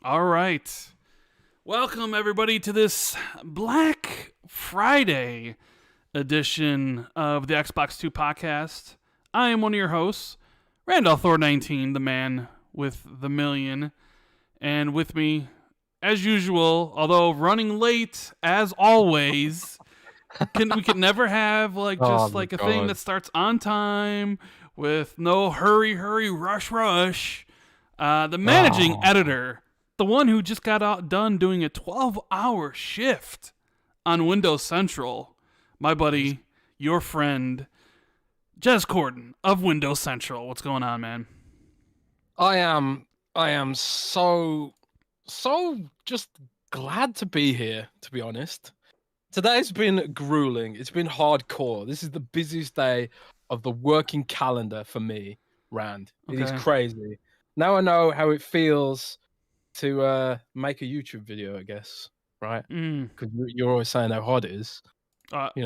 All right. Welcome, everybody, to this Black Friday edition of the Xbox 2 podcast. I am one of your hosts, Randolph Thor 19, the man with the million. And with me, as usual, although running late, as always, we can never have just a thing that starts on time with no hurry, rush. The managing editor, the one who just got done doing a 12-hour shift on Windows Central, my buddy, your friend, Jez Corden of Windows Central. What's going on, man? I am so just glad to be here, to be honest. Today's been grueling. It's been hardcore. This is the busiest day of the working calendar for me, Rand. Okay. It is crazy. Now I know how it feels to make a YouTube video, I guess, right? Because you're always saying how hard it is. I'm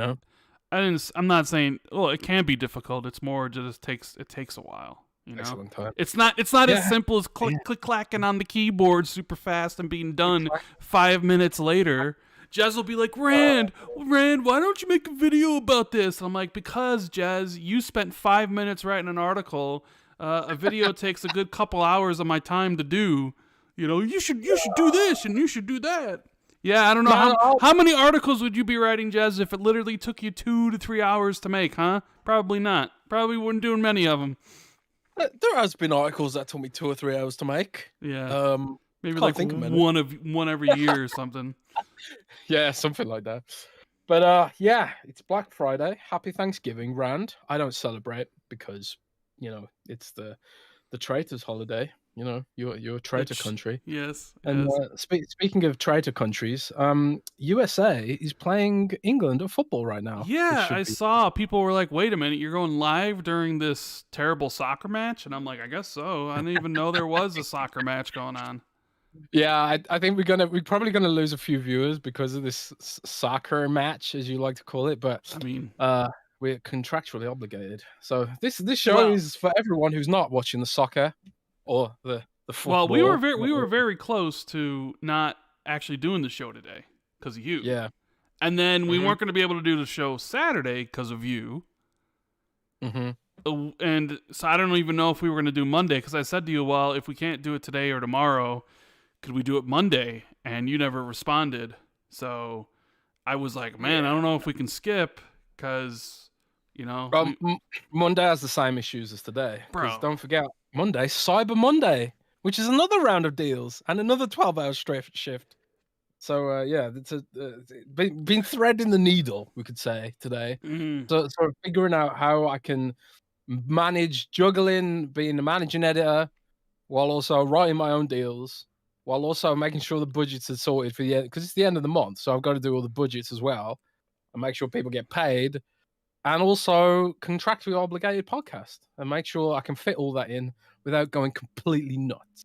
not saying. Well, it can be difficult. It's more just it takes a while. You know, Takes a long time. It's not as simple as click clacking on the keyboard super fast and being done 5 minutes later. Jez will be like, Rand, why don't you make a video about this? I'm like, because Jez, you spent 5 minutes writing an article. A video takes a good couple hours of my time to do. You know, you should do this and you should do that. Yeah, I don't know how many articles would you be writing, Jez, if it literally took you 2 to 3 hours to make, huh? Probably not. Probably wouldn't do many of them. There has been articles that took me 2 or 3 hours to make. Yeah. Maybe like one every year or something. Yeah, something like that. But yeah, it's Black Friday. Happy Thanksgiving, Rand. I don't celebrate because, it's the traitors' holiday. You're a traitor country. Yes. And speaking of traitor countries, USA is playing England at football right now. Yeah, I saw people were like, "Wait a minute, you're going live during this terrible soccer match?" And I'm like, "I guess so. I didn't even know there was a soccer match going on." Yeah, I think we're probably gonna lose a few viewers because of this soccer match, as you like to call it. But I mean, we're contractually obligated. So this show is for everyone who's not watching the soccer or the football. Well, we were very close to not actually doing the show today because of you. Yeah. And then we weren't going to be able to do the show Saturday because of you. And so I don't even know if we were going to do Monday because I said to you, well, if we can't do it today or tomorrow, could we do it Monday? And you never responded. So I was like, man, I don't know if we can skip because, Monday has the same issues as today. Bro. Don't forget, Monday, Cyber Monday, which is another round of deals and another 12-hour shift. So, it's been threading the needle, we could say, today. So figuring out how I can manage juggling, being a managing editor, while also writing my own deals, while also making sure the budgets are sorted for the end, because it's the end of the month, so I've got to do all the budgets as well and make sure people get paid, and also contractually obligated podcast and make sure I can fit all that in without going completely nuts.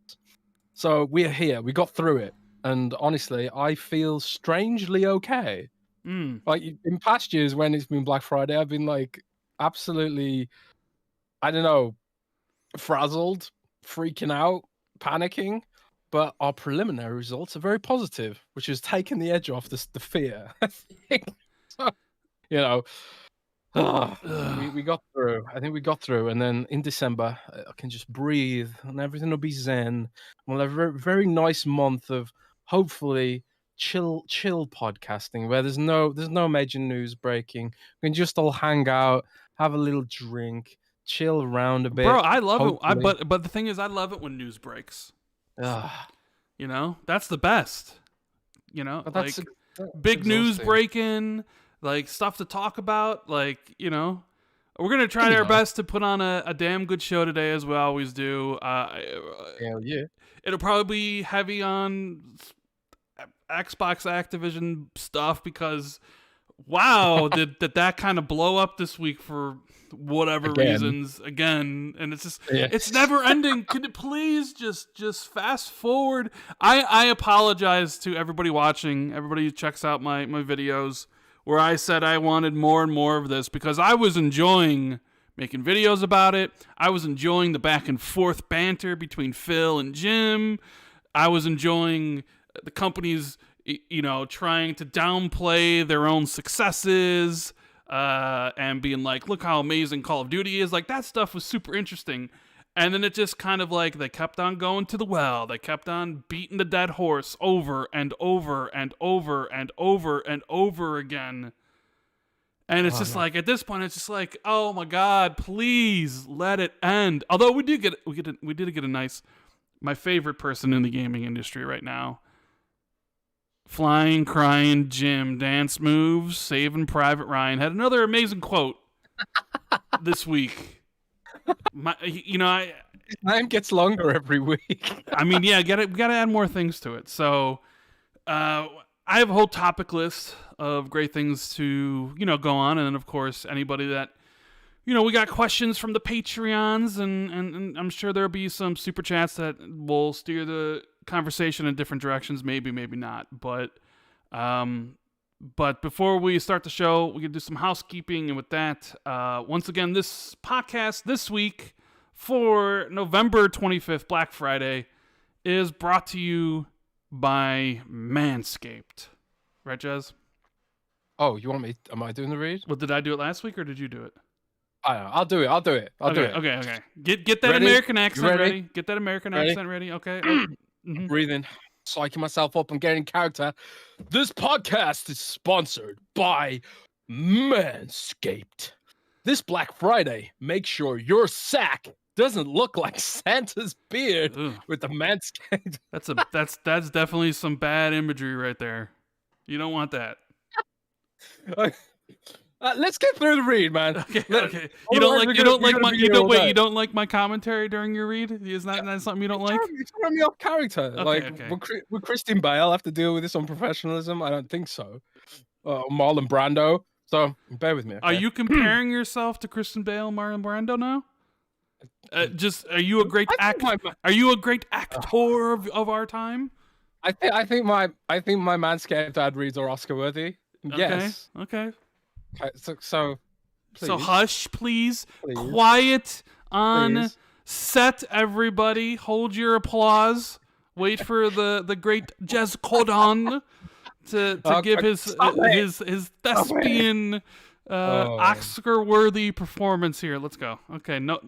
So we're here. We got through it. And honestly, I feel strangely okay. Like in past years when it's been Black Friday, I've been like absolutely, I don't know, frazzled, freaking out, panicking. But our preliminary results are very positive, which has taken the edge off the fear. I think. So, we got through. I think we got through. And then in December, I can just breathe and everything will be zen. We'll have a very, very nice month of hopefully chill podcasting where there's no major news breaking. We can just all hang out, have a little drink, chill around a bit. Bro, I love it. But the thing is, I love it when news breaks. That's the best. Big news breaking, like stuff to talk about, like, we're gonna try our best to put on a damn good show today, as we always do. Hell yeah. It'll probably be heavy on Xbox Activision stuff because, wow, did that kind of blow up this week for whatever reasons again, and it's just it's never ending. Could it please just fast forward? I apologize to everybody watching, everybody who checks out my videos where I said I wanted more and more of this because I was enjoying making videos about it. I was enjoying the back and forth banter between Phil and Jim. I was enjoying the companies, trying to downplay their own successes and being like, look how amazing Call of Duty is. Like, that stuff was super interesting. And then it just kind of like they kept on going to the well. They kept on beating the dead horse over and over and over and over and over again. And it's just like, at this point, it's just like, oh my God, please let it end. Although we did get a nice, my favorite person in the gaming industry right now, Flying, Crying Jim, Dance Moves, Saving Private Ryan, had another amazing quote this week. His name gets longer every week. I mean, yeah, we gotta add more things to it. So, I have a whole topic list of great things to, go on. And then, of course, anybody that, we got questions from the Patreons, and I'm sure there'll be some super chats that will steer the conversation in different directions. Maybe, maybe not. But before we start the show, we can do some housekeeping. And with that, once again, this podcast this week for November 25th, Black Friday, is brought to you by Manscaped. Right, Jez? Oh, you want me? Am I doing the read? Well, did I do it last week or did you do it? I'll do it. Okay. Get that ready? American accent ready? Get that American Ready? accent ready. Okay. Breathing, psyching myself up and getting character. This podcast is sponsored by Manscaped. This Black Friday, make sure your sack doesn't look like Santa's beard with the Manscaped. That's definitely some bad imagery right there. You don't want that. Let's get through the read, man. Okay. You don't like my commentary during your read? Is that something you don't like? You're throwing me off character. Okay. Would Christine Bale have to deal with this on professionalism? I don't think so. Marlon Brando. So bear with me. Okay? Are you comparing yourself to Kristen Bale, Marlon Brando now? Are you a great actor? Are you a great actor of our time? I think my Manscaped ad reads are Oscar worthy. Yes. Okay. So please. So hush, please. Quiet on set, everybody. Hold your applause. Wait for the great Jez Cordon to give his thespian Oscar-worthy performance here. Let's go. Okay, no,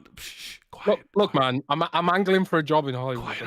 quiet. Look, man, I'm angling for a job in Hollywood.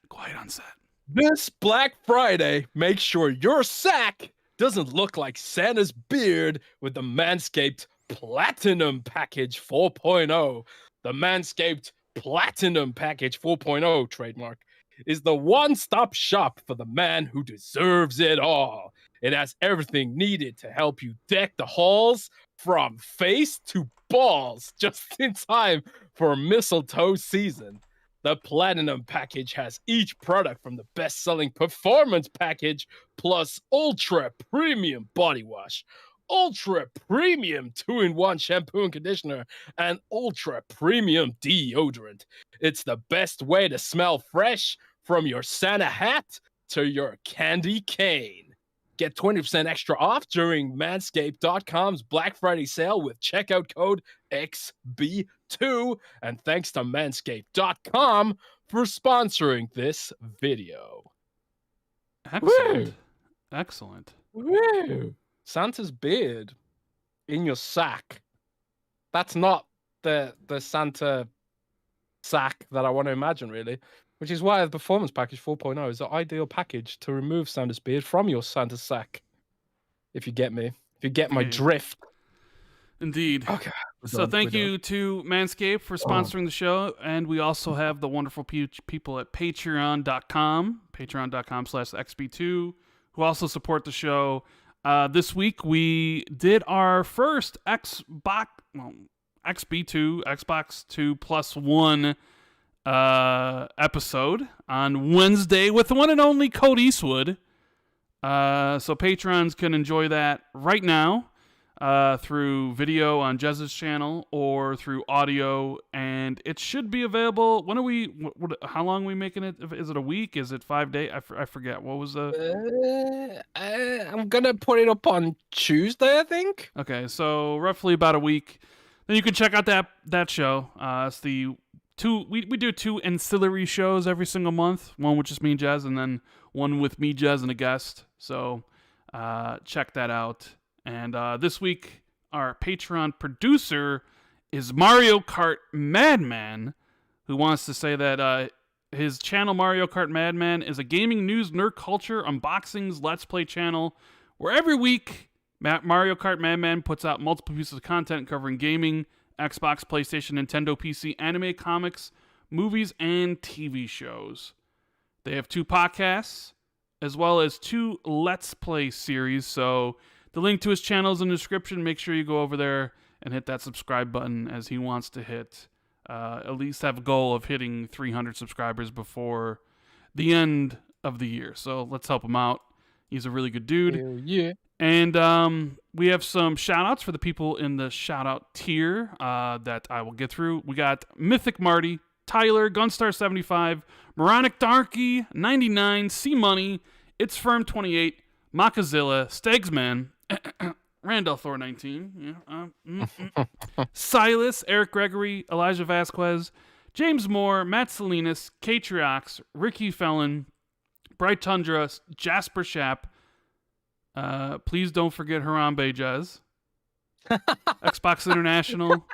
Quiet on set. This Black Friday, make sure your sack doesn't look like Santa's beard with the Manscaped Platinum Package 4.0. The Manscaped Platinum Package 4.0 trademark is the one-stop shop for the man who deserves it all. It has everything needed to help you deck the halls from face to balls just in time for mistletoe season. The Platinum Package has each product from the best-selling Performance Package plus Ultra Premium Body Wash, Ultra Premium 2-in-1 Shampoo and Conditioner, and Ultra Premium Deodorant. It's the best way to smell fresh from your Santa hat to your candy cane. Get 20% extra off during Manscaped.com's Black Friday sale with checkout code XB2. And thanks to Manscaped.com for sponsoring this video. Excellent. Woo! Excellent. Woo! Santa's beard in your sack. That's not the Santa sack that I want to imagine, really. Which is why the Performance Package 4.0 is the ideal package to remove Santa's beard from your Santa sack. If you get me. If you get my drift. Indeed. Okay. So thank you to Manscaped for sponsoring the show. And we also have the wonderful people at patreon.com, patreon.com/XB2, who also support the show. This week we did our first XB2, Xbox 2 plus 1 episode on Wednesday with the one and only Code Eastwood. So patrons can enjoy that right now through video on Jez's channel or through audio, and it should be available. When are we? How long are we making it? Is it a week? Is it 5 days? I forget. What was the? I'm gonna put it up on Tuesday, I think. Okay, so roughly about a week. Then you can check out that show. It's the we do 2 ancillary shows every single month. One with just me and Jez, and then one with me, Jez, and a guest. So check that out. And this week, our Patreon producer is Mario Kart Madman, who wants to say that his channel, Mario Kart Madman, is a gaming news, nerd culture, unboxings, let's play channel, where every week Mario Kart Madman puts out multiple pieces of content covering gaming, Xbox, PlayStation, Nintendo, PC, anime, comics, movies, and TV shows. They have 2 podcasts, as well as 2 Let's Play series, so the link to his channel is in the description. Make sure you go over there and hit that subscribe button, as he wants to hit, at least have a goal of hitting 300 subscribers before the end of the year. So let's help him out. He's a really good dude. Hell yeah. And we have some shout-outs for the people in the shout-out tier that I will get through. We got Mythic Marty, Tyler, Gunstar75, Moronic Darky, 99, C-Money, It's Firm 28, Makazilla, Stegsman, Randall Thor 19, Silas, Eric Gregory, Elijah Vasquez, James Moore, Matt Salinas, Katriox, Ricky Felon, Bright Tundra, Jasper Shap. Please don't forget Harambe Jez, Xbox International,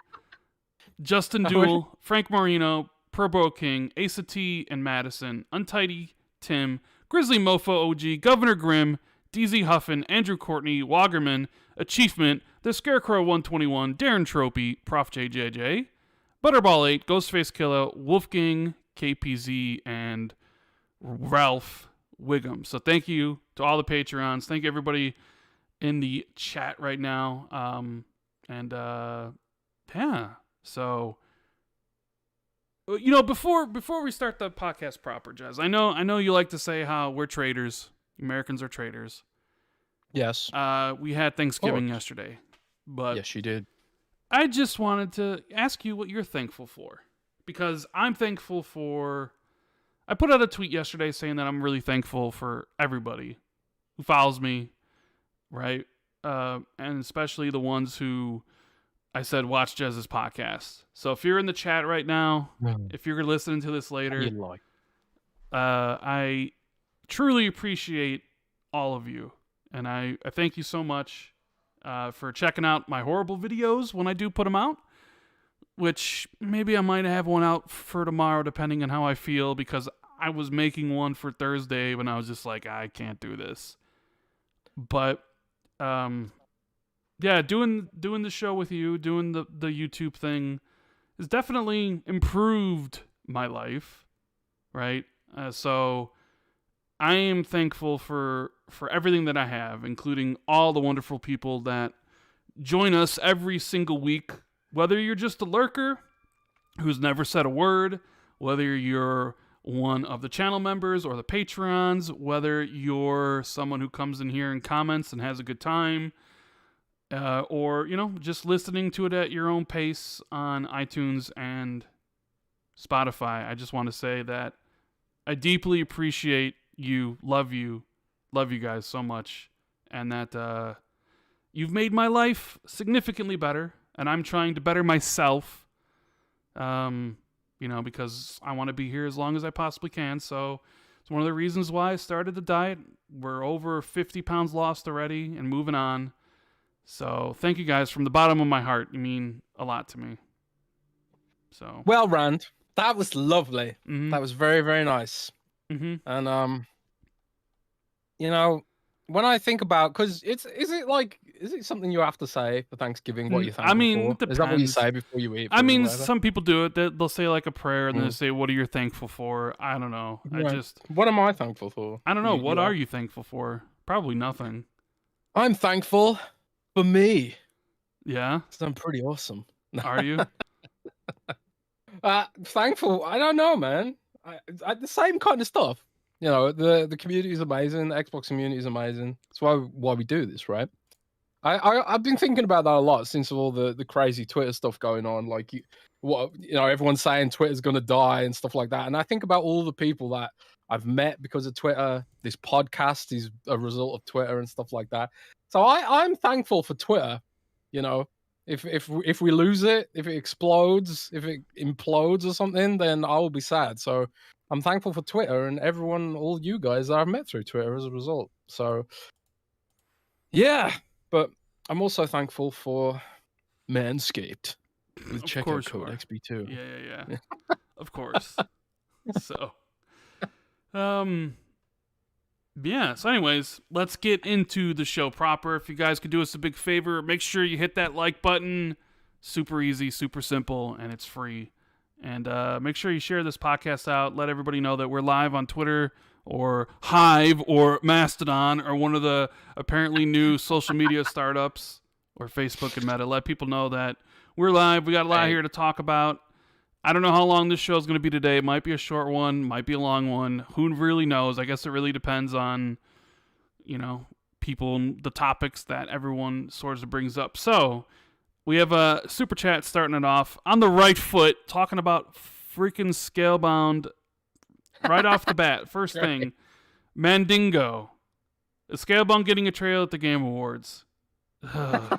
Justin Duel, Frank Marino, Purbo King, Asa T and Madison, Untidy Tim, Grizzly Mofo OG, Governor Grimm, DZ Huffin, Andrew Courtney, Wagerman, Achievement, The Scarecrow 121, Darren Tropey, Prof JJJ, Butterball 8, Ghostface Killer, Wolfgang, KPZ, and Ralph Wiggum. So thank you to all the Patreons. Thank you everybody in the chat right now. Yeah. So before we start the podcast proper, Jez, I know you like to say how we're traitors. Americans are traitors. Yes. We had Thanksgiving yesterday, but yes, you did. I just wanted to ask you what you're thankful for, because I'm thankful for. I put out a tweet yesterday saying that I'm really thankful for everybody who follows me, right? And especially the ones who I said watch Jez's podcast. So if you're in the chat right now, if you're listening to this later, I truly appreciate all of you. And I thank you so much for checking out my horrible videos when I do put them out, which maybe I might have one out for tomorrow depending on how I feel, because I was making one for Thursday when I was just like, I can't do this. But yeah, doing the show with you, doing the YouTube thing has definitely improved my life, right? So I am thankful for everything that I have, including all the wonderful people that join us every single week, whether you're just a lurker who's never said a word, whether you're one of the channel members or the patrons, whether you're someone who comes in here and comments and has a good time, or, just listening to it at your own pace on iTunes and Spotify. I just want to say that I deeply appreciate you, love you guys so much, and that you've made my life significantly better, and I'm trying to better myself, because I want to be here as long as I possibly can. So it's one of the reasons why I started the diet. We're over 50 pounds lost already and moving on. So thank you guys from the bottom of my heart. You mean a lot to me. So well, Rand, that was lovely. Mm-hmm. That was very, very nice. Mm-hmm. And when I think about, because is it something you have to say for Thanksgiving? What you're thankful for? Is that what you say before you eat? Some people do it. They'll say like a prayer and then they say, "What are you thankful for?" I don't know. Right. What am I thankful for? I don't know. What are you thankful for? Probably nothing. I'm thankful for me. Yeah. So I'm pretty awesome. Are you? Thankful. I don't know, man. I the same kind of stuff. The community is amazing. The Xbox community is amazing. That's why we do this, right? I've been thinking about that a lot since all the crazy Twitter stuff going on. Like, everyone's saying Twitter's gonna die and stuff like that. And I think about all the people that I've met because of Twitter. This podcast is a result of Twitter and stuff like that. So I'm thankful for Twitter, If we lose it, if it explodes, if it implodes or something, then I will be sad. So I'm thankful for Twitter and everyone, all you guys that I've met through Twitter as a result. So yeah, but I'm also thankful for Manscaped with Of checkout course you code are. XB2. Yeah. Of course. So, yeah. So, anyways, let's get into the show proper. If you guys could do us a big favor, make sure you hit that like button. Super easy, super simple, and it's free. And make sure you share this podcast out. Let everybody know that we're live on Twitter or Hive or Mastodon or one of the apparently new social media startups or Facebook and Meta. Let people know that we're live. We got a lot here to talk about. I don't know how long this show is going to be today. It might be a short one, might be a long one. Who really knows? I guess it really depends on, people and the topics that everyone sort of brings up. So, we have a super chat starting it off on the right foot, talking about freaking Scalebound right off the bat. First thing, Mandingo. Is Scalebound getting a trailer at the Game Awards? Yeah.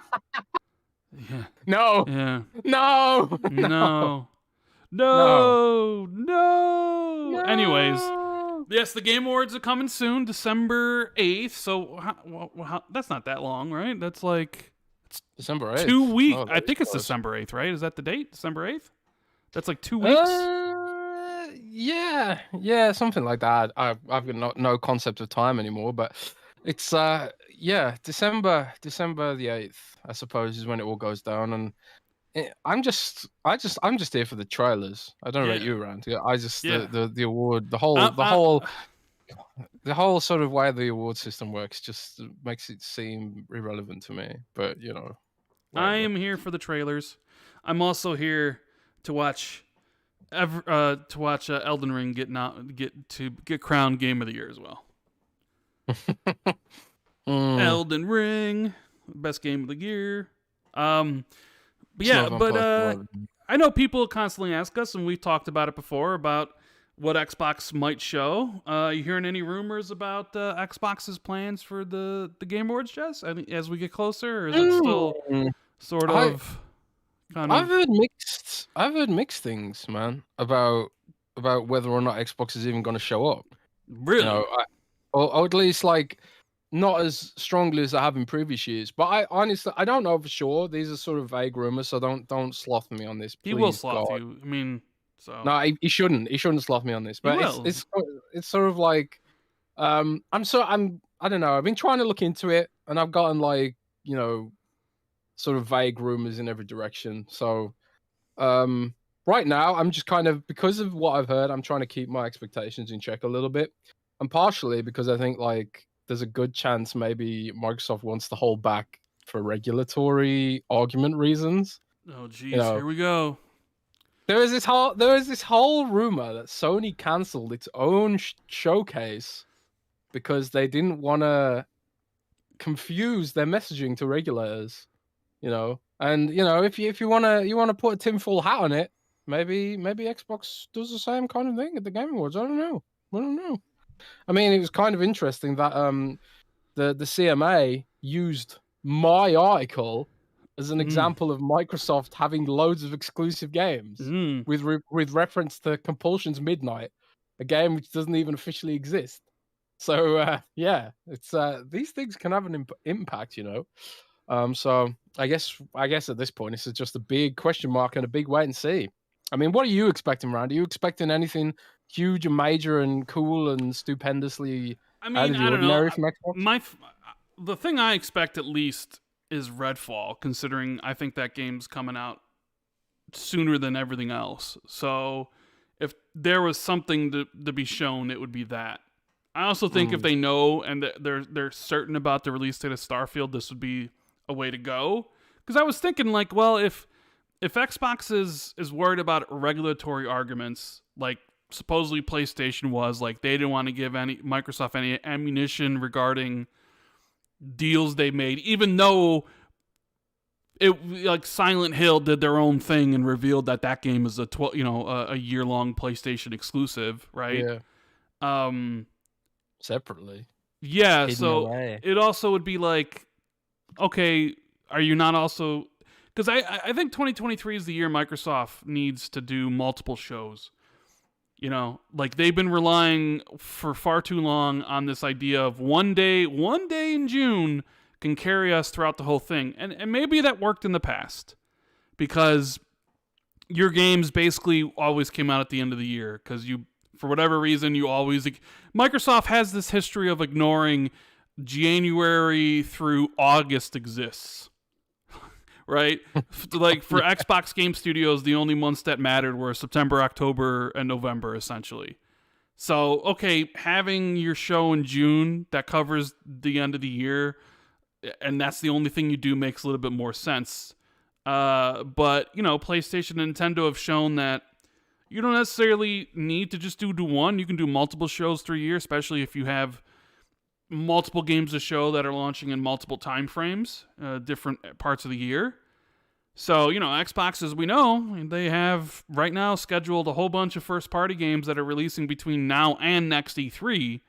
No. Yeah. No. Anyways, yes, the Game Awards are coming soon, December 8th. So that's not that long, right? That's like December 8th. 2 weeks. Oh, I think it's close. December 8th, right? Is that the date? December 8th? That's like 2 weeks? Yeah, something like that. I've got no concept of time anymore, but it's December the 8th, I suppose, is when it all goes down. And I'm just here for the trailers. I don't know about you, Rand. Yeah, the award, the whole sort of way the award system works just makes it seem irrelevant to me. But whatever. I am here for the trailers. I'm also here to watch Elden Ring get crowned Game of the Year as well. Elden Ring, best game of the year. I know people constantly ask us, and we've talked about it before, about what Xbox might show. You hearing any rumors about Xbox's plans for the Game Awards, Jez? As we get closer, or is it still sort of? I've heard mixed things, man, about whether or not Xbox is even going to show up. Really? Or at least like not as strongly as I have in previous years. But I honestly don't know for sure. These are sort of vague rumors, so don't sloth me on this. Please, he will sloth God. you. I mean, so no, he shouldn't. He shouldn't sloth me on this. But it's sort of like I don't know. I've been trying to look into it, and I've gotten like sort of vague rumors in every direction. So right now I'm just kind of, because of what I've heard, I'm trying to keep my expectations in check a little bit. And partially because I think like there's a good chance maybe Microsoft wants to hold back for regulatory argument reasons. Oh geez, here we go. There was this whole rumor that Sony cancelled its own showcase because they didn't want to confuse their messaging to regulators. And if you want to put a tinfoil hat on it, maybe Xbox does the same kind of thing at the Game Awards. I don't know. I mean, it was kind of interesting that the CMA used my article as an example of Microsoft having loads of exclusive games with reference to Compulsion's Midnight, a game which doesn't even officially exist. So it's these things can have an impact, So I guess at this point this is just a big question mark and a big wait and see. I mean, what are you expecting, Rand? Are you expecting anything huge and major and cool and stupendously out of the ordinary from Xbox? The thing I expect at least is Redfall, considering I think that game's coming out sooner than everything else. So if there was something to be shown, it would be that. I also think if they know and they're certain about the release date of Starfield, this would be a way to go. Because I was thinking, like, well, if Xbox is worried about regulatory arguments, like supposedly PlayStation was, like they didn't want to give Microsoft any ammunition regarding deals they made, even though Silent Hill did their own thing and revealed that game is a year-long PlayStation exclusive, right? Yeah. Separately. Yeah, so it also would be like, okay, are you not also... Because I think 2023 is the year Microsoft needs to do multiple shows. You know, like they've been relying for far too long on this idea of one day in June can carry us throughout the whole thing. And maybe that worked in the past because your games basically always came out at the end of the year because for whatever reason, Microsoft has this history of ignoring January through August exists. Right? Like for Xbox Game Studios, the only months that mattered were September, October, and November, essentially. So, okay, having your show in June that covers the end of the year, and that's the only thing you do, makes a little bit more sense. But, you know, PlayStation and Nintendo have shown that you don't necessarily need to just do one. You can do multiple shows through a year, especially if you have multiple games to show that are launching in multiple time frames, different parts of the year. So, you know, Xbox, as we know, they have right now scheduled a whole bunch of first-party games that are releasing between now and next E3.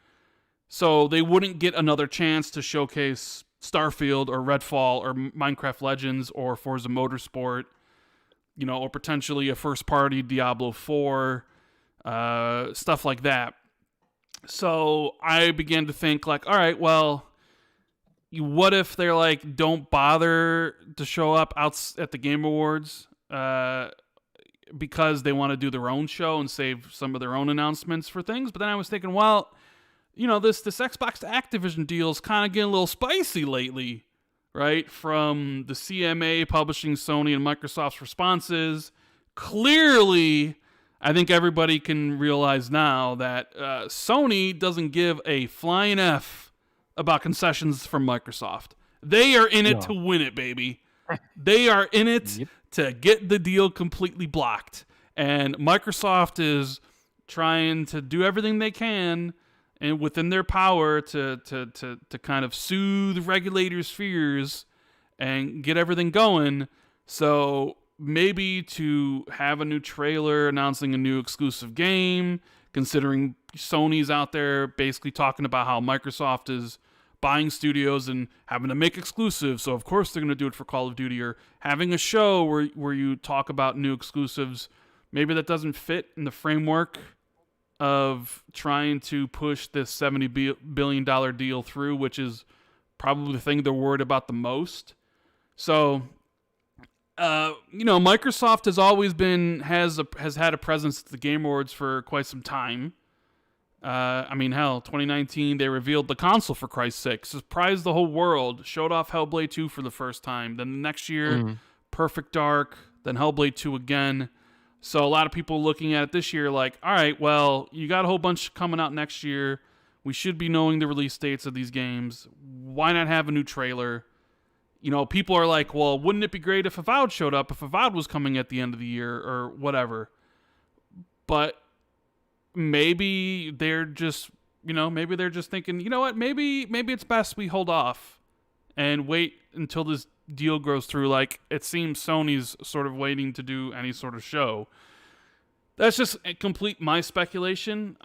So they wouldn't get another chance to showcase Starfield or Redfall or Minecraft Legends or Forza Motorsport, you know, or potentially a first-party Diablo 4, stuff like that. So I began to think like, all right, well, what if they're like, don't bother to show up out at the Game Awards because they want to do their own show and save some of their own announcements for things. But then I was thinking, well, you know, this Xbox Activision deal is kind of getting a little spicy lately, right? From the CMA publishing Sony and Microsoft's responses. Clearly, I think everybody can realize now that Sony doesn't give a flying F about concessions from Microsoft. They are in it to win it, baby. They are in it to get the deal completely blocked. And Microsoft is trying to do everything they can and within their power to kind of soothe regulators' fears and get everything going. So maybe to have a new trailer announcing a new exclusive game, considering Sony's out there basically talking about how Microsoft is buying studios and having to make exclusives, so of course they're going to do it for Call of Duty, or having a show where you talk about new exclusives. Maybe that doesn't fit in the framework of trying to push this $70 billion deal through, which is probably the thing they're worried about the most. So you know, Microsoft has always has had a presence at the Game Awards for quite some time. I mean, hell, 2019 they revealed the console, for Christ's sake, surprised the whole world, showed off Hellblade 2 for the first time. Then the next year, Perfect Dark, then Hellblade 2 again. So a lot of people looking at it this year like, all right, well, you got a whole bunch coming out next year. We should be knowing the release dates of these games. Why not have a new trailer? You know, people are like, well, wouldn't it be great if Avowed showed up, if Avowed was coming at the end of the year or whatever? But maybe they're just, you know, maybe they're just thinking, you know what, maybe it's best we hold off and wait until this deal goes through. Like, it seems Sony's sort of waiting to do any sort of show. That's just complete my speculation.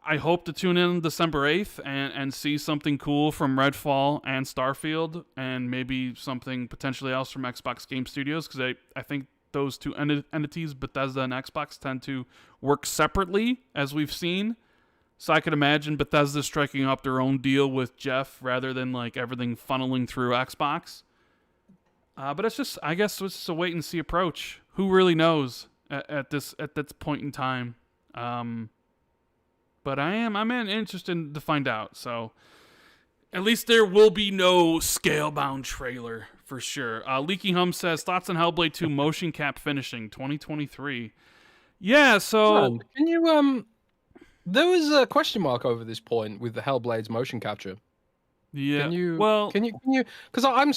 I hope to tune in December 8th and see something cool from Redfall and Starfield, and maybe something potentially else from Xbox Game Studios, because I think those two entities, Bethesda and Xbox, tend to work separately, as we've seen. So I could imagine Bethesda striking up their own deal with Jeff rather than like everything funneling through Xbox. But it's just, I guess it's just a wait and see approach. Who really knows at this point in time? But I'm interested to find out. So at least there will be no Scalebound trailer for sure. Leaky Hum says, thoughts on Hellblade 2 motion cap finishing 2023. Yeah, so can you there was a question mark over this point with the Hellblade's motion capture. Yeah. Can you? Well, Can you? Because I'm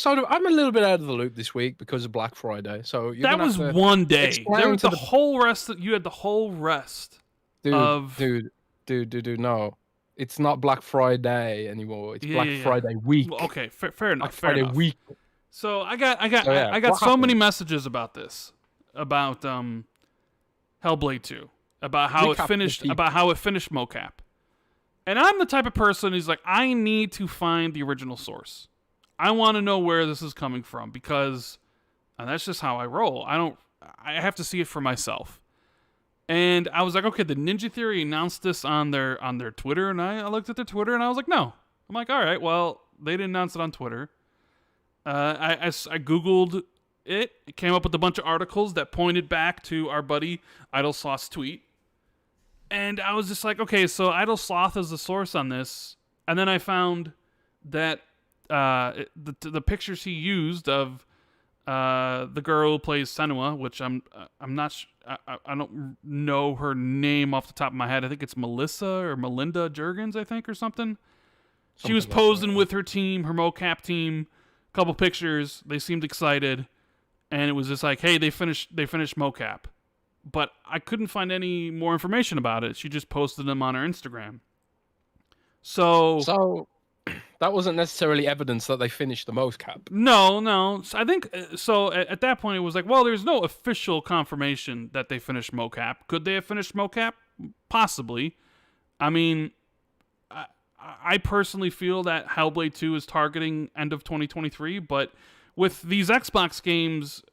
a little bit out of the loop this week because of Black Friday. So that was one day. There was whole rest. You had the whole rest. Dude, no, it's not Black Friday anymore. It's Black Friday week. Well, okay, fair enough. Black Friday week. So I got so many messages about this, about Hellblade 2, about how it finished mocap. And I'm the type of person who's like, I need to find the original source. I want to know where this is coming from, because And that's just how I roll. I have to see it for myself. And I was like, okay, the Ninja Theory announced this on their Twitter, and I looked at their Twitter, and I was like, no. I'm like, all right, well, they didn't announce it on Twitter. I Googled it. It came up with a bunch of articles that pointed back to our buddy Idle Sloth's tweet. And I was just like, okay, so Idle Sloth is the source on this. And then I found that the pictures he used of the girl who plays Senua, which I'm not I don't know her name off the top of my head. I think it's Melissa or Melinda Juergens, I think, or something. She was posing with her team, her mocap team. A couple pictures. They seemed excited, and it was just like, hey, they finished mocap. But I couldn't find any more information about it. She just posted them on her Instagram. So that wasn't necessarily evidence that they finished the mocap. No. So I think so. At that point, it was like, well, there's no official confirmation that they finished mocap. Could they have finished mocap? Possibly. I mean, I personally feel that Hellblade 2 is targeting end of 2023, but with these Xbox games,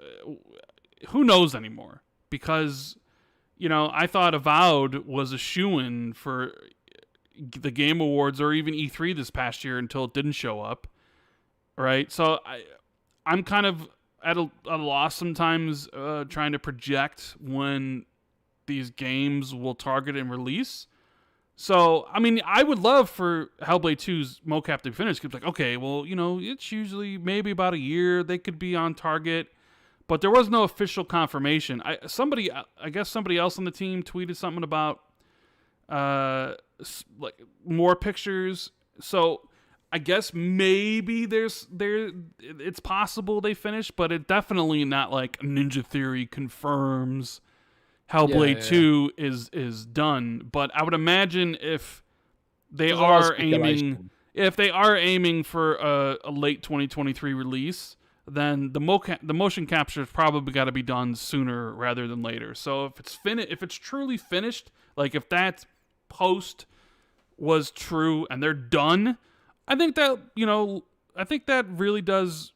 who knows anymore? Because, I thought Avowed was a shoo-in for the Game Awards or even E3 this past year until it didn't show up, right? So I'm kind of at a loss sometimes trying to project when these games will target and release. So, I mean, I would love for Hellblade 2's mocap to be finished. It's like, okay, well, it's usually maybe about a year they could be on target, but there was no official confirmation. I guess somebody else on the team tweeted something about like more pictures. So, I guess maybe it's possible they finished, but it definitely not like Ninja Theory confirms Hellblade 2 is done. But I would imagine if they are aiming for a late 2023 release, then the motion capture has probably got to be done sooner rather than later. So if it's truly finished, like if that post was true and they're done, I think that really does,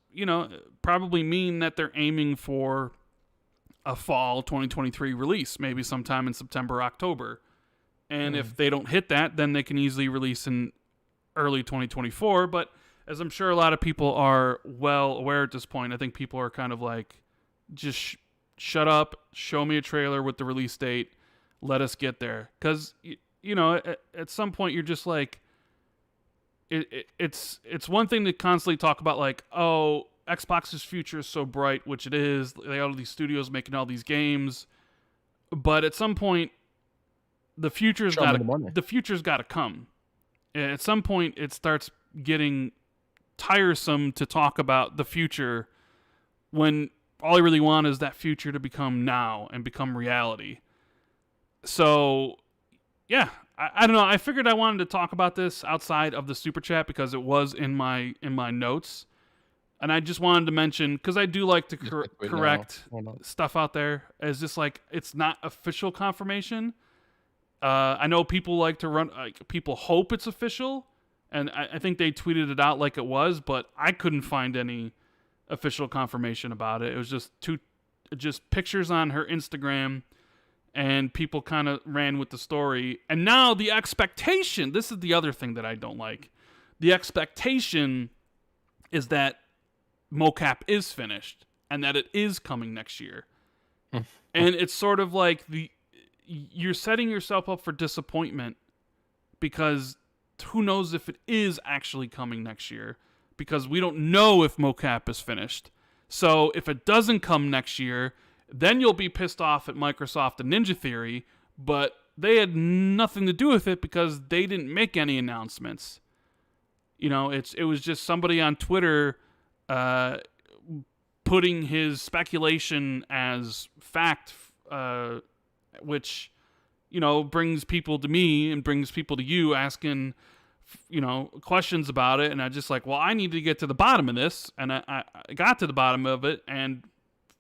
probably mean that they're aiming for a fall 2023 release, maybe sometime in September, October. And if they don't hit that, then they can easily release in early 2024. But as I'm sure a lot of people are well aware at this point, I think people are kind of like, just shut up, show me a trailer with the release date, let us get there. Because, at some point you're just like, it's one thing to constantly talk about like, oh, Xbox's future is so bright, which it is. They have all these studios making all these games, but at some point, the future's got to come. At some point, it starts getting tiresome to talk about the future when all you really want is that future to become now and become reality. So, yeah, I don't know. I figured I wanted to talk about this outside of the super chat because it was in my notes. And I just wanted to mention, because I do like to correct stuff out there. It's just like, it's not official confirmation. I know people like to people hope it's official. And I think they tweeted it out like it was, but I couldn't find any official confirmation about it. It was just pictures on her Instagram, and people kind of ran with the story. And now the expectation, this is the other thing that I don't like. The expectation is that mocap is finished and that it is coming next year. And it's sort of like you're setting yourself up for disappointment, because who knows if it is actually coming next year, because we don't know if mocap is finished. So if it doesn't come next year, then you'll be pissed off at Microsoft and Ninja Theory, but they had nothing to do with it because they didn't make any announcements. It was just somebody on Twitter putting his speculation as fact, which, brings people to me and brings people to you asking, questions about it. And I just like, well, I need to get to the bottom of this. And I got to the bottom of it. And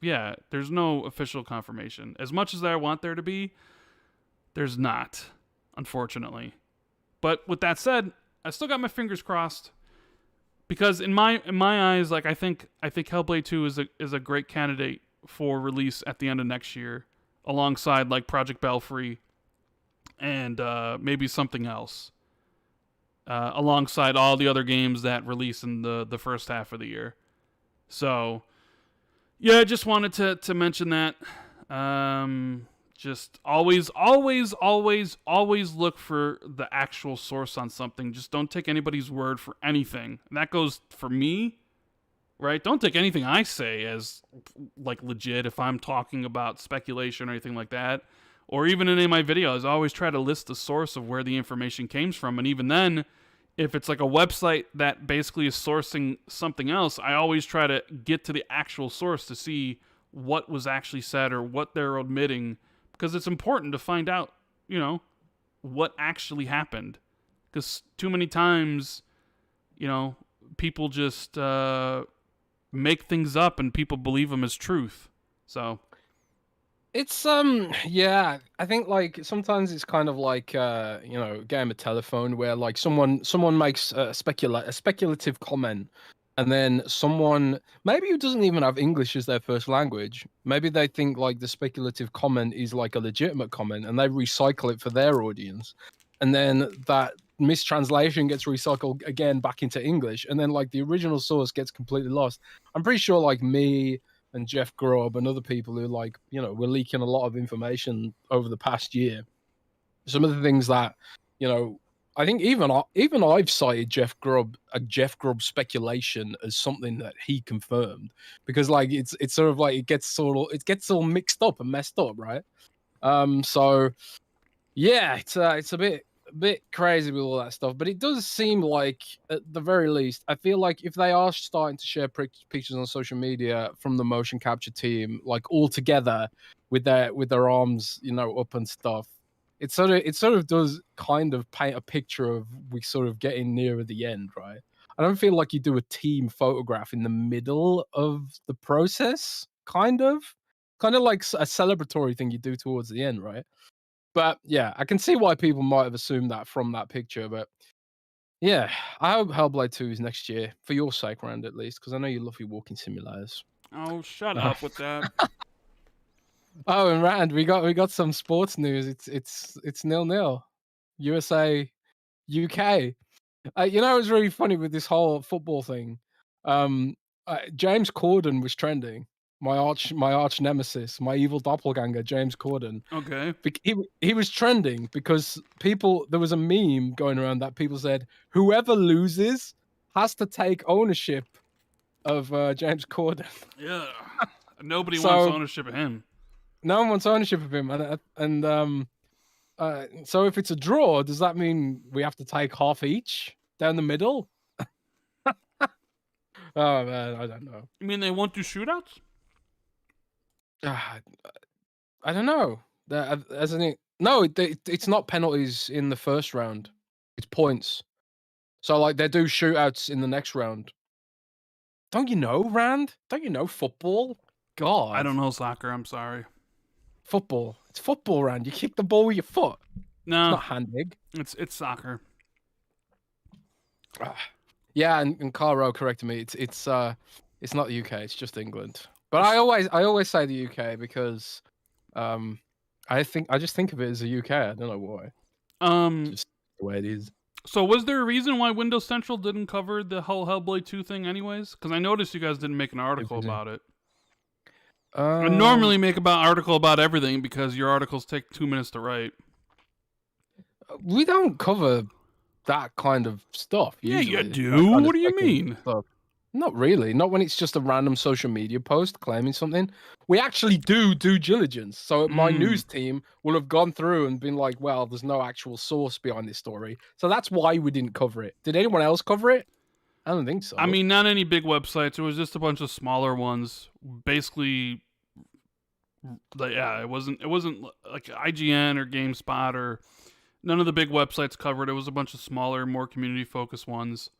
yeah, there's no official confirmation. As much as I want there to be, there's not, unfortunately. But with that said, I still got my fingers crossed. because in my eyes, like I think Hellblade 2 is a great candidate for release at the end of next year, alongside like Project Belfry and maybe something else, alongside all the other games that release in the first half of the year. So yeah, I just wanted to mention that. Just always look for the actual source on something. Just don't take anybody's word for anything. And that goes for me, right? Don't take anything I say as like legit if I'm talking about speculation or anything like that. Or even in any of my videos, I always try to list the source of where the information came from. And even then, if it's like a website that basically is sourcing something else, I always try to get to the actual source to see what was actually said or what they're omitting, because it's important to find out, what actually happened. Because too many times, people just make things up and people believe them as truth. So it's yeah, I think like sometimes it's kind of like game of telephone where like someone makes a speculative comment, and then someone maybe who doesn't even have English as their first language, maybe they think like the speculative comment is like a legitimate comment and they recycle it for their audience, and then that mistranslation gets recycled again back into English, and then like the original source gets completely lost. I'm pretty sure like me and Jeff Grubb and other people who were leaking a lot of information over the past year. Some of the things that, I think even I've cited Jeff Grubb speculation as something that he confirmed, because like it's sort of like it gets all mixed up and messed up, right? So yeah, it's a bit crazy with all that stuff, but it does seem like at the very least, I feel like if they are starting to share pictures on social media from the motion capture team, like all together with their arms, up and stuff, it sort of does kind of paint a picture of we sort of getting nearer the end, right? I don't feel like you do a team photograph in the middle of the process, kind of like a celebratory thing you do towards the end, right? But yeah, I can see why people might have assumed that from that picture. But yeah, I hope Hellblade 2 is next year, for your sake, Rand, at least, because I know you love your walking simulators. oh, shut up with that. Oh, and Rand, we got some sports news. It's 0-0. USA, UK. It was really funny with this whole football thing. James Corden was trending. My arch nemesis, my evil doppelganger, James Corden. Okay. He was trending because there was a meme going around that people said whoever loses has to take ownership of James Corden. Yeah. Nobody wants ownership of him. No one wants ownership of him, and so if it's a draw, does that mean we have to take half each down the middle? Oh man, I don't know. You mean they won't do shootouts? I don't know. No, it's not penalties in the first round. It's points. So like they do shootouts in the next round. Don't you know, Rand? Don't you know football? God. I don't know soccer. I'm sorry. Football. It's football, Rand. You kick the ball with your foot. No. It's not hand-ig. It's soccer. Yeah, and Caro corrected me. It's not the UK. It's just England. But I always say the UK because I just think of it as the UK. I don't know why. Just the way it is. So was there a reason why Windows Central didn't cover the whole Hellblade 2 thing anyways? Because I noticed you guys didn't make an article about it. I normally make article about everything because your articles take 2 minutes to write. We don't cover that kind of stuff. Usually. Yeah, you do. What do you mean? Stuff. Not really. Not when it's just a random social media post claiming something. We actually do due diligence. So my news team will have gone through and been like, well, there's no actual source behind this story. So that's why we didn't cover it. Did anyone else cover it? I don't think so. I mean, not any big websites. It was just a bunch of smaller ones. Basically, yeah, it wasn't like IGN or GameSpot or none of the big websites covered. It was a bunch of smaller, more community-focused ones.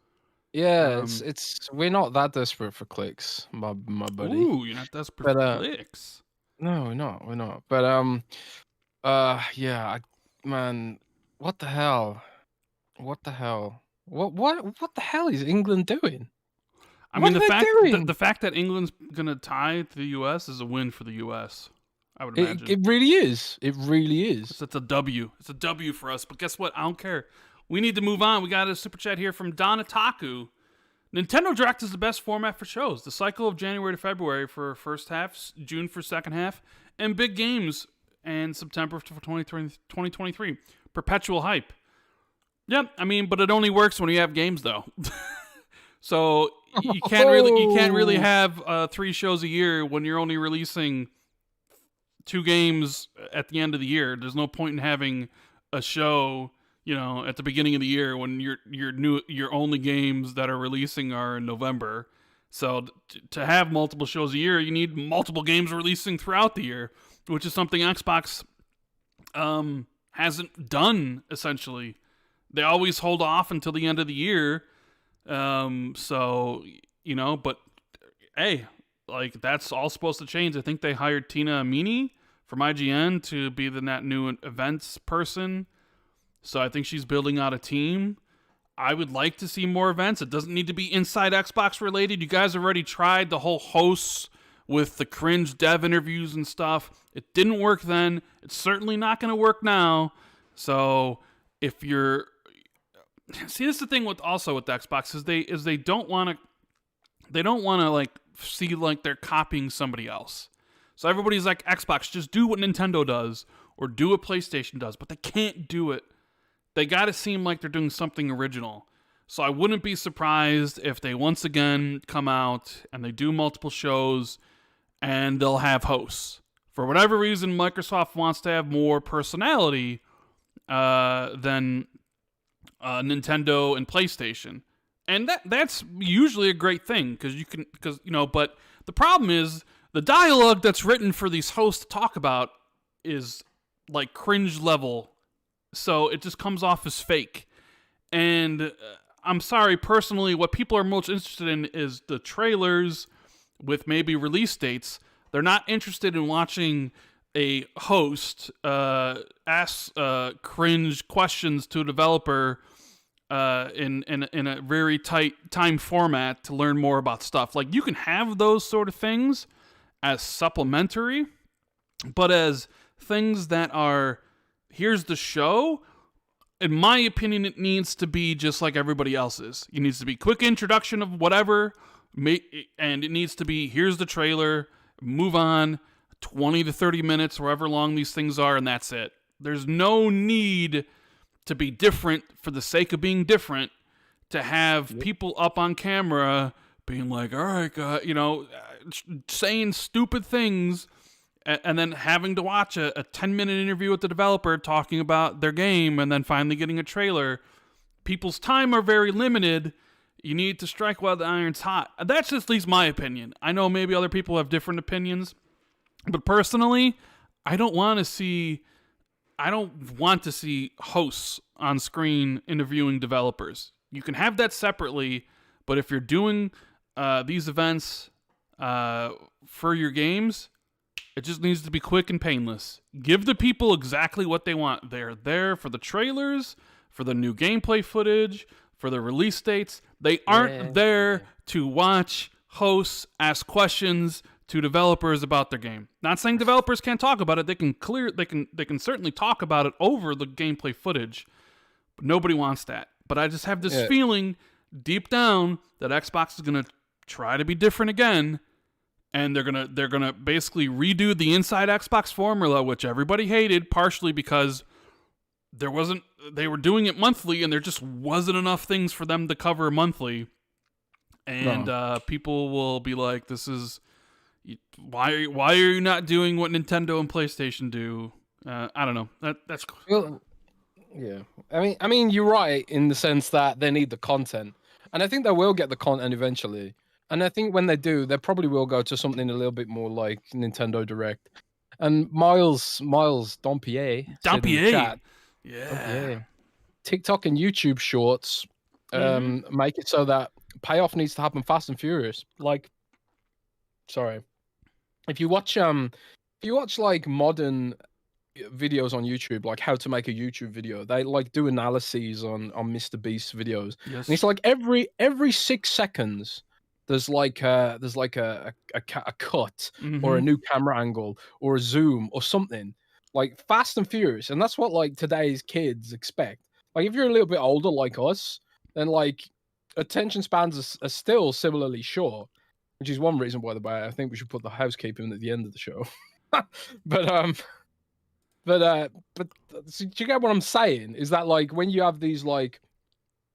Yeah, it's we're not that desperate for clicks, my buddy. Ooh, you're not desperate for clicks. No, we're not. But yeah, man, what the hell? What the hell is England doing? I What mean, are they doing? the fact that England's gonna tie to the U.S. is a win for the U.S. I would imagine. It really is. It really is. It's a W. It's a W for us. But guess what? I don't care. We need to move on. We got a super chat here from Donataku. Nintendo Direct is the best format for shows. The cycle of January to February for first half, June for second half, and big games, and September for 2023. Perpetual hype. Yep. I mean, but it only works when you have games, though. So you can't really have 3 shows a year when you're only releasing 2 games at the end of the year. There's no point in having a show, at the beginning of the year when your only games that are releasing are in November. So to have multiple shows a year, you need multiple games releasing throughout the year, which is something Xbox hasn't done, essentially. They always hold off until the end of the year. But hey, like, that's all supposed to change. I think they hired Tina Amini from IGN to be that new events person. So I think she's building out a team. I would like to see more events. It doesn't need to be inside Xbox related. You guys already tried the whole hosts with the cringe dev interviews and stuff. It didn't work then. It's certainly not going to work now. So if you're... See, this is the thing with Xbox is they don't want to like see like they're copying somebody else. So everybody's like, Xbox, just do what Nintendo does or do what PlayStation does, but they can't do it. They got to seem like they're doing something original. So I wouldn't be surprised if they once again come out and they do multiple shows and they'll have hosts. For whatever reason, Microsoft wants to have more personality than Nintendo and PlayStation. And that's usually a great thing but the problem is the dialogue that's written for these hosts to talk about is like cringe level. So it just comes off as fake. And I'm sorry, personally, what people are most interested in is the trailers with maybe release dates. They're not interested in watching a host ask cringe questions to a developer in a very tight time format to learn more about stuff. Like, you can have those sort of things as supplementary, but as things that are, here's the show, in my opinion, it needs to be just like everybody else's. It needs to be quick introduction of whatever, and it needs to be, here's the trailer, move on, 20 to 30 minutes, however long these things are, and that's it. There's no need to be different for the sake of being different, to have people up on camera being like, all right, saying stupid things, and then having to watch a 10-minute interview with the developer talking about their game, and then finally getting a trailer. People's time are very limited. You need to strike while the iron's hot. That's just at least my opinion. I know maybe other people have different opinions, but personally, I don't want to see hosts on screen interviewing developers. You can have that separately, but if you're doing these events for your games, it just needs to be quick and painless. Give the people exactly what they want. They're there for the trailers, for the new gameplay footage, for the release dates. They aren't there to watch hosts ask questions to developers about their game. Not saying developers can't talk about it. They can certainly talk about it over the gameplay footage, but nobody wants that. But I just have this feeling deep down that Xbox is gonna try to be different again, and they're gonna basically redo the inside Xbox formula, which everybody hated, partially because they were doing it monthly, and there just wasn't enough things for them to cover monthly, and people will be like, "This is why are you not doing what Nintendo and PlayStation do?" I don't know. That's well, yeah. I mean, you're right in the sense that they need the content, and I think they will get the content eventually. And I think when they do, they probably will go to something a little bit more like Nintendo Direct. And Miles Dompier said in the chat, TikTok and YouTube Shorts make it so that payoff needs to happen fast and furious. Like, sorry, if you watch like modern videos on YouTube, like how to make a YouTube video, they like do analyses on Mr. Beast videos. Yes. And it's like every 6 seconds there's like a cut or a Mhm. new camera angle or a zoom or something like Fast and Furious, and that's what like today's kids expect. Like if you're a little bit older like us, then like attention spans are still similarly short, which is one reason, by the way, I think we should put the housekeeping at the end of the show. but but so do you get what I'm saying? Is that like when you have these like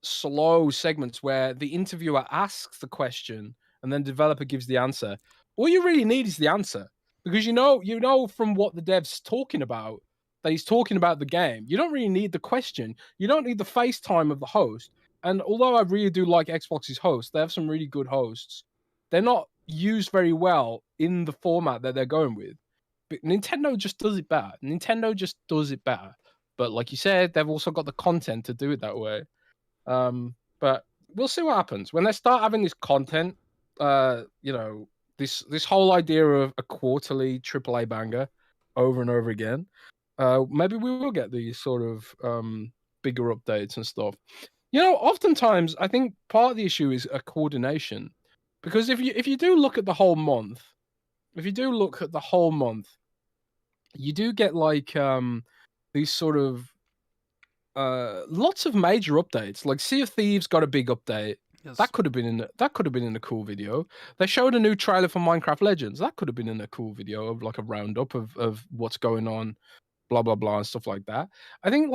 slow segments where the interviewer asks the question and then developer gives the answer, all you really need is the answer, because you know from what the dev's talking about that he's talking about the game. You don't really need the question. You don't need the FaceTime of the host. And although I really do like Xbox's hosts, they have some really good hosts. They're not used very well in the format that they're going with. But Nintendo just does it better. Nintendo just does it better. But like you said, they've also got the content to do it that way. But we'll see what happens when they start having this content. This whole idea of a quarterly AAA banger over and over again. Maybe we will get these sort of bigger updates and stuff. Oftentimes I think part of the issue is a coordination, because if you do look at the whole month, you do get like these sort of lots of major updates. Like Sea of Thieves got a big update. Yes. That could have been in a cool video. They showed a new trailer for Minecraft Legends. That could have been in a cool video of like a roundup of what's going on, blah blah blah and stuff like that. I think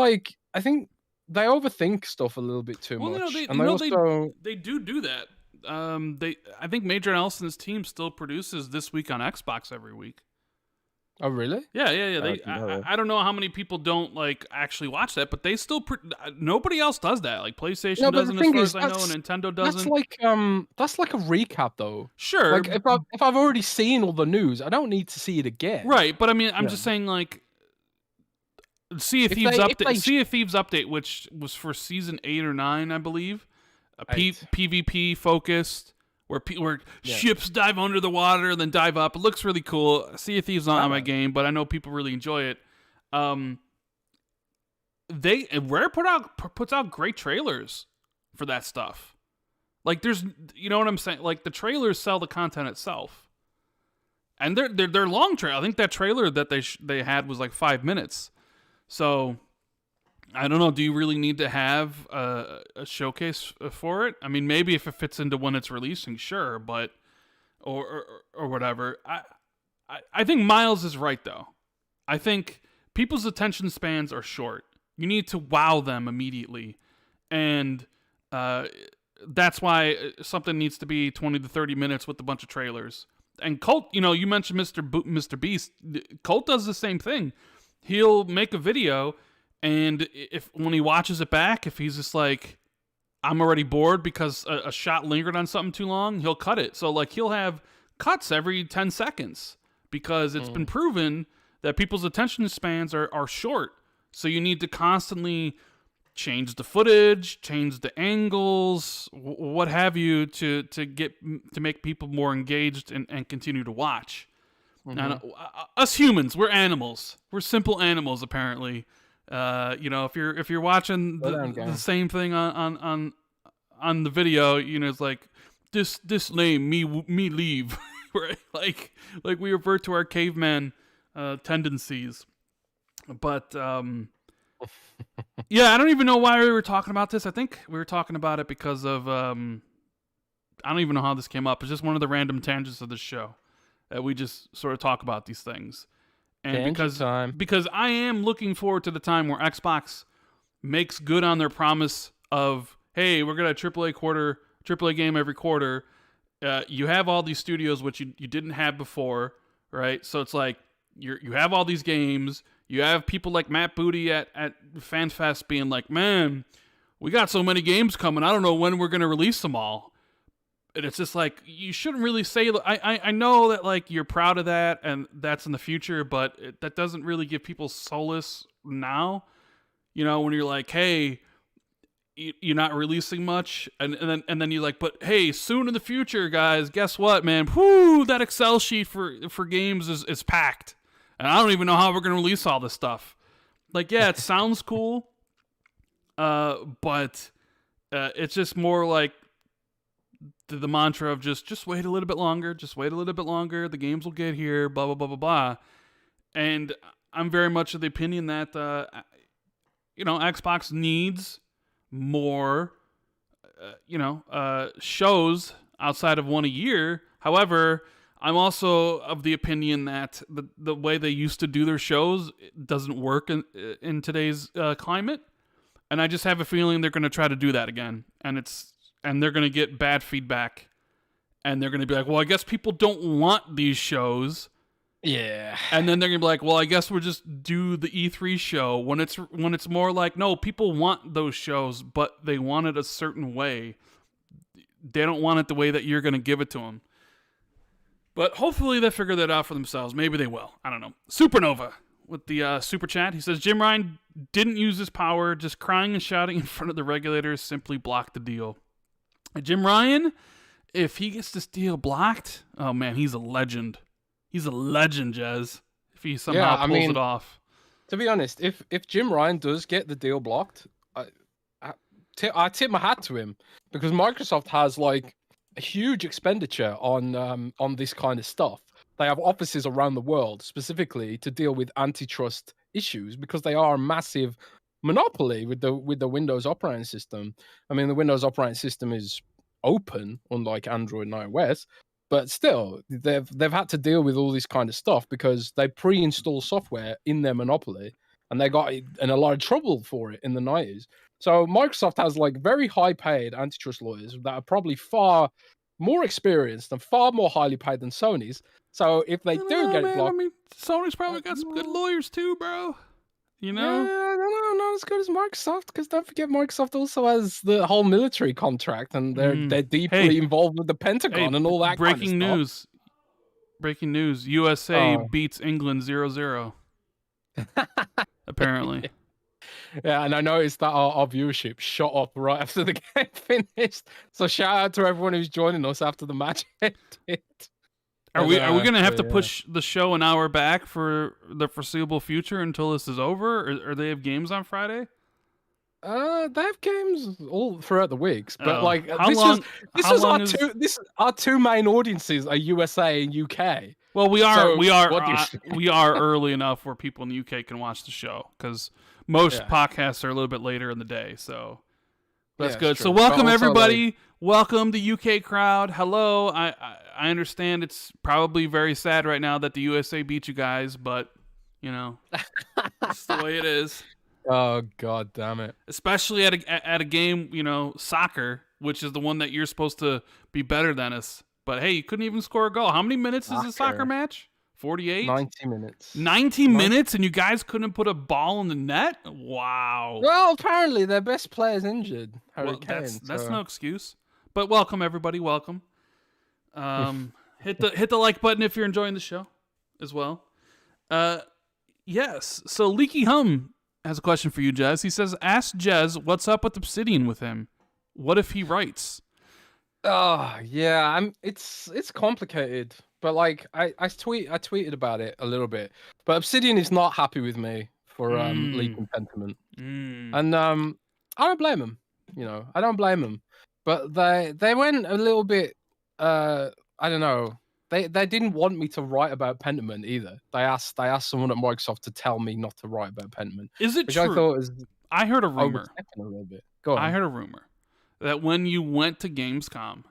they overthink stuff a little bit too much. They do that. I think Major Nelson's team still produces This Week on Xbox every week. Oh really? Yeah. I don't know how many people don't like actually watch that, but they still nobody else does that. Like PlayStation doesn't, as far as I know, and Nintendo doesn't. That's like a recap though. Sure. Like if I've already seen all the news, I don't need to see it again. Right, but I mean, I'm just saying like Sea of Thieves update, which was for season 8 or 9, I believe. PvP focused, where ships dive under the water and then dive up. It looks really cool. Sea of Thieves not my game, but I know people really enjoy it. Rare puts out great trailers for that stuff. Like there's, you know what I'm saying? Like the trailers sell the content itself, and they're long trail. I think that trailer that they had was like 5 minutes. So I don't know. Do you really need to have a showcase for it? I mean, maybe if it fits into when it's releasing, sure, but or whatever. I think Miles is right though. I think people's attention spans are short. You need to wow them immediately, and that's why something needs to be 20 to 30 minutes with a bunch of trailers. And Colt, you mentioned Mr. Beast. Colt does the same thing. He'll make a video, and when he watches it back, if he's just like, I'm already bored because a shot lingered on something too long, he'll cut it. So like he'll have cuts every 10 seconds because it's been proven that people's attention spans are short. So you need to constantly change the footage, change the angles, what have you, to make people more engaged and continue to watch. Mm-hmm. Now, us humans, we're animals. We're simple animals, apparently. If you're watching the same thing on the video, it's like this lame, me leave. Right? Like we revert to our caveman tendencies. But yeah, I don't even know why we were talking about this. I think we were talking about it because of I don't even know how this came up. It's just one of the random tangents of this show that we just sort of talk about these things. And because I am looking forward to the time where Xbox makes good on their promise of, hey, we're gonna AAA game every quarter. You have all these studios which you didn't have before, right? So it's like you have all these games. You have people like Matt Booty at FanFest being like, man, we got so many games coming. I don't know when we're gonna release them all. And it's just like, you shouldn't really say, I know that like you're proud of that and that's in the future, but that doesn't really give people solace now. When you're like, hey, you're not releasing much, and then you're like, but hey, soon in the future, guys, guess what, man? Whoo, that Excel sheet for games is packed, and I don't even know how we're gonna release all this stuff. Like, yeah, it sounds cool, but it's just more like, the mantra of just wait a little bit longer, just wait a little bit longer, the games will get here, blah, blah, blah, blah, blah. And I'm very much of the opinion that, Xbox needs more, shows outside of one a year. However, I'm also of the opinion that the way they used to do their shows doesn't work in today's climate. And I just have a feeling they're going to try to do that again. And they're going to get bad feedback. And they're going to be like, well, I guess people don't want these shows. Yeah. And then they're going to be like, well, I guess we'll just do the E3 show. When it's more like, no, people want those shows, but they want it a certain way. They don't want it the way that you're going to give it to them. But hopefully they figure that out for themselves. Maybe they will. I don't know. Supernova with the super chat. He says, Jim Ryan didn't use his power. Just crying and shouting in front of the regulators simply blocked the deal. Jim Ryan, if he gets this deal blocked, oh man, he's a legend. He's a legend, Jez. If he somehow pulls it off. To be honest, if Jim Ryan does get the deal blocked, I tip my hat to him, because Microsoft has like a huge expenditure on this kind of stuff. They have offices around the world specifically to deal with antitrust issues, because they are a massive monopoly with the Windows operating system. I mean, the Windows operating system is open, unlike Android and iOS, but still, they've had to deal with all this kind of stuff because they pre-install software in their monopoly, and they got in a lot of trouble for it in the 90s. So Microsoft has like very high-paid antitrust lawyers that are probably far more experienced and far more highly paid than Sony's. So if they do get it blocked, I mean, Sony's probably got some good lawyers too, bro. You know? Yeah, I don't know, not as good as Microsoft, because don't forget Microsoft also has the whole military contract, and they're deeply involved with the Pentagon and all that breaking kind of news. stuff. Breaking news. USA beats England 0-0. Apparently. Yeah, and I noticed that our viewership shot up right after the game finished. So shout out to everyone who's joining us after the match ended. Are we going to have to push the show an hour back for the foreseeable future until this is over? Or they have games on Friday? They have games all throughout the weeks, but like our two main audiences are USA and UK. Well, we are early enough where people in the UK can watch the show, because most podcasts are a little bit later in the day. So that's good. So welcome everybody. Welcome the UK crowd. Hello. I understand it's probably very sad right now that the USA beat you guys, but it's the way it is. Oh god damn it! Especially at a game, soccer, which is the one that you're supposed to be better than us. But hey, you couldn't even score a goal. How many minutes is a soccer match? 48? 90 minutes. 90 minutes, and you guys couldn't put a ball in the net? Wow. Well, apparently their best player's injured. That's no excuse. But welcome everybody. Welcome. Hit the like button if you're enjoying the show as well. Yes. So Leaky Hum has a question for you, Jez. He says, ask Jez what's up with Obsidian with him. What if he writes? Oh yeah, it's complicated. But like I tweeted about it a little bit. But Obsidian is not happy with me for leaking Pentiment. And I don't blame him. I don't blame him. But they went a little bit I don't know. They didn't want me to write about Pentiment either. They asked someone at Microsoft to tell me not to write about Pentiment. Is it which true? I heard a rumor. A little bit. Go on. I heard a rumor that when you went to Gamescom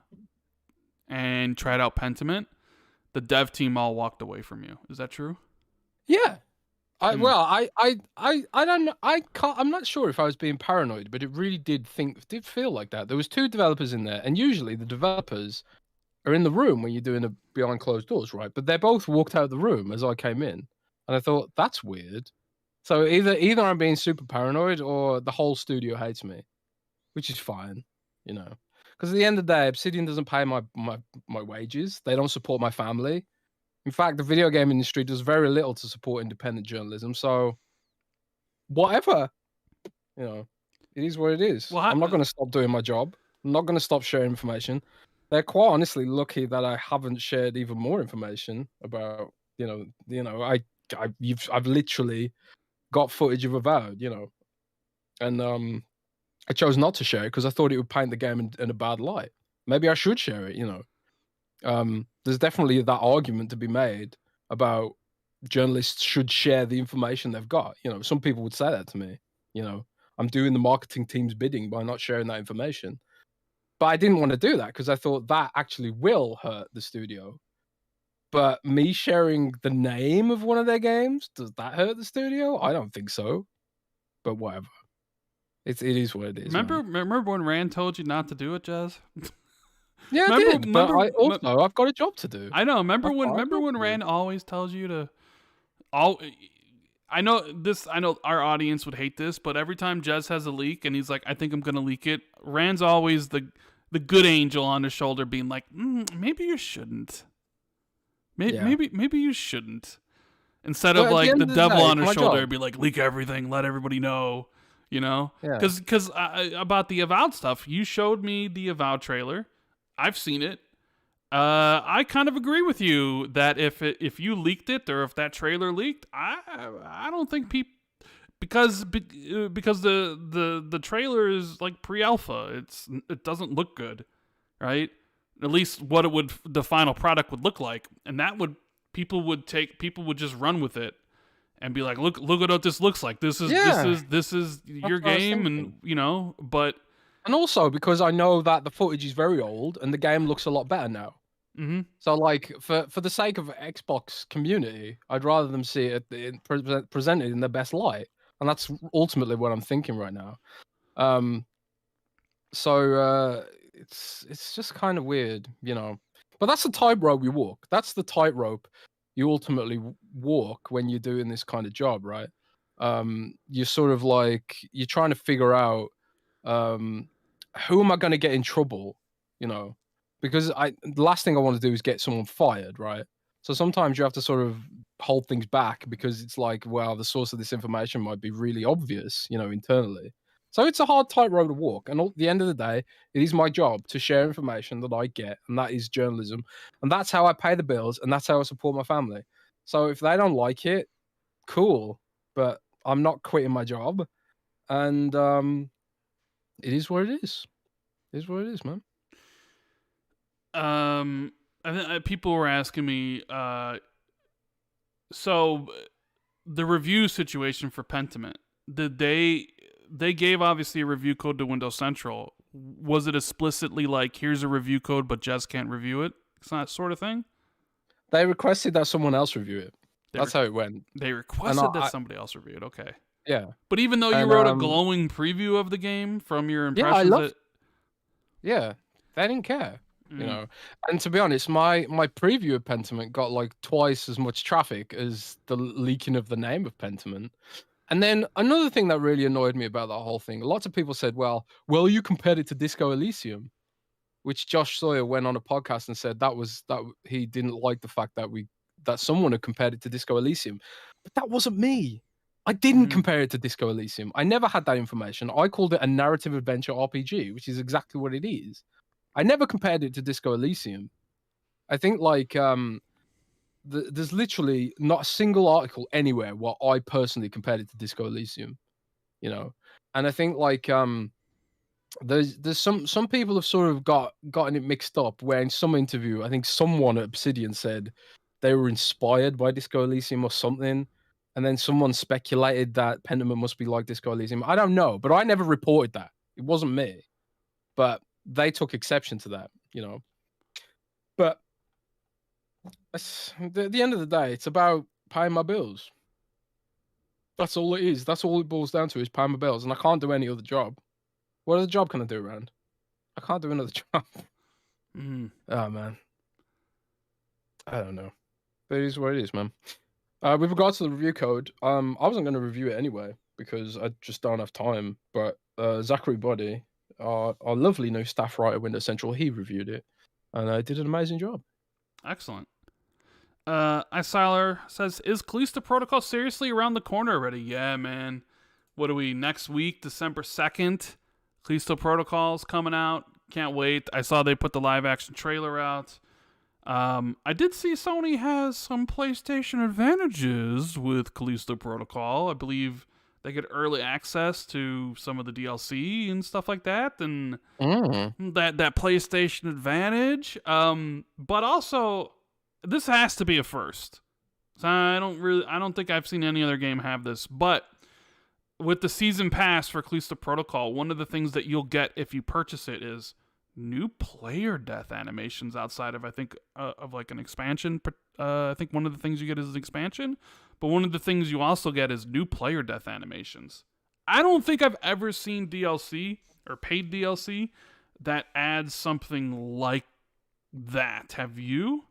and tried out Pentiment, the dev team all walked away from you. Is that true? Yeah. I don't know. I'm not sure if I was being paranoid, but it really did feel like that. There was 2 developers in there, and usually the developers are in the room when you're doing it behind closed doors, right? But they both walked out of the room as I came in, and I thought that's weird. So either I'm being super paranoid or the whole studio hates me, which is fine, because at the end of the day, Obsidian doesn't pay my wages. They don't support my family. In fact, the video game industry does very little to support independent journalism. So, whatever, it is what it is. Well, I'm not going to stop doing my job. I'm not going to stop sharing information. They're quite honestly lucky that I haven't shared even more information about, I've literally got footage of Avowed, and I chose not to share it because I thought it would paint the game in a bad light. maybe I should share it. There's definitely that argument to be made about journalists should share the information they've got. Some people would say that to me. I'm doing the marketing team's bidding by not sharing that information. But I didn't want to do that because I thought that actually will hurt the studio. But me sharing the name of one of their games, does that hurt the studio? I don't think so. But whatever. It is what it is. Remember when Rand told you not to do it, Jez? Yeah, I did. But I've got a job to do. I know. Remember when Rand always tells you to I know our audience would hate this, but every time Jez has a leak and he's like, I think I'm gonna leak it, Rand's always the good angel on his shoulder being like, maybe you shouldn't. Maybe you shouldn't. Instead of like the devil on his shoulder, it'd be like, leak everything, let everybody know, Because about the Avowed stuff, you showed me the Avowed trailer. I've seen it. I kind of agree with you that if you leaked it or if that trailer leaked, I don't think people because the trailer is like pre-alpha. It doesn't look good, right? At least what the final product would look like, and that people would just run with it and be like, look at what this looks like. This is your game, and but. And also because I know that the footage is very old and the game looks a lot better now. Mm-hmm. So, like, for the sake of Xbox community, I'd rather them see it presented in the best light, and that's ultimately what I'm thinking right now. So it's just kind of weird, But that's the tightrope you walk. That's the tightrope you ultimately walk when you're doing this kind of job, right? You're sort of like you're trying to figure out who am I going to get in trouble, Because the last thing I want to do is get someone fired, right? So sometimes you have to sort of hold things back because it's like, well, the source of this information might be really obvious, internally. So it's a hard tightrope to walk. And at the end of the day, it is my job to share information that I get, and that is journalism. And that's how I pay the bills, and that's how I support my family. So if they don't like it, cool. But I'm not quitting my job. And it is what it is. It is what it is, man. People were asking me, so the review situation for Pentiment, they gave obviously a review code to Windows Central. Was it explicitly like, here's a review code, but Jez can't review it? It's that sort of thing? They requested that someone else review it. That's how it went. They requested that somebody else review it. Okay. Yeah. But even though you wrote a glowing preview of the game from your impressions, yeah, they didn't care. And to be honest, my preview of Pentiment got like twice as much traffic as the leaking of the name of Pentiment. And then another thing that really annoyed me about that whole thing, lots of people said, well, you compared it to Disco Elysium, which Josh Sawyer went on a podcast and said that he didn't like the fact that someone had compared it to Disco Elysium. But that wasn't me. I didn't compare it to Disco Elysium. I never had that information. I called it a narrative adventure RPG, which is exactly what it is. I never compared it to Disco Elysium. I think like there's literally not a single article anywhere where I personally compared it to Disco Elysium, And I think like there's some people have sort of gotten it mixed up. Where in some interview, I think someone at Obsidian said they were inspired by Disco Elysium or something, and then someone speculated that Pentiment must be like Disco Elysium. I don't know, but I never reported that. It wasn't me, but they took exception to that, But at the end of the day, it's about paying my bills. That's all it is. That's all it boils down to is paying my bills, and I can't do any other job. What other job can I do, Rand? I can't do another job. Oh, man. I don't know. But it is what it is, man. With regards to the review code, I wasn't going to review it anyway because I just don't have time. But Zachary Body, our lovely new staff writer, Windows Central, he reviewed it, and did an amazing job. Excellent. Isiler says, is Callisto Protocol seriously around the corner already? Yeah, man. What are we, next week, December 2nd? Callisto Protocol's coming out. Can't wait. I saw they put the live action trailer out. I did see Sony has some PlayStation advantages with Callisto Protocol. I believe they get early access to some of the DLC and stuff like that, and that PlayStation advantage. But also, this has to be a first. So I don't think I've seen any other game have this. But with the season pass for Callisto Protocol, one of the things that you'll get if you purchase it is new player death animations outside of, I think, of like an expansion. I think one of the things you get is an expansion, but one of the things you also get is new player death animations. I don't think I've ever seen DLC or paid DLC that adds something like that. Have you?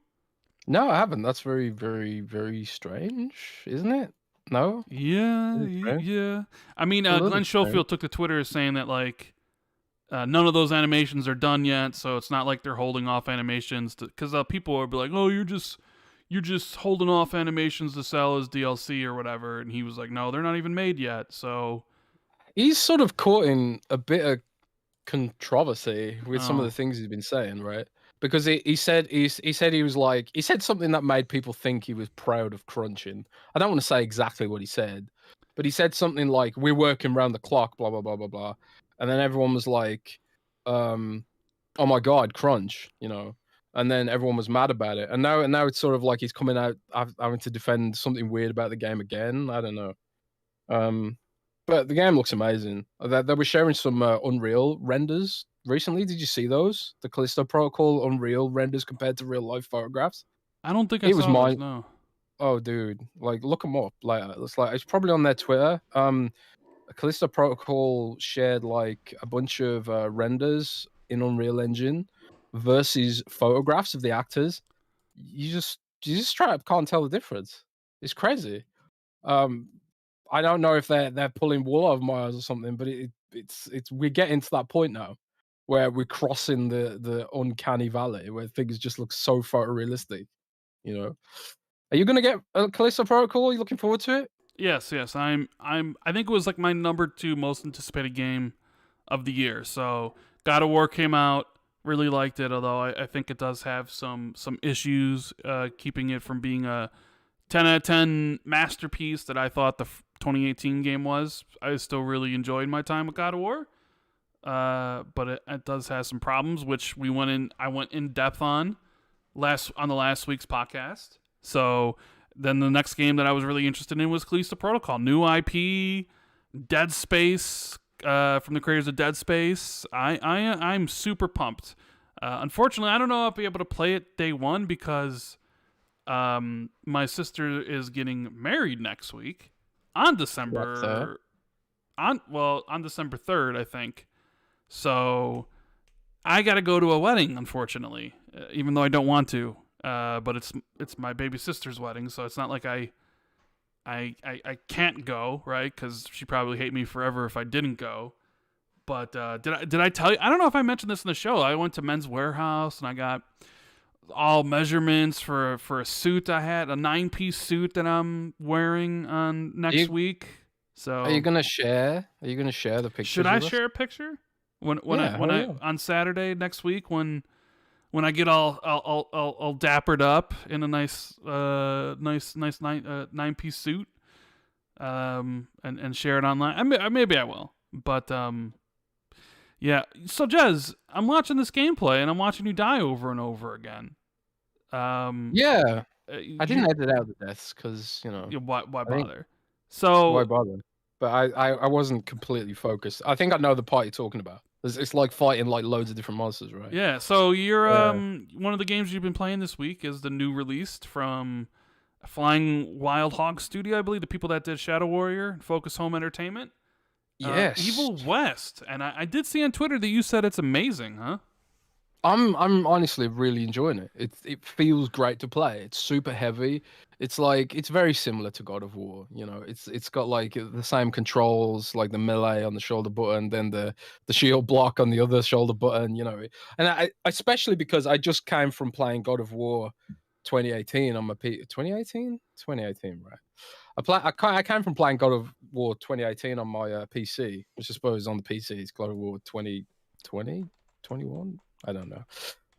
No, I haven't. That's very, very, very strange, isn't it? No? Yeah, yeah. I mean, Glenn Schofield took to Twitter saying that, like, none of those animations are done yet, so it's not like they're holding off animations because people will be like, "Oh, you're just holding off animations to sell as DLC or whatever," and he was like, "No, they're not even made yet." So he's sort of caught in a bit of controversy with some of the things he's been saying, right? Because he said something that made people think he was proud of crunching. I don't want to say exactly what he said, but he said something like, "We're working around the clock, blah blah blah blah blah," and then everyone was like, "Oh my god, crunch," you know. And then everyone was mad about it, and now it's sort of like he's coming out having to defend something weird about the game again. I don't know. But the game looks amazing. They were sharing some Unreal renders recently. Did you see those? The Callisto Protocol Unreal renders compared to real life photographs. I don't think I saw those. No. Oh, dude! Like, look them up. Like, it's probably on their Twitter. Callisto Protocol shared like a bunch of renders in Unreal Engine versus photographs of the actors. You just straight up can't tell the difference. It's crazy. I don't know if they're pulling wool over my eyes or something, but it's we're getting to that point now where we're crossing the uncanny valley where things just look so photorealistic. You know, are you gonna get Callisto Protocol? Are you looking forward to it? Yes. I think it was like my number 2 most anticipated game of the year. So God of War came out, really liked it, although I think it does have some issues keeping it from being a 10 out of 10 masterpiece that I thought the 2018 game was. I still really enjoyed my time with God of War, but it does have some problems, which I went in depth on the last week's podcast. So then the next game that I was really interested in was Callisto Protocol, new IP, Dead Space, from the creators of Dead Space. I'm super pumped. Unfortunately, I don't know if I'll be able to play it day one because my sister is getting married next week on December on December 3rd, I think. So I got to go to a wedding, unfortunately, even though I don't want to. But it's my baby sister's wedding, so it's not like I can't go, right? Because she'd probably hate me forever if I didn't go. But did I tell you? I don't know if I mentioned this in the show. I went to Men's Warehouse and I got all measurements for a suit I had, a 9-piece suit that I'm wearing on next week. So are you gonna share? Are you gonna share the picture? Should I share a picture when I on Saturday next week when I get all dappered up in a nice 9-piece suit, and share it online? Maybe I will, but yeah. So Jez, I'm watching this gameplay and I'm watching you die over and over again. Yeah, I didn't edit out the deaths because why bother? So why bother? But I wasn't completely focused. I think I know the part you're talking about. It's like fighting like loads of different monsters, right? Yeah. So you're one of the games you've been playing this week is the new released from Flying Wild Hog Studio, I believe, the people that did Shadow Warrior and Focus Home Entertainment. Yes. Evil West, and I did see on Twitter that you said it's amazing, huh? I'm honestly really enjoying it. It feels great to play. It's super heavy. It's very similar to God of War. It's got like the same controls, like the melee on the shoulder button, then the shield block on the other shoulder button. And I especially because I just came from playing God of War 2018 on my 2018, right? I came from playing God of War 2018 on my PC, which I suppose on the PC is God of War 2020, 21. I don't know.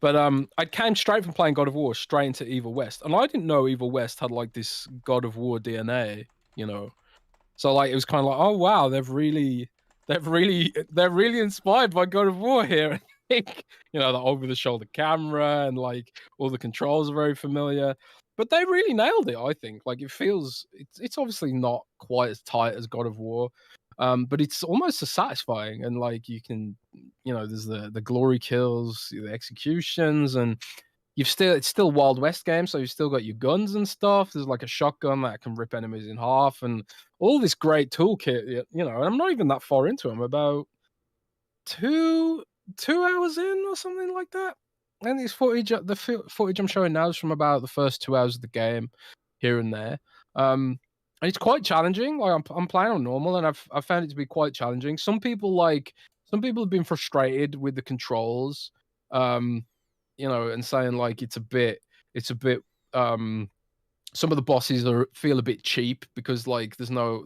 But I came straight from playing God of War straight into Evil West. And I didn't know Evil West had like this God of War DNA, So like it was kind of like, oh wow, they're really inspired by God of War here. I think, you know, the over the shoulder camera and like all the controls are very familiar. But they really nailed it, I think. Like it feels it's obviously not quite as tight as God of War. But it's almost as satisfying, and like you can, you know, there's the glory kills, the executions, and it's still Wild West game, so you've still got your guns and stuff. There's like a shotgun that can rip enemies in half, and all this great toolkit. You know, and I'm not even that far into them. About two hours in or something like that. And this footage, footage I'm showing now is from about the first 2 hours of the game, here and there. And it's quite challenging. Like I'm playing on normal, and I've found it to be quite challenging. Some people have been frustrated with the controls. You know, and saying like it's a bit some of the bosses feel a bit cheap because like there's no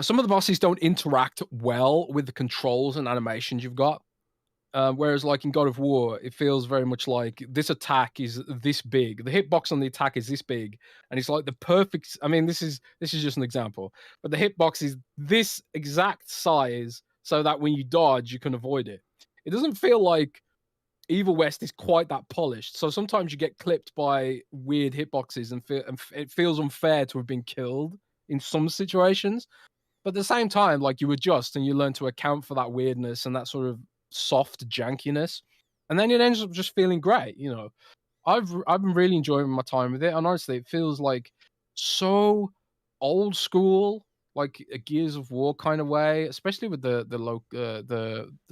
some of the bosses don't interact well with the controls and animations you've got. Whereas like in God of War, it feels very much like this attack is this big. The hitbox on the attack is this big, and it's like the perfect. I mean, this is just an example, but the hitbox is this exact size so that when you dodge, you can avoid it. It doesn't feel like Evil West is quite that polished, so sometimes you get clipped by weird hitboxes, and it feels unfair to have been killed in some situations. But at the same time, like you adjust and you learn to account for that weirdness and that sort of soft jankiness, and then it ends up just feeling great. You know, I've been really enjoying my time with it, and honestly, it feels like so old school, like a Gears of War kind of way, especially with the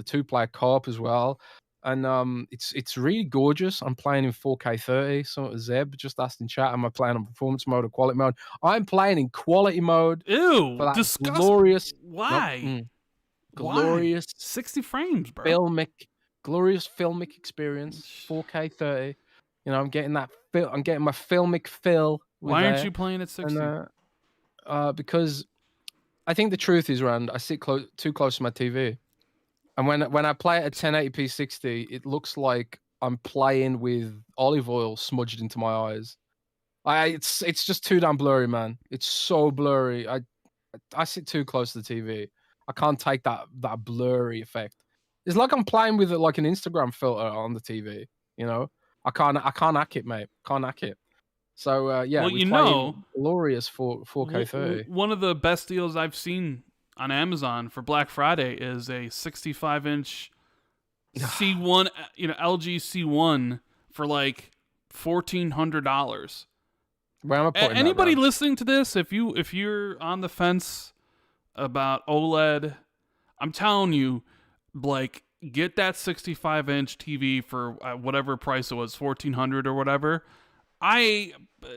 2-player co-op as well. And it's really gorgeous. I'm playing in 4K 30. So Zeb just asked in chat, am I playing on performance mode or quality mode? I'm playing in quality mode. Ew, for that disgusting. Glorious. Why? Nope, glorious. 60 frames, bro. Glorious filmic experience. 4K 30. You know, I'm getting that. I'm getting my filmic fill. Why aren't you playing at 60? And, because I think the truth is, Rand, I sit too close to my TV. And when I play it at 1080p 60, it looks like I'm playing with olive oil smudged into my eyes. It's just too damn blurry, man. It's so blurry. I sit too close to the TV. I can't take that blurry effect. It's like I'm playing with like an Instagram filter on the TV. You know, I can't hack it, mate. Can't hack it. So yeah, well, you know, glorious 4K 30. One of the best deals I've seen on Amazon for Black Friday is a 65-inch C1, you know, LG C1 for like $1,400. Where am I putting anybody that, listening to this, if you're on the fence about OLED, I'm telling you, like, get that 65-inch TV for whatever price it was, $1,400 or whatever.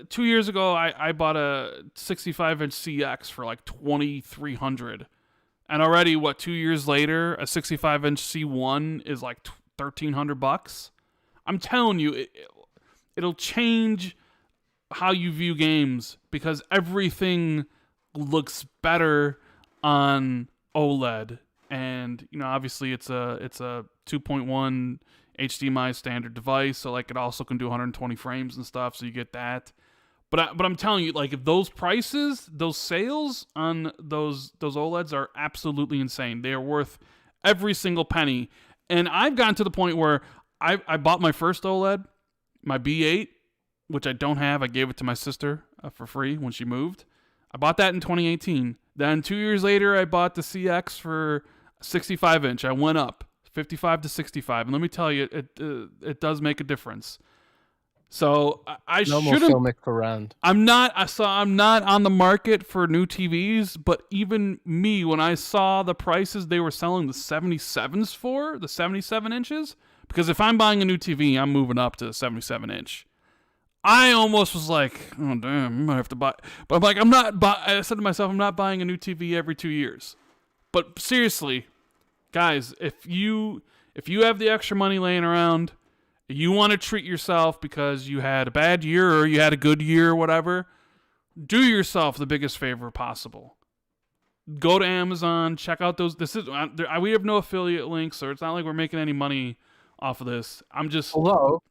2 years ago, I bought a 65-inch CX for like $2,300, and already 2 years later, a 65-inch C1 is like $1,300. I'm telling you, it'll change how you view games because everything looks better on OLED, and you know, obviously it's a 2.1 HDMI standard device, so like it also can do 120 frames and stuff, so you get that. But I'm telling you, like, if those prices, those sales on those OLEDs are absolutely insane. They are worth every single penny. And I've gotten to the point where I bought my first OLED, my B8, which I don't have. I gave it to my sister for free when she moved. I bought that in 2018. Then 2 years later, I bought the CX for 65-inch. I went up 55 to 65, and let me tell you, it does make a difference. So I no shouldn't. more filmic for Rand. I'm not on the market for new TVs, but even me, when I saw the prices they were selling the 77s for, the 77 inches, because if I'm buying a new TV, I'm moving up to 77-inch. I almost was like, oh damn, I might have to buy. But I'm like, I said to myself, I'm not buying a new TV every 2 years. But seriously, guys, if you have the extra money laying around, you want to treat yourself because you had a bad year or you had a good year or whatever, do yourself the biggest favor possible. Go to Amazon, check out those. We have no affiliate links, so it's not like we're making any money off of this. I'm just although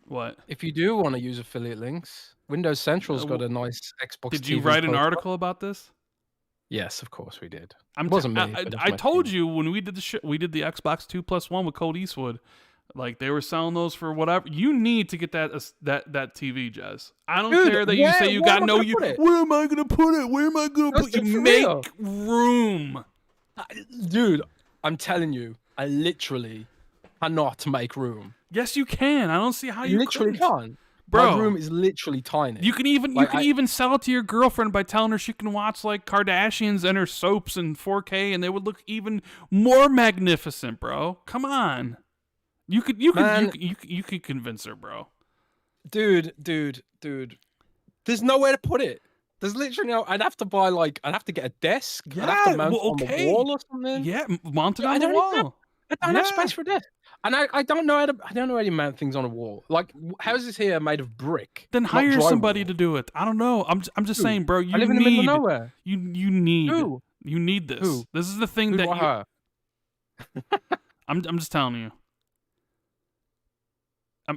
what? If you do want to use affiliate links, Windows Central's got a nice Xbox. Did you TV write an poster. article about this? Yes, of course we did. It wasn't me. I told you when we did we did the Xbox 2+1 with Colt Eastwood. Like they were selling those for whatever. You need to get that TV, Jez. I don't care that you say you got no. Where am I gonna put it? Where am I gonna put it? You make room, dude. I'm telling you, I literally cannot make room. Yes, you can. I don't see how you literally can't. Bro, my room is literally tiny. You can even sell it to your girlfriend by telling her she can watch like Kardashians and her soaps in 4K, and they would look even more magnificent, bro. Come on, you could convince her, bro. Dude. There's nowhere to put it. There's literally no. I'd have to get a desk. Yeah, I'd have to mount it on the wall or something. Yeah, mount it on the wall. I don't have space for this. And I don't know how to mount things on a wall. Like houses here are made of brick. Then hire somebody to do it. I don't know. I'm just saying, bro. I live in the middle of nowhere. You need this. Who? This is the thing that I'm just telling you.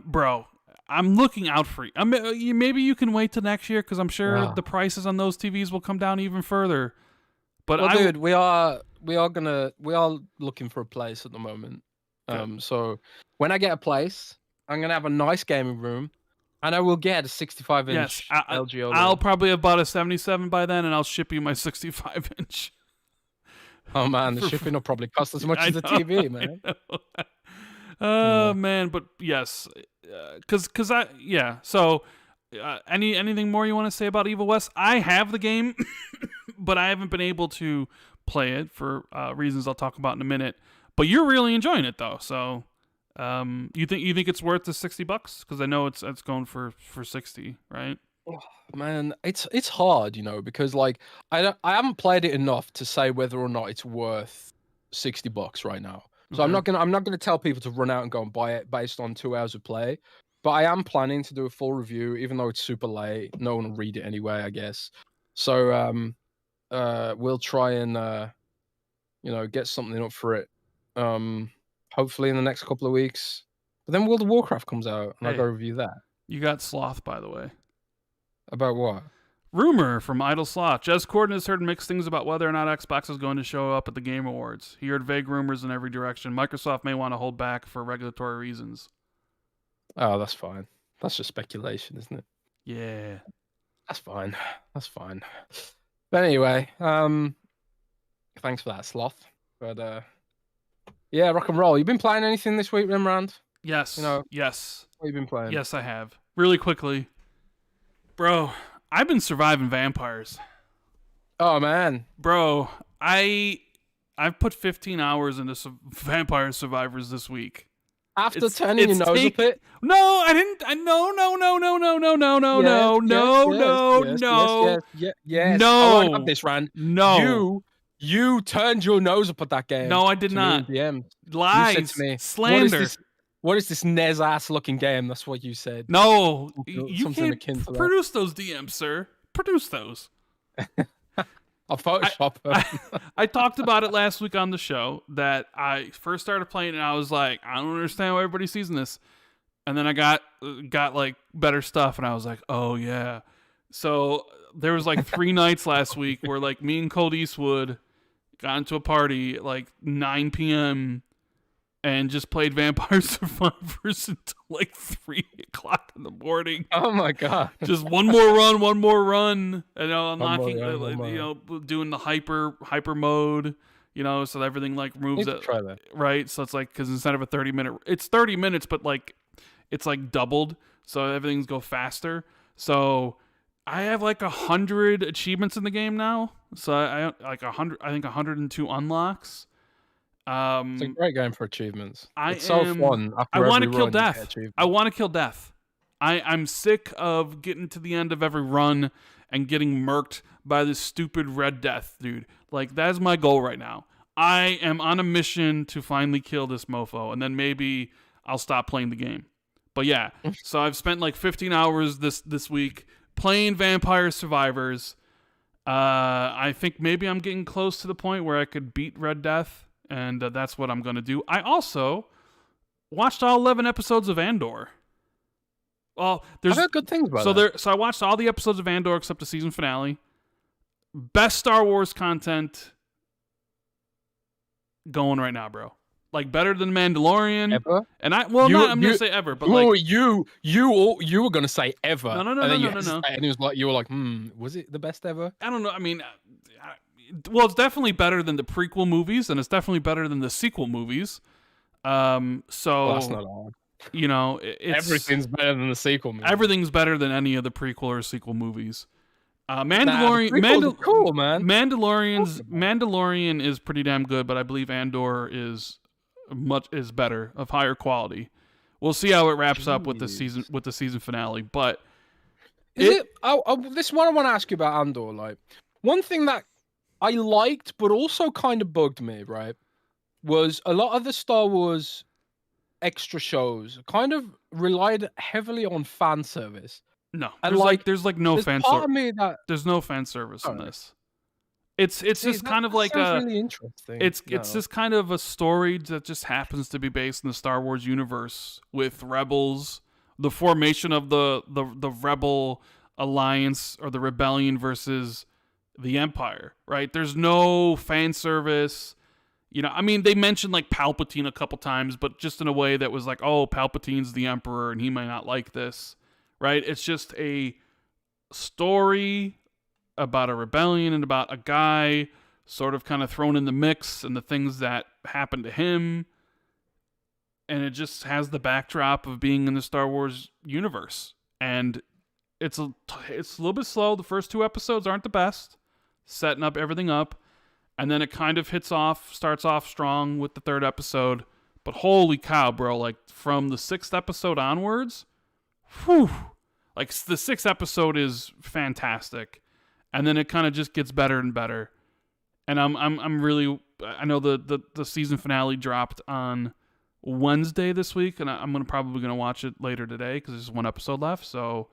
Bro, I'm looking out for you. Maybe you can wait till next year because I'm sure the prices on those TVs will come down even further. But dude, we are looking for a place at the moment. So when I get a place, I'm gonna have a nice gaming room, and I will get a 65-inch LG OLED. I'll probably have bought a 77 by then, and I'll ship you my 65-inch. Oh man, the shipping will probably cost as much as the TV, man. Man, but yes, So, anything more you want to say about Evil West? I have the game, but I haven't been able to play it for reasons I'll talk about in a minute. But you're really enjoying it though, so you think it's worth the $60? Because I know it's going for 60, right? Oh, man, it's hard, because like I haven't played it enough to say whether or not it's worth $60 right now. So okay. I'm not gonna tell people to run out and go and buy it based on 2 hours of play. But I am planning to do a full review, even though it's super late. No one will read it anyway, I guess. So we'll try and get something up for it. Hopefully in the next couple of weeks. But then World of Warcraft comes out, and I go review that. You got Sloth, by the way. About what? Rumor from Idle Sloth. Jez Corden has heard mixed things about whether or not Xbox is going to show up at the Game Awards. He heard vague rumors in every direction. Microsoft may want to hold back for regulatory reasons. Oh, that's fine. That's just speculation, isn't it? Yeah. That's fine. But anyway, thanks for that, Sloth. But yeah, rock and roll. You been playing anything this week, Rand? Yes. Yes. What have you been playing? Yes, I have. Really quickly. Bro, I've been surviving vampires. Oh, man. Bro, I've put 15 hours into Vampire Survivors this week. After turning your nose up it? No, I didn't. No. Yes. No. Oh, I got this, Rand. No. You turned your nose up at that game. No, I did not. Lies. You said to me, slander. What is this Nez ass looking game? That's what you said. No, you can't produce those DMs, sir. Produce those. I'll Photoshop them. I talked about it last week on the show that I first started playing and I was like, I don't understand why everybody's seeing this. And then I got like better stuff and I was like, oh yeah. So there was like 3 nights last week where like me and Colt Eastwood got into a party at like 9 p.m. and just played Vampire Survivors until like 3 o'clock in the morning. Oh my god! Just one more run. And unlocking, doing the hyper mode. So that everything like moves. Try that. Right. So it's like because instead of a 30-minute, it's 30 minutes, but like it's like doubled, so everything's go faster. So I have like 100 achievements in the game now. So I like 100. I think 102 unlocks. It's a great game for achievements. It's so fun. I want to kill death. I want to kill death. I'm sick of getting to the end of every run and getting murked by this stupid Red Death, dude. Like, that is my goal right now. I am on a mission to finally kill this mofo, and then maybe I'll stop playing the game. But yeah, so I've spent like 15 hours this week playing Vampire Survivors. I think maybe I'm getting close to the point where I could beat Red Death, and that's what I'm going to do. I also watched all 11 episodes of Andor. Well, I've heard good things about that. So I watched all the episodes of Andor except the season finale. Best Star Wars content going right now, bro. Like better than Mandalorian. Ever? And I'm gonna say ever, but like you were gonna say ever. No. And it was like you were like, was it the best ever? I don't know. I mean, well, it's definitely better than the prequel movies, and it's definitely better than the sequel movies. So Well, that's not hard. You know, everything's better than the sequel movie. Everything's better than any of the prequel or sequel movies. Mandalorian, cool, man. Mandalorian is pretty damn good, but I believe Andor is better, of higher quality. We'll see how it wraps up with the season finale. But this is what I want to ask you about Andor. Like, one thing that I liked, but also kind of bugged me, right, was a lot of the Star Wars extra shows kind of relied heavily on fan service. No, there's no fan service. There's no fan service in this. It's just kind of like really interesting. It's just kind of a story that just happens to be based in the Star Wars universe with rebels, the formation of the rebel alliance or the rebellion versus the Empire, right? There's no fan service. You know, I mean, they mentioned like Palpatine a couple times, but just in a way that was like, oh, Palpatine's the Emperor and he might not like this, right? It's just a story about a rebellion and about a guy sort of kind of thrown in the mix and the things that happened to him. And it just has the backdrop of being in the Star Wars universe. And it's a little bit slow. The first 2 episodes aren't the best, setting up everything up. And then it kind of starts off strong with the 3rd episode. But holy cow, bro, like from the 6th episode onwards, whew, like the 6th episode is fantastic. And then it kind of just gets better and better. And I'm really, I know the season finale dropped on Wednesday this week, and I'm probably gonna watch it later today because there's 1 episode left. So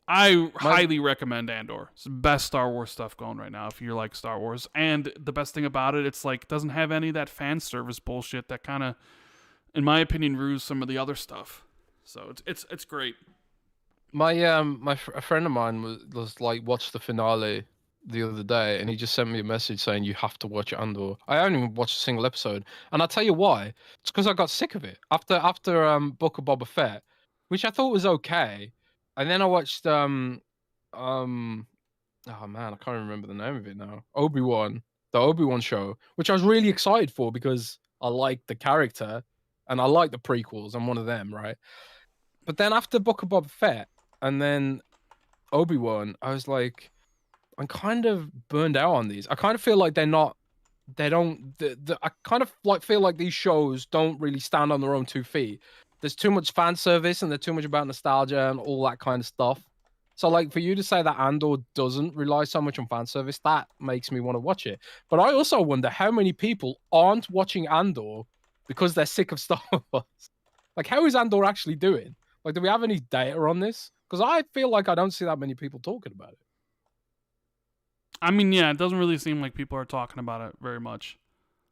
I highly recommend Andor. It's the best Star Wars stuff going right now if you like Star Wars. And the best thing about it, it's like doesn't have any of that fan service bullshit that kind of, in my opinion, ruins some of the other stuff. So it's great. A friend of mine was like watched the finale the other day, and he just sent me a message saying you have to watch Andor. I haven't even watched a single episode, and I'll tell you why. It's because I got sick of it after Book of Boba Fett, which I thought was okay, and then I watched oh man, I can't remember the name of it now. The Obi-Wan show, which I was really excited for because I liked the character and I like the prequels. I'm one of them, right? But then after Book of Boba Fett and then Obi-Wan, I was like, I'm kind of burned out on these. I kind of feel like I kind of like feel like these shows don't really stand on their own 2 feet. There's too much fan service and they're too much about nostalgia and all that kind of stuff. So like for you to say that Andor doesn't rely so much on fan service, that makes me want to watch it. But I also wonder how many people aren't watching Andor because they're sick of Star Wars. Like, how is Andor actually doing? Like, do we have any data on this? Because I feel like I don't see that many people talking about it. I mean, yeah, it doesn't really seem like people are talking about it very much.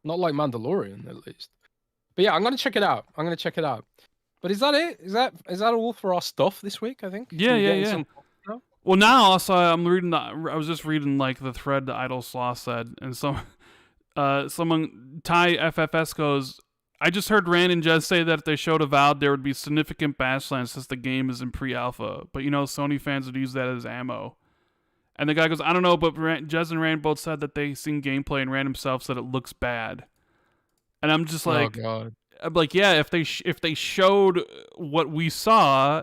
Not like Mandalorian, at least. But yeah, I'm gonna check it out. But is that it? Is that all for our stuff this week? I think. Yeah. Well, now also I'm reading. I was just reading like the thread that Idle Slaw said, and someone Ty FFS goes, I just heard Rand and Jez say that if they showed Avowed, there would be significant backlash since the game is in pre-alpha. But you know, Sony fans would use that as ammo. And the guy goes, I don't know, but Jez and Rand both said that they seen gameplay, and Rand himself said it looks bad. And I'm just like, oh God. I'm like, yeah, if they showed what we saw,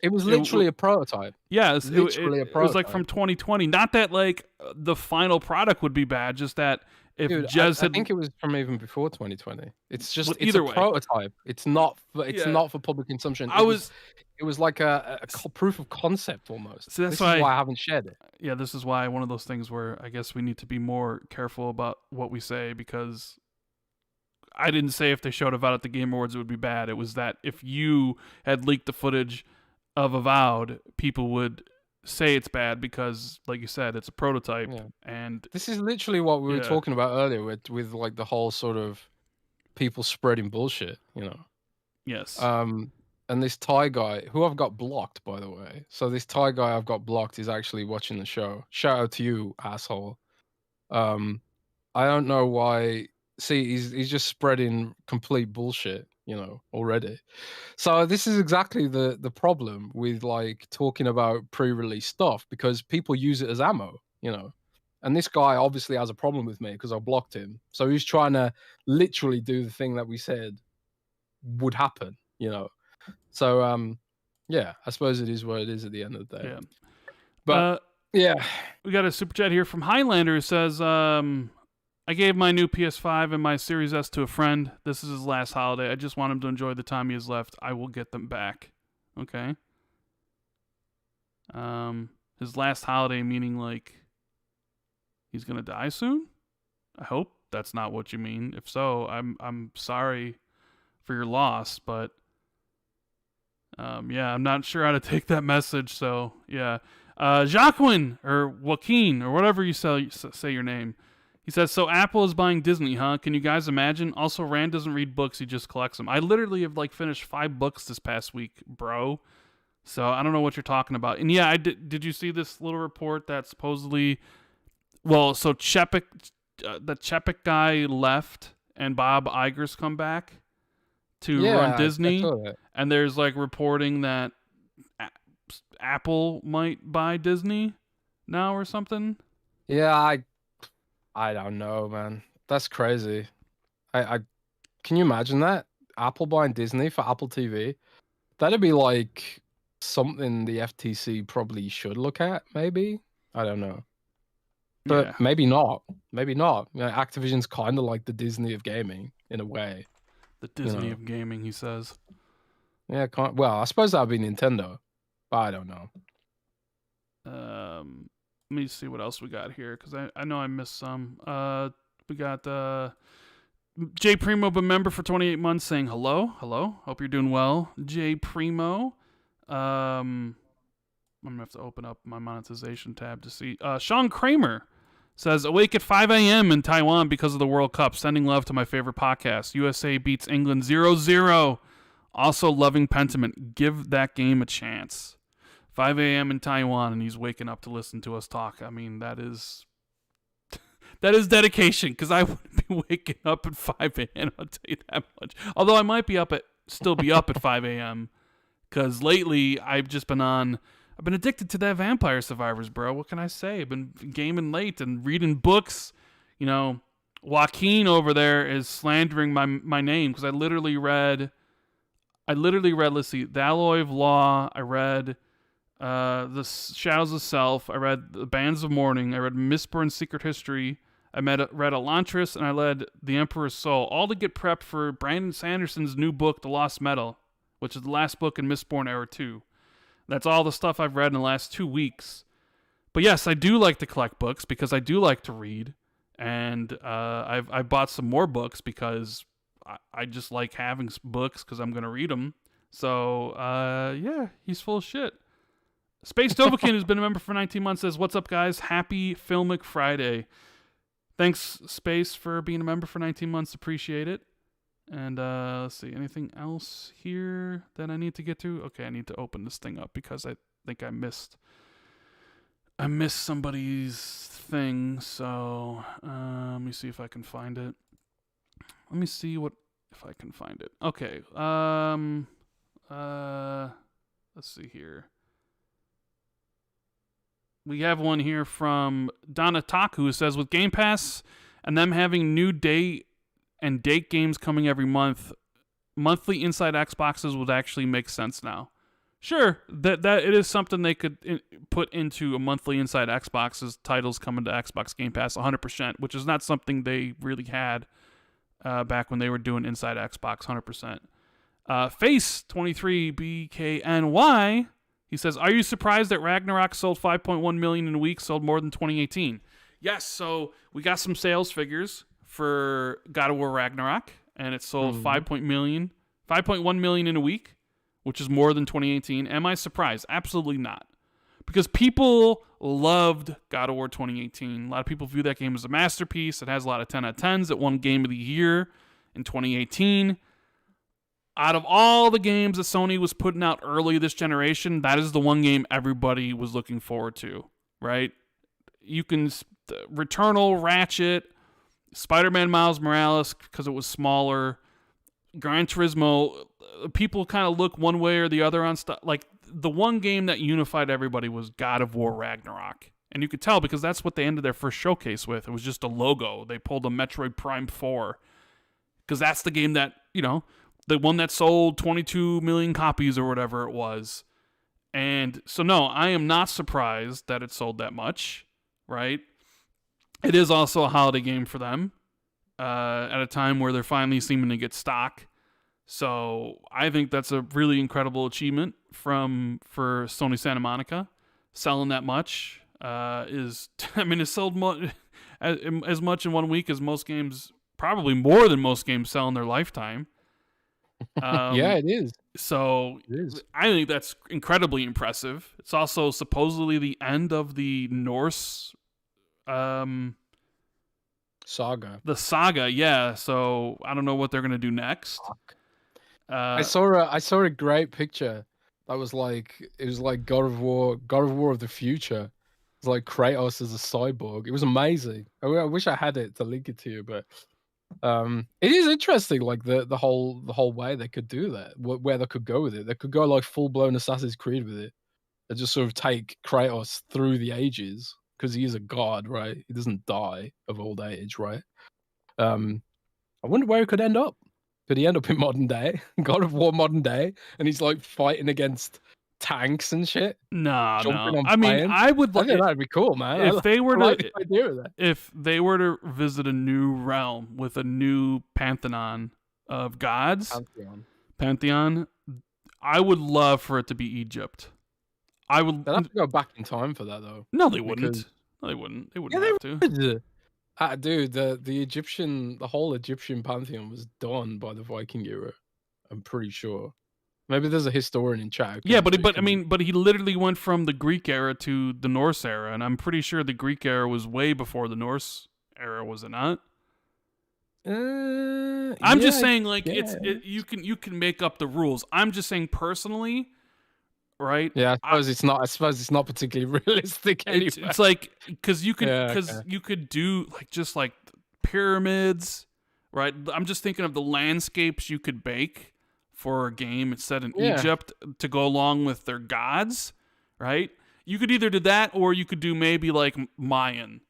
it was literally a prototype. Yeah, it was like from 2020. Not that like the final product would be bad, just that if Jez I think it was from even before 2020. It's just either a way. Prototype. It's not for public consumption. It was like a proof of concept almost. So this is why I haven't shared it. Yeah, this is why one of those things where I guess we need to be more careful about what we say, because I didn't say if they showed Avowed at the Game Awards it would be bad. It was that if you had leaked the footage of Avowed, people would say it's bad because, like you said, it's a prototype. Yeah. And this is literally what we were talking about earlier with like the whole sort of people spreading bullshit, you know. Yes. and this Thai guy, who I've got blocked, by the way. So this Thai guy I've got blocked is actually watching the show. Shout out to you, asshole. I don't know why. See, he's just spreading complete bullshit, already. So this is exactly the problem with like talking about pre-release stuff, because people use it as ammo, And this guy obviously has a problem with me because I blocked him. So he's trying to literally do the thing that we said would happen, So yeah, I suppose it is what it is at the end of the day. Yeah. But yeah. We got a super chat here from Highlander who says, I gave my new PS5 and my Series S to a friend. This is his last holiday. I just want him to enjoy the time he has left. I will get them back. Okay. His last holiday meaning like he's gonna die soon? I hope that's not what you mean. If so, I'm sorry for your loss, but yeah, I'm not sure how to take that message. So yeah, Jacqueline or Joaquin or whatever you say your name. He says, so Apple is buying Disney, huh? Can you guys imagine? Also, Rand doesn't read books; he just collects them. I literally have like finished 5 books this past week, bro. So I don't know what you're talking about. And yeah, I did. Did you see this little report that supposedly? Well, so the Chepik guy left, and Bob Iger's come back to run Disney, and there's like reporting that Apple might buy Disney now or something. Yeah, I don't know, man. That's crazy. I can you imagine that? Apple buying Disney for Apple TV? That'd be like something the FTC probably should look at, maybe. I don't know. But maybe not. Maybe not. Activision's kind of like the Disney of gaming in a way. The Disney of gaming, he says. Yeah, well, I suppose that would be Nintendo, but I don't know. Let me see what else we got here, because I know I missed some. We got J Primo, been member for 28 months, saying hello. Hope you're doing well, J Primo. I'm gonna have to open up my monetization tab to see. Sean Kramer says, awake at 5 a.m. in Taiwan because of the World Cup. Sending love to my favorite podcast. USA beats England 0-0. Also loving Pentiment. Give that game a chance. 5 a.m. in Taiwan, and he's waking up to listen to us talk. I mean, that is dedication, because I wouldn't be waking up at 5 a.m. I'll tell you that much. Although I might still be up at 5 a.m. because lately I've been addicted to that Vampire Survivors, bro. What can I say? I've been gaming late and reading books. Joaquin over there is slandering my name because I literally read, let's see, The Alloy of Law. I read The Shadows of Self. I read The Bands of Mourning. I read Mistborn's Secret History. I read Elantris, and I read The Emperor's Soul, all to get prepped for Brandon Sanderson's new book, The Lost Metal, which is the last book in Mistborn Era 2. That's all the stuff I've read in the last 2 weeks. But yes, I do like to collect books because I do like to read, and I bought some more books because I just like having books because I'm going to read them. So, yeah, he's full of shit. Space Dovakin, who's been a member for 19 months, says, what's up, guys? Happy Filmic Friday. Thanks, Space, for being a member for 19 months. Appreciate it. And let's see, anything else here that I need to get to? Okay, I need to open this thing up because I think I missed somebody's thing. So let me see if I can find it. If I can find it. Okay. Let's see here. We have one here from Donataku who says, with Game Pass and them having new day and date games coming every month, monthly Inside Xboxes would actually make sense now. Sure, that it is something they could put into a monthly Inside Xboxes, titles coming to Xbox Game Pass 100%, which is not something they really had back when they were doing Inside Xbox 100%. Face23BKNY, he says, are you surprised that Ragnarok sold 5.1 million in a week, sold more than 2018? Yes, so we got some sales figures for God of War Ragnarok, and it sold 5.1 million in a week, which is more than 2018. Am I surprised? Absolutely not. Because people loved God of War 2018. A lot of people view that game as a masterpiece. It has a lot of 10 out of 10s. It won Game of the Year in 2018. out of all the games that Sony was putting out early this generation, that is the one game everybody was looking forward to, right? You can Returnal, Ratchet, Spider-Man Miles Morales because it was smaller, Gran Turismo. People kind of look one way or the other on stuff. Like, the one game that unified everybody was God of War Ragnarok. And you could tell because that's what they ended their first showcase with. It was just a logo. They pulled a Metroid Prime 4 because that's the game that, the one that sold 22 million copies or whatever it was. And so, no, I am not surprised that it sold that much, right? It is also a holiday game for them at a time where they're finally seeming to get stock. So I think that's a really incredible achievement for Sony Santa Monica. Selling that much it sold as much in 1 week as most games, probably more than most games sell in their lifetime. Yeah, it is. So It is. I think that's incredibly impressive. It's also supposedly the end of the Norse Saga. the saga, yeah. So I don't know what they're gonna do next. I saw a great picture that was like, it was like God of War of the future. It's like Kratos as a cyborg. It was amazing. I wish I had it to link it to you, but it is interesting, like the whole way they could do that, where they could go with it. They could go like full blown Assassin's Creed with it. They just sort of take Kratos through the ages because he is a god, right? He doesn't die of old age, right? I wonder where it could end up. Could he end up in modern day, God of War modern day, and he's like fighting against tanks and shit? No. On I mean, planes? I would I like think that'd be cool, man. if they were I like to the idea of that. if they were to visit a new realm with a new pantheon of gods, pantheon. I would love for it to be Egypt. I would. They'd have to go back in time for that, though. No, they wouldn't. because- No, they wouldn't. They Yeah, wouldn't they have to. would. Dude, the whole Egyptian pantheon was done by the Viking era. I'm pretty sure. Maybe there's a historian in chat. Yeah, but he literally went from the Greek era to the Norse era, and I'm pretty sure the Greek era was way before the Norse era, was it not? I'm just saying, like, you can make up the rules. I'm just saying personally, right? Yeah, I suppose it's not particularly realistic anyway. It's like because you could do like pyramids, right? I'm just thinking of the landscapes you could bake for a game set in Egypt to go along with their gods, right? You could either do that or you could do maybe like Mayan.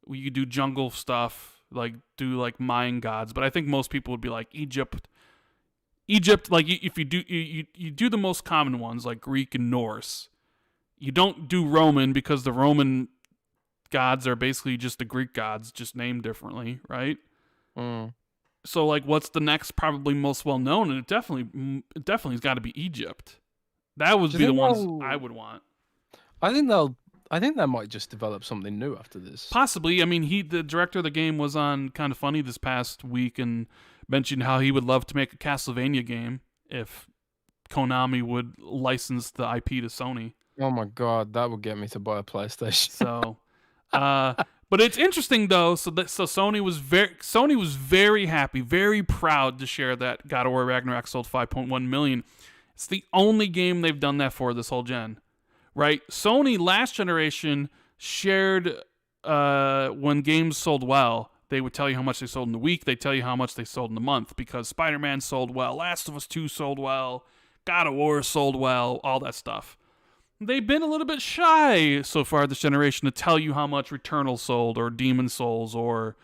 You could do jungle stuff, like do like Mayan gods, but I think most people would be like Egypt, like if you do the most common ones like Greek and Norse. You don't do Roman because the Roman gods are basically just the Greek gods, just named differently, right? So like, what's the next probably most well known? And it definitely has got to be Egypt. That would be the ones I would want. I think they might just develop something new after this. Possibly. I mean, the director of the game was on Kind of Funny this past week and mentioned how he would love to make a Castlevania game if Konami would license the IP to Sony. Oh my god, that would get me to buy a PlayStation. So, but it's interesting though. So Sony was very happy, very proud to share that God of War Ragnarok sold 5.1 million. It's the only game they've done that for this whole gen. Right? Sony last generation shared when games sold well, they would tell you how much they sold in the week, they tell you how much they sold in the month because Spider-Man sold well, Last of Us 2 sold well, God of War sold well, all that stuff. They've been a little bit shy so far this generation to tell you how much Returnal sold or Demon Souls or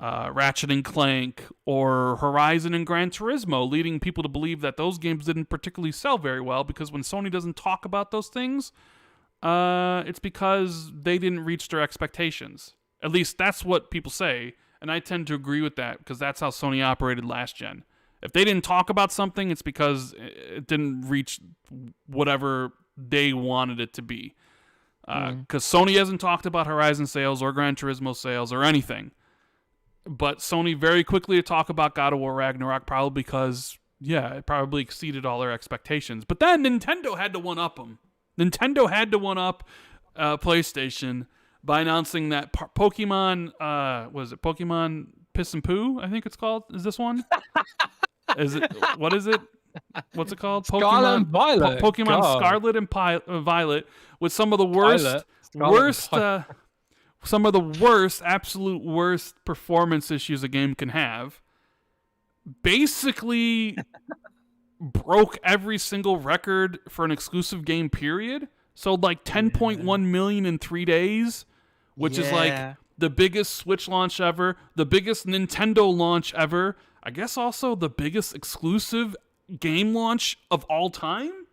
Ratchet and Clank or Horizon and Gran Turismo, leading people to believe that those games didn't particularly sell very well because when Sony doesn't talk about those things, it's because they didn't reach their expectations. At least that's what people say, and I tend to agree with that because that's how Sony operated last gen. If they didn't talk about something, it's because it didn't reach whatever they wanted it to be. Because Sony hasn't talked about Horizon sales or Gran Turismo sales or anything. But Sony very quickly to talk about God of War Ragnarok probably because, it probably exceeded all their expectations. But then Nintendo had to one-up them. Nintendo had to one-up PlayStation by announcing that Pokemon, Pokemon Piss and Poo, I think it's called. Is this one? What is it? what's it called? Scarlet and Violet. Pokemon God. Scarlet and Violet with some of the Violet. some of the worst, absolute worst performance issues a game can have. Basically broke every single record for an exclusive game period. Sold like 10.1 million in 3 days, which is like the biggest Switch launch ever, the biggest Nintendo launch ever. I guess also the biggest exclusive game launch of all time.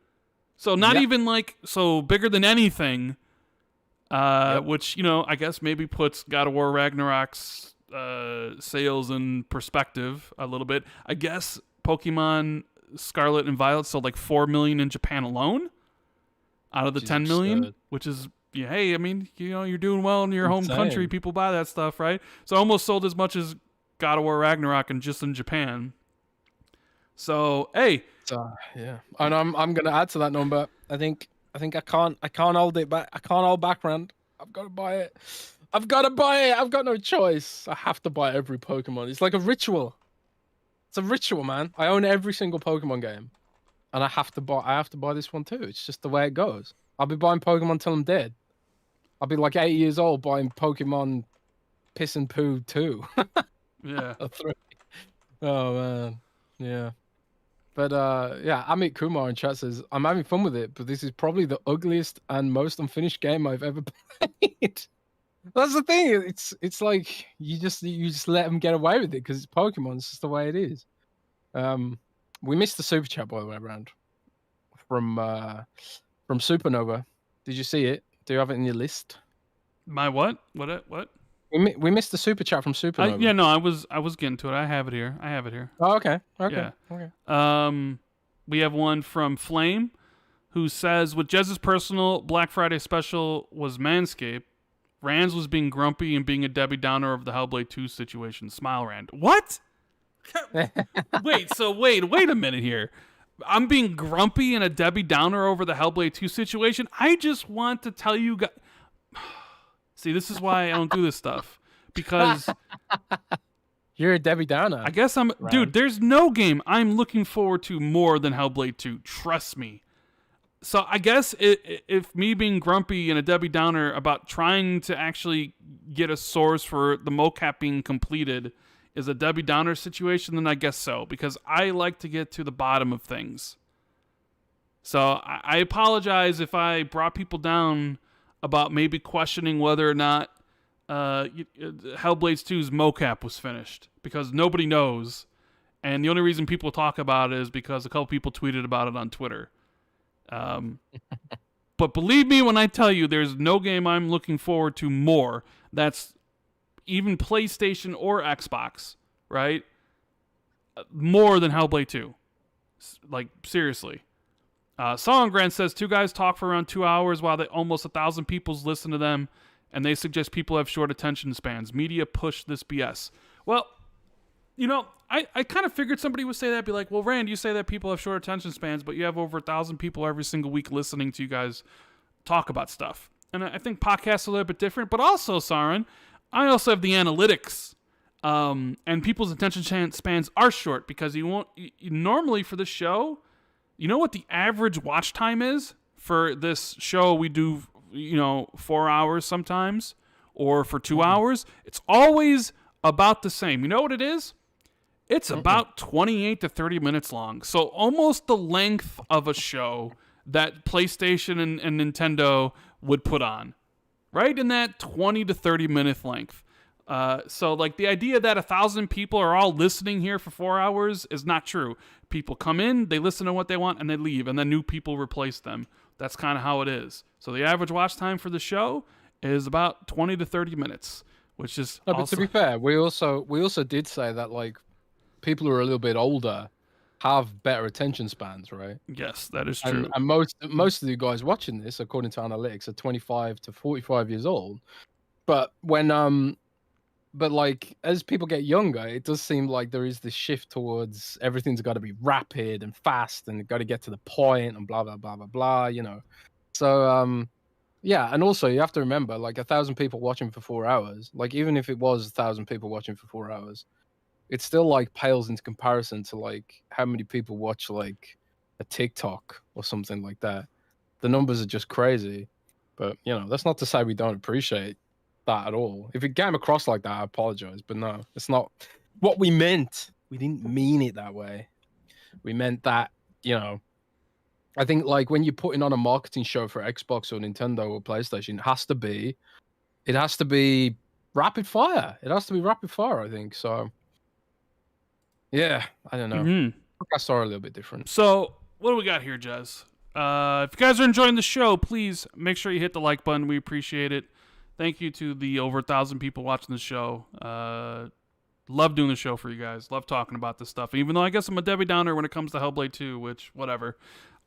So not even like, so bigger than anything. Which, you know, I guess maybe puts God of War Ragnarok's sales in perspective a little bit. I guess Pokemon Scarlet and Violet sold like 4 million in Japan alone out of the 10 million, which is, yeah, hey, I mean, you know, you're doing well in your home country. People buy that stuff, right? So almost sold as much as God of War Ragnarok and just in Japan. So, hey. Yeah. And I'm going to add to that number. I think I can't hold it back. I can't hold back, Rand. I've got to buy it. I've got no choice. I have to buy every Pokemon. It's like a ritual. It's a ritual, man. I own every single Pokemon game. And I have to buy this one too. It's just the way it goes. I'll be buying Pokemon till I'm dead. I'll be like 8 years old buying Pokemon Piss and Poo 2. Yeah. Or 3. Oh man. Yeah. But yeah, Amit Kumar in chat says, I'm having fun with it, but this is probably the ugliest and most unfinished game I've ever played. That's the thing. It's like you just let them get away with it because it's Pokemon. It's just the way it is. We missed the super chat, by the way, Rand, from Supernova. Did you see it? Do you have it in your list? My what? What? We missed the super chat from Supernova. Yeah, no, I was getting to it. I have it here. Oh, okay. Yeah. Okay. We have one from Flame, who says, with Jez's personal Black Friday special was Manscaped, Rand's was being grumpy and being a Debbie Downer of the Hellblade 2 situation. Smile, Rand. What? Wait a minute here. I'm being grumpy and a Debbie Downer over the Hellblade 2 situation? I just want to tell you guys... See, this is why I don't do this stuff. Because... You're a Debbie Downer. I guess I'm... Rand. Dude, there's no game I'm looking forward to more than Hellblade 2. Trust me. So I guess if me being grumpy and a Debbie Downer about trying to actually get a source for the mocap being completed is a Debbie Downer situation, then I guess so. Because I like to get to the bottom of things. So I apologize if I brought people down about maybe questioning whether or not Hellblade 2's mocap was finished. Because nobody knows. And the only reason people talk about it is because a couple people tweeted about it on Twitter. But believe me when I tell you, there's no game I'm looking forward to more. That's even PlayStation or Xbox, right? More than Hellblade 2. Like, seriously. Songrand says, 2 guys talk for around 2 hours while almost 1,000 people listen to them, and they suggest people have short attention spans. Media push this BS. Well, you know, I kind of figured somebody would say that, be like, well, Rand, you say that people have short attention spans, but you have over 1,000 people every single week listening to you guys talk about stuff. And I think podcasts are a little bit different, but also, Sauron, I also have the analytics, and people's attention spans are short because normally for this show, you know what the average watch time is for this show we do, 4 hours sometimes, or for 2 hours? It's always about the same. You know what it is? It's about 28 to 30 minutes long. So almost the length of a show that PlayStation and Nintendo would put on. Right in that 20 to 30 minute length. So like the idea that 1,000 people are all listening here for 4 hours is not true. People come in, they listen to what they want, and they leave. And then new people replace them. That's kind of how it is. So the average watch time for the show is about 20 to 30 minutes. Which is no, but to be fair, we also did say that like people who are a little bit older have better attention spans, right? Yes, that is true. And most of you guys watching this, according to analytics, are 25 to 45 years old. But but like as people get younger, it does seem like there is this shift towards everything's got to be rapid and fast and got to get to the point and blah blah blah blah blah. So yeah, and also you have to remember, like 1,000 people watching for 4 hours. Like even if it was 1,000 people watching for 4 hours, it still like pales into comparison to like how many people watch like a TikTok or something like that. The numbers are just crazy. But that's not to say we don't appreciate that at all. If it came across like that, I apologize. But no, it's not what we meant. We didn't mean it that way. We meant that, I think like when you're putting on a marketing show for Xbox or Nintendo or PlayStation, it has to be rapid fire. It has to be rapid fire, I think. So yeah, I don't know. Mm-hmm. I saw a little bit different. So what do we got here, Jez? If you guys are enjoying the show, please make sure you hit the like button. We appreciate it. Thank you to the over 1,000 people watching the show. Love doing the show for you guys. Love talking about this stuff. Even though I guess I'm a Debbie Downer when it comes to Hellblade 2, which, whatever.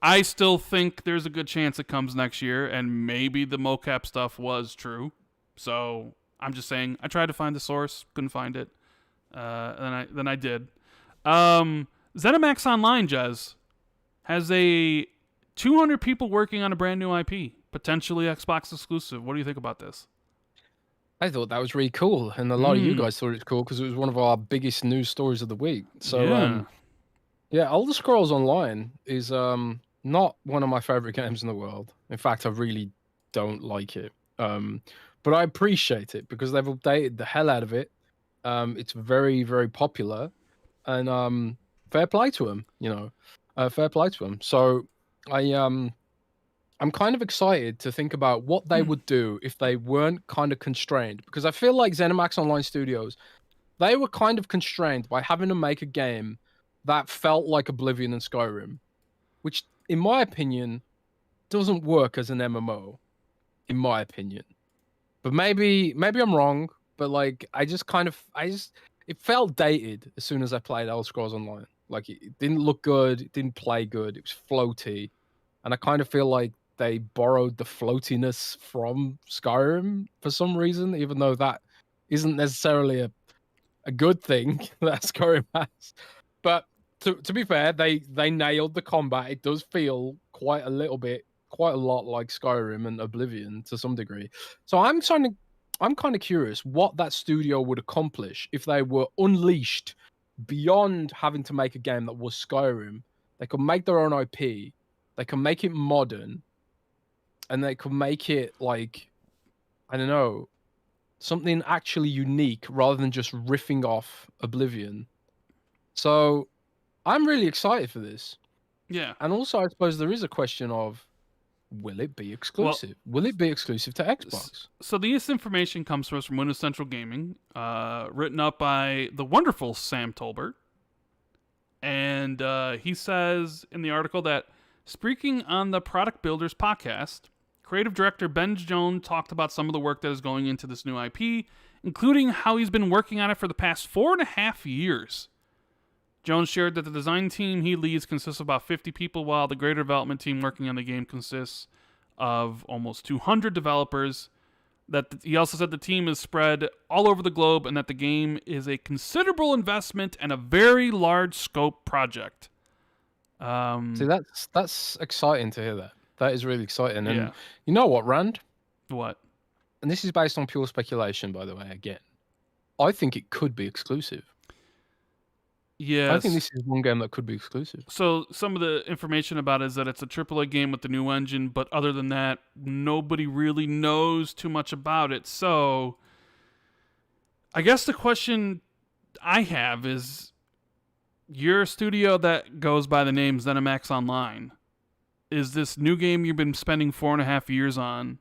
I still think there's a good chance it comes next year, and maybe the mocap stuff was true. So I'm just saying, I tried to find the source, couldn't find it. Then I did. ZeniMax Online, Jez, has a 200 people working on a brand new IP, potentially Xbox exclusive. What do you think about this? I thought that was really cool, and a lot of you guys thought it was cool because it was one of our biggest news stories of the week. So, Elder Scrolls Online is not one of my favorite games in the world. In fact, I really don't like it. But I appreciate it because they've updated the hell out of it. It's very, very popular, and fair play to them. Fair play to them. So I'm kind of excited to think about what they would do if they weren't kind of constrained, because I feel like ZeniMax Online Studios, they were kind of constrained by having to make a game that felt like Oblivion and Skyrim, which, in my opinion, doesn't work as an MMO, in my opinion. But maybe I'm wrong, but like it felt dated as soon as I played Elder Scrolls Online. Like it didn't look good, it didn't play good, it was floaty, and I kind of feel like they borrowed the floatiness from Skyrim for some reason, even though that isn't necessarily a good thing that Skyrim has. But to be fair, they nailed the combat. It does feel quite a lot like Skyrim and Oblivion to some degree. So I'm kind of curious what that studio would accomplish if they were unleashed beyond having to make a game that was Skyrim. They could make their own IP. They can make it modern. And they could make it like, I don't know, something actually unique rather than just riffing off Oblivion. So I'm really excited for this. Yeah. And also, I suppose there is a question of, will it be exclusive? Will it be exclusive to Xbox? So this information comes to us from Windows Central Gaming, written up by the wonderful Sam Tolbert. And he says in the article that, speaking on the Product Builders podcast, creative director Ben Jones talked about some of the work that is going into this new IP, including how he's been working on it for the past 4.5 years. Jones shared that the design team he leads consists of about 50 people, while the greater development team working on the game consists of almost 200 developers. He also said the team is spread all over the globe and that the game is a considerable investment and a very large scope project. See, that's exciting to hear that. That is really exciting. And yeah. You know what, Rand? What? And this is based on pure speculation, by the way, again. I think it could be exclusive. Yes. I think this is one game that could be exclusive. So some of the information about it is that it's a AAA game with the new engine, but other than that, nobody really knows too much about it. So I guess the question I have is, you're a studio that goes by the name ZeniMax Online. Is this new game you've been spending 4.5 years on,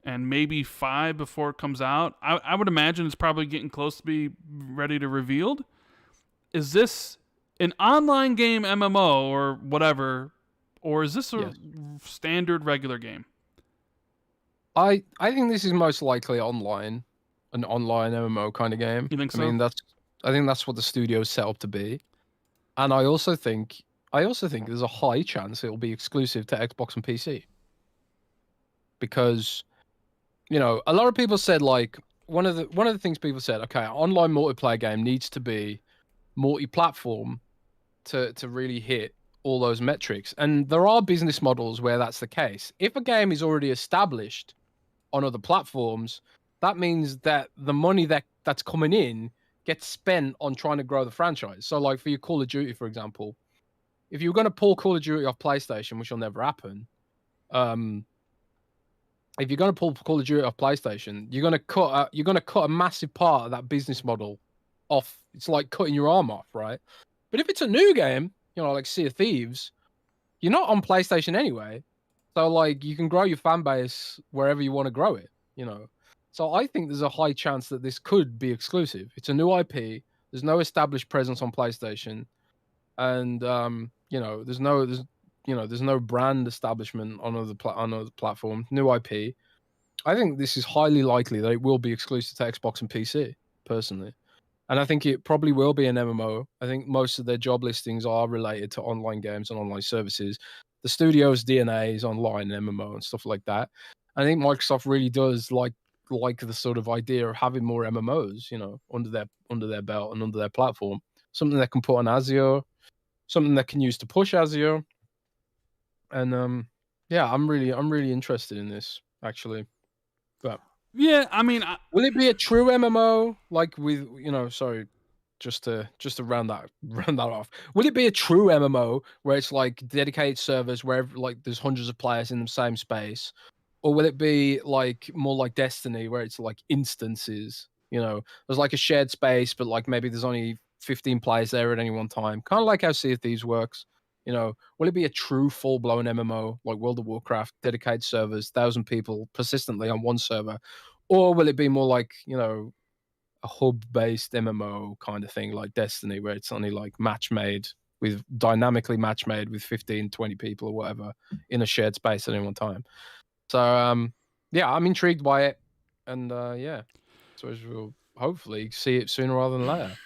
and maybe 5 before it comes out? I would imagine it's probably getting close to be ready to revealed. Is this an online game MMO or whatever, or is this a standard regular game? I think this is most likely an online MMO kind of game. You think so? I mean, I think that's what the studio's set up to be. And I also think there's a high chance it'll be exclusive to Xbox and PC. Because, a lot of people said, like, one of the things people said, okay, online multiplayer game needs to be multi-platform to really hit all those metrics. And there are business models where that's the case. If a game is already established on other platforms, that means that the money that's coming in gets spent on trying to grow the franchise. So, like for your Call of Duty, for example, if you're going to pull Call of Duty off PlayStation, which will never happen, if you're going to pull Call of Duty off PlayStation, you're going to cut a massive part of that business model off. It's like cutting your arm off, right? But if it's a new game, like Sea of Thieves, you're not on PlayStation anyway. So like you can grow your fan base wherever you want to grow it, So I think there's a high chance that this could be exclusive. It's a new IP. There's no established presence on PlayStation, and there's no brand establishment on other platforms. New IP. I think this is highly likely that it will be exclusive to Xbox and PC, personally. And I think it probably will be an MMO. I think most of their job listings are related to online games and online services. The studio's DNA is online MMO and stuff like that. I think Microsoft really does like the sort of idea of having more MMOs, under their belt and under their platform. Something that can put on Azure, something that can use to push Azure. And I'm really interested in this, actually. But yeah, I mean, will it be a true MMO like with sorry, just to round that off? Will it be a true MMO where it's like dedicated servers where like there's hundreds of players in the same space, or will it be like more like Destiny where it's like instances? There's like a shared space, but like maybe there's only 15 players there at any one time, kind of like how Sea of Thieves works. Will it be a true full-blown MMO like World of Warcraft, dedicated servers, 1,000 people persistently on one server? Or will it be more like, a hub-based MMO kind of thing like Destiny, where it's only like dynamically match made with 15, 20 people or whatever in a shared space at any one time? So, I'm intrigued by it. And, so we'll hopefully see it sooner rather than later.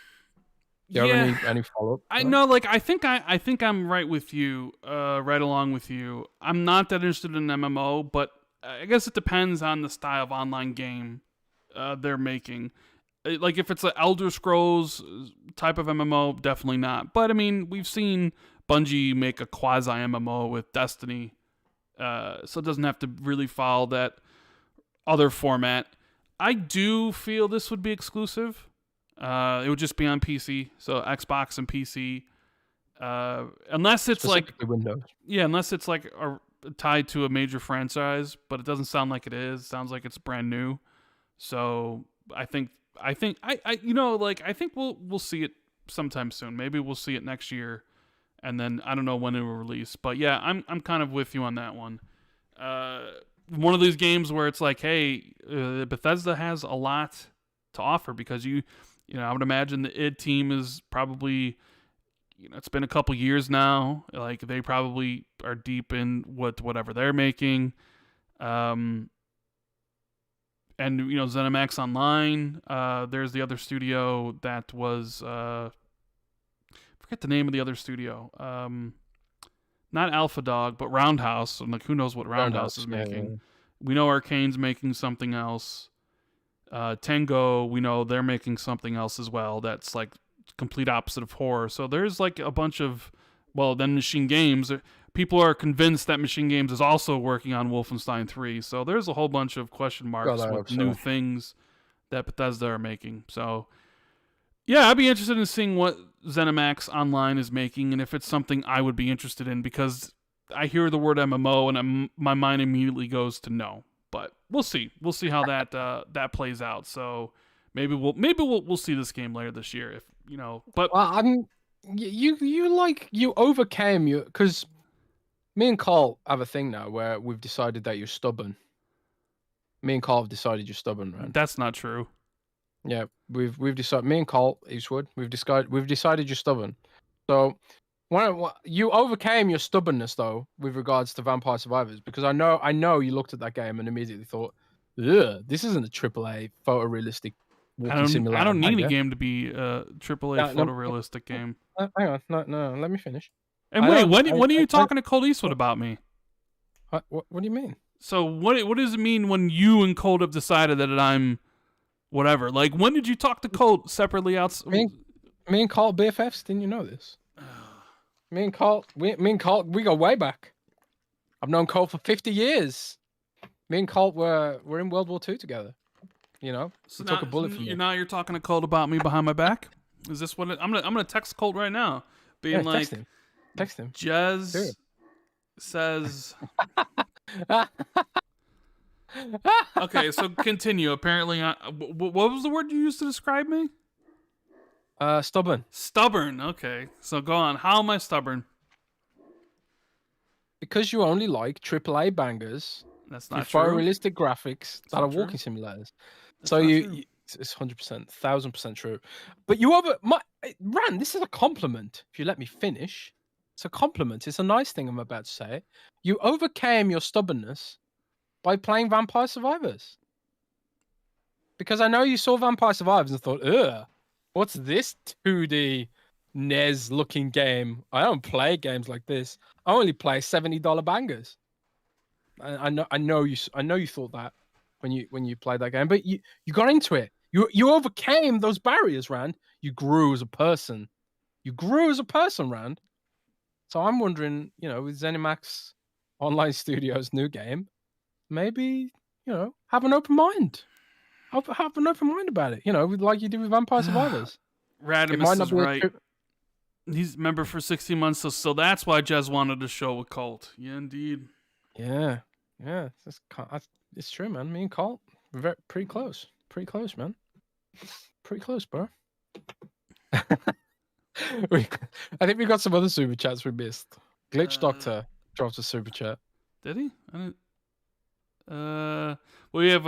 Do you have any follow-up? I know, like, I think I'm right with you, right along with you. I'm not that interested in MMO, but I guess it depends on the style of online game they're making. Like, if it's an Elder Scrolls type of MMO, definitely not. But, I mean, we've seen Bungie make a quasi-MMO with Destiny, so it doesn't have to really follow that other format. I do feel this would be exclusive. It would just be on PC, so Xbox and PC. Unless it's like Windows. Yeah, unless it's like tied to a major franchise, but it doesn't sound like it is. It sounds like it's brand new. So I think we'll see it sometime soon. Maybe we'll see it next year, and then I don't know when it will release. But yeah, I'm kind of with you on that one. One of these games where it's like, hey, Bethesda has a lot to offer because I would imagine the id team is probably, it's been a couple years now. Like they probably are deep in whatever they're making. And ZeniMax Online. There's the other studio that was forget the name of the other studio. Not Alpha Dog, but Roundhouse. And like who knows what Roundhouse is making. Yeah. We know Arcane's making something else. Tango, we know they're making something else as well that's like complete opposite of horror. So there's like a bunch of, then Machine Games, people are convinced that Machine Games is also working on Wolfenstein 3. So there's a whole bunch of question marks with new things that Bethesda are making. So yeah, I'd be interested in seeing what ZeniMax Online is making and if it's something I would be interested in, because I hear the word MMO and my mind immediately goes to no. But we'll see. We'll see how that plays out. So maybe we'll see this game later this year. But you overcame because me and Carl have a thing now where we've decided that you're stubborn. Me and Carl have decided you're stubborn, man. That's not true. Yeah, we've decided. Me and Carl Eastwood, we've decided you're stubborn. So. You overcame your stubbornness though with regards to Vampire Survivors, because I know you looked at that game and immediately thought, "Ugh, this isn't a AAA photorealistic walking simulator." I don't need a game to be a AAA photorealistic game. Hang on, no, let me finish. And wait, when are you talking to Cold Eastwood about me? What do you mean? So what does it mean when you and Cold have decided that I'm whatever? Like when did you talk to Cold separately outside? Me and Cold BFFs. Didn't you know this? Me and Colt, we go way back. I've known Colt for 50 years. Me and Colt were in World War II together. You know, So he took a bullet for me. now you're talking to Colt about me behind my back. Is this what I'm gonna text Colt right now, being like, text him. Jez says. Okay, so continue. Apparently, what was the word you used to describe me? Stubborn. Stubborn. Okay, so go on. How am I stubborn? Because you only like AAA bangers. That's not true. true. Realistic graphics that are walking simulators. So it's 100%, 1000% true. But you Rand, this is a compliment. If you let me finish, it's a compliment. It's a nice thing I'm about to say. You overcame your stubbornness by playing Vampire Survivors. Because I know you saw Vampire Survivors and thought, ugh, what's this 2D NES looking game? I don't play games like this. I only play $70 bangers. I know you thought that when you played that game, but you got into it. You overcame those barriers, Rand. You grew as a person. Rand. So I'm wondering, with ZeniMax Online Studios' new game, maybe have an open mind. Have an open mind about it. Like you did with Vampire Survivors. Radimus is right. He's a member for 16 months, so that's why Jez wanted to show with Colt. Yeah, indeed. Yeah. It's true, man. Me and Colt, we're pretty close. Pretty close, man. Pretty close, bro. I think we got some other super chats we missed. Glitch Doctor dropped a super chat. Did he? I didn't. We have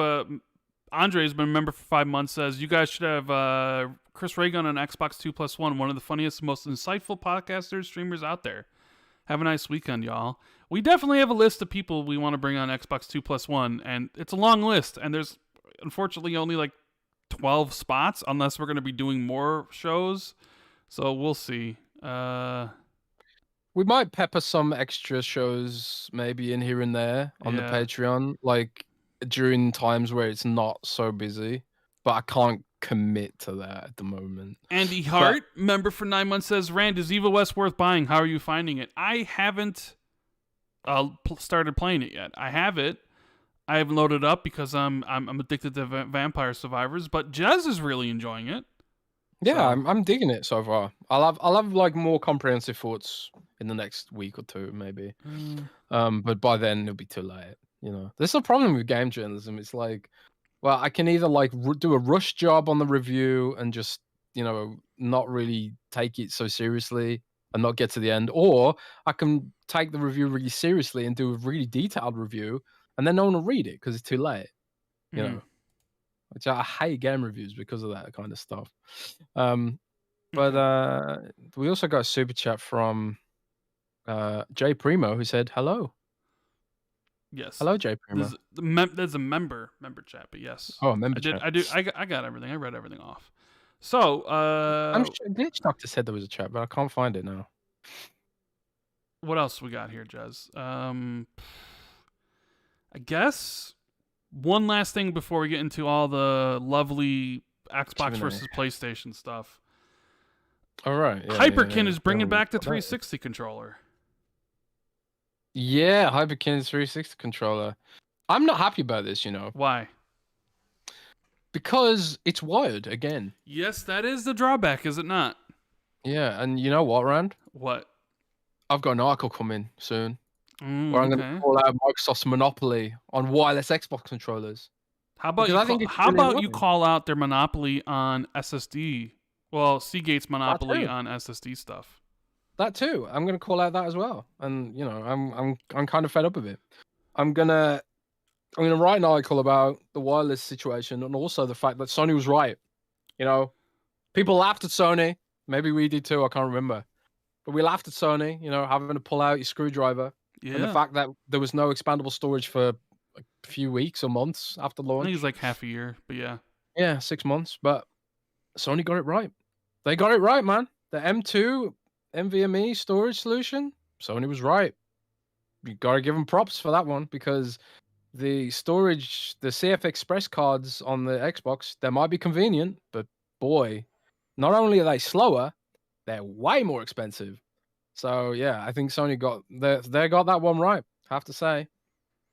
Andre's been a member for 5 months. Says you guys should have Chris Reagan on Xbox 2+1, one of the funniest, most insightful podcasters, streamers out there. Have a nice weekend, y'all. We definitely have a list of people we want to bring on Xbox 2+1, and it's a long list, and there's unfortunately only like 12 spots, unless we're going to be doing more shows. So we'll see. We might pepper some extra shows maybe in here and there on the Patreon, like during times where it's not so busy, but I can't commit to that at the moment. Andy Hart, member for 9 months, says, Rand, is Evil West worth buying? How are you finding it? I haven't started playing it yet. I have it. I haven't loaded it up because I'm addicted to Vampire Survivors, but Jez is really enjoying it. Yeah, so. I'm digging it so far. I'll have like more comprehensive thoughts in the next week or two, maybe. But by then it'll be too late. There's a problem with game journalism. It's like, well, I can either like do a rush job on the review and just not really take it so seriously and not get to the end, or I can take the review really seriously and do a really detailed review, and then no one will read it because it's too late. Which I hate game reviews because of that kind of stuff. But we also got a super chat from Jay Primo, who said hello. Yes. Hello, Jay Primo. There's a member chat, but yes. Oh, a member chat. I got everything. I read everything off. So I'm sure Glitch Doctor said there was a chat, but I can't find it now. What else we got here, Jez? I guess one last thing before we get into all the lovely Xbox versus PlayStation stuff. All right. Hyperkin is bringing back the 360 controller. Yeah, Hyperkin 360 controller. I'm not happy about this, Why? Because it's wired again. Yes, that is the drawback, is it not? Yeah, and you know what, Rand? What? I've got an article coming soon where I'm going to call out Microsoft's monopoly on wireless Xbox controllers. How about you call out their monopoly on SSD? Well, Seagate's monopoly on SSD stuff. That too. I'm going to call out that as well. And I'm kind of fed up with it. I'm gonna write an article about the wireless situation and also the fact that Sony was right. People laughed at Sony. Maybe we did too. I can't remember. But we laughed at Sony, having to pull out your screwdriver. Yeah. And the fact that there was no expandable storage for a few weeks or months after launch. I think it's like half a year, but yeah. Yeah, 6 months. But Sony got it right. They got it right, man. The M2 NVMe storage solution, Sony was right. You got to give them props for that one because the storage, the CF Express cards on the Xbox, they might be convenient, but boy, not only are they slower, they're way more expensive. So yeah, I think Sony got that one right. Have to say.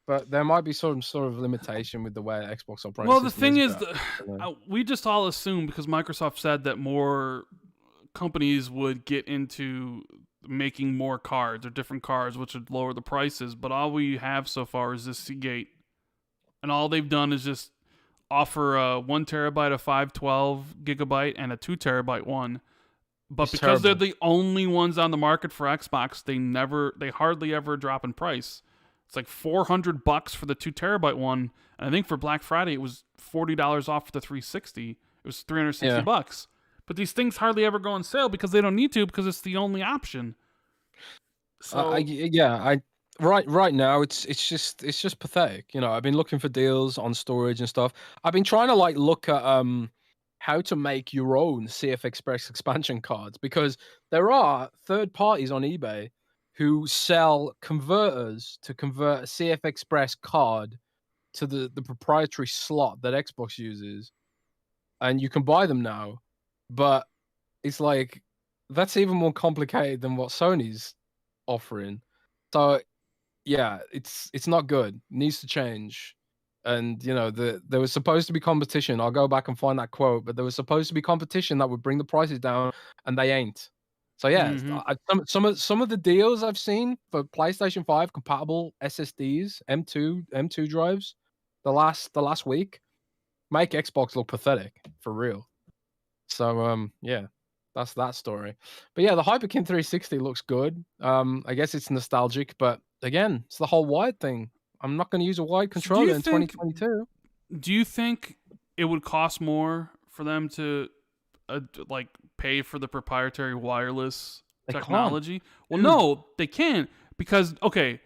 But there might be some sort of limitation with the way Xbox operating Well, the system thing is. is, But, we just all assume because Microsoft said that more companies would get into making more cards or different cards, which would lower the prices. But all we have so far is this Seagate, and all they've done is just offer a 1 terabyte, a 512 gigabyte, and a 2 terabyte one. But It's because terrible. they're the only ones on the market for Xbox, they hardly ever drop in price. It's like $400 for the 2 terabyte one, and I think for Black Friday it was $40 off for the 360. It was $360. But these things hardly ever go on sale because they don't need to, because it's the only option. So right now it's just pathetic. You know, I've been looking for deals on storage and stuff. I've been trying to like look at how to make your own CF Express expansion cards, because there are third parties on eBay who sell converters to convert a CF Express card to the proprietary slot that Xbox uses, and you can buy them now. But it's like that's even more complicated than what Sony's offering. So yeah, it's not good. It needs to change. And you know, there was supposed to be competition. I'll go back and find that quote, but there was supposed to be competition that would bring the prices down, and they ain't. So yeah, some of the deals I've seen for PlayStation 5 compatible SSDs, M2 drives, the last week make Xbox look pathetic for real. So yeah, that's that story. But yeah, the Hyperkin 360 looks good. I guess it's nostalgic, but again, it's the whole wired thing. I'm not going to use a wired controller in 2022. Do you think it would cost more for them to like pay for the proprietary wireless technology? Well, no, they can't, because okay,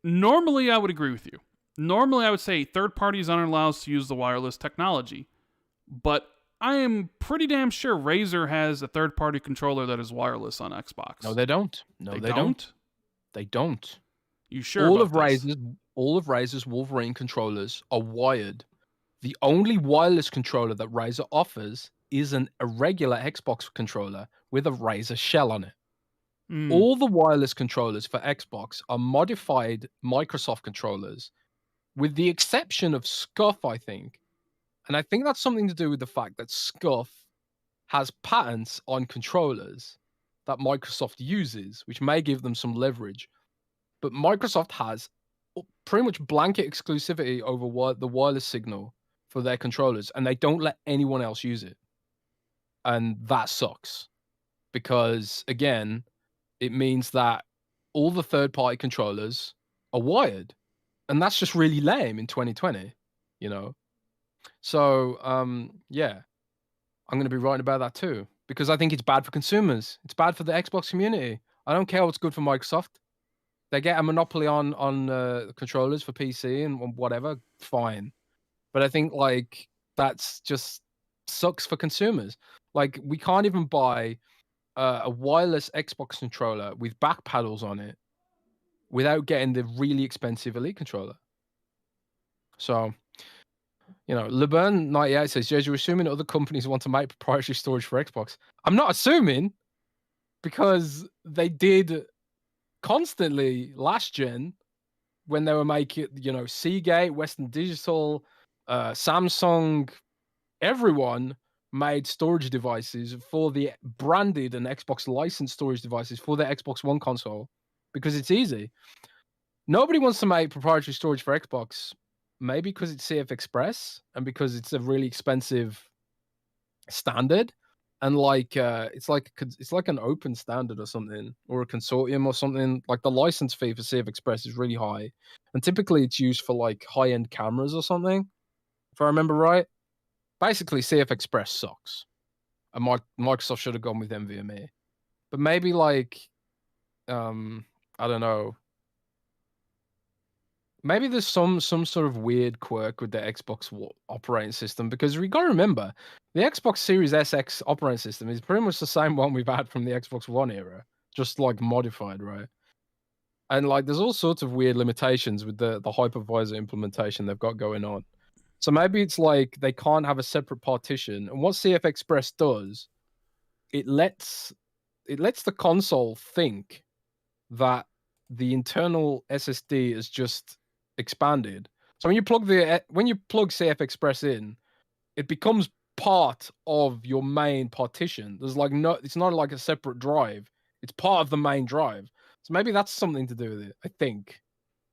normally I would agree with you. Normally I would say third parties aren't allowed to use the wireless technology, but I am pretty damn sure Razer has a third party controller that is wireless on Xbox. No, they don't. No, they don't. They don't. You sure? All of Razer's Wolverine controllers are wired. The only wireless controller that Razer offers is a regular Xbox controller with a Razer shell on it. All the wireless controllers for Xbox are modified Microsoft controllers, with the exception of Scuff, I think. And I think that's something to do with the fact that Scuff has patents on controllers that Microsoft uses, which may give them some leverage. But Microsoft has pretty much blanket exclusivity over the wireless signal for their controllers, and they don't let anyone else use it. And that sucks, because again, it means that all the third-party controllers are wired, and that's just really lame in 2020, you know? So, yeah, I'm going to be writing about that too, because I think it's bad for consumers. It's bad for the Xbox community. I don't care what's good for Microsoft. They get a monopoly on controllers for PC and whatever, fine. But I think like that's just sucks for consumers. Like we can't even buy a wireless Xbox controller with back paddles on it without getting the really expensive Elite controller. So, you know, LeBurn98 says, Jez, you're assuming that other companies want to make proprietary storage for Xbox. I'm not assuming, because they did constantly last gen when they were making, you know, Seagate, Western Digital, Samsung, everyone made storage devices for the branded and Xbox licensed storage devices for the Xbox One console because it's easy. Nobody wants to make proprietary storage for Xbox, maybe because it's CF Express and because it's a really expensive standard. And like it's like an open standard or something, or a consortium or something. Like the license fee for CF Express is really high, and typically it's used for like high-end cameras or something, if I remember right. Basically, CF Express sucks, and Microsoft should have gone with NVMe. But maybe like, I don't know. Maybe there's some sort of weird quirk with the Xbox operating system, because we got to remember the Xbox Series SX operating system is pretty much the same one we've had from the Xbox One era, just like modified, right? And like there's all sorts of weird limitations with the hypervisor implementation they've got going on. So maybe it's like they can't have a separate partition. And what CF Express does, it lets the console think that the internal SSD is just expanded. So when you plug CF Express in, it becomes part of your main partition. There's like it's not like a separate drive. It's part of the main drive. So maybe that's something to do with it. I think.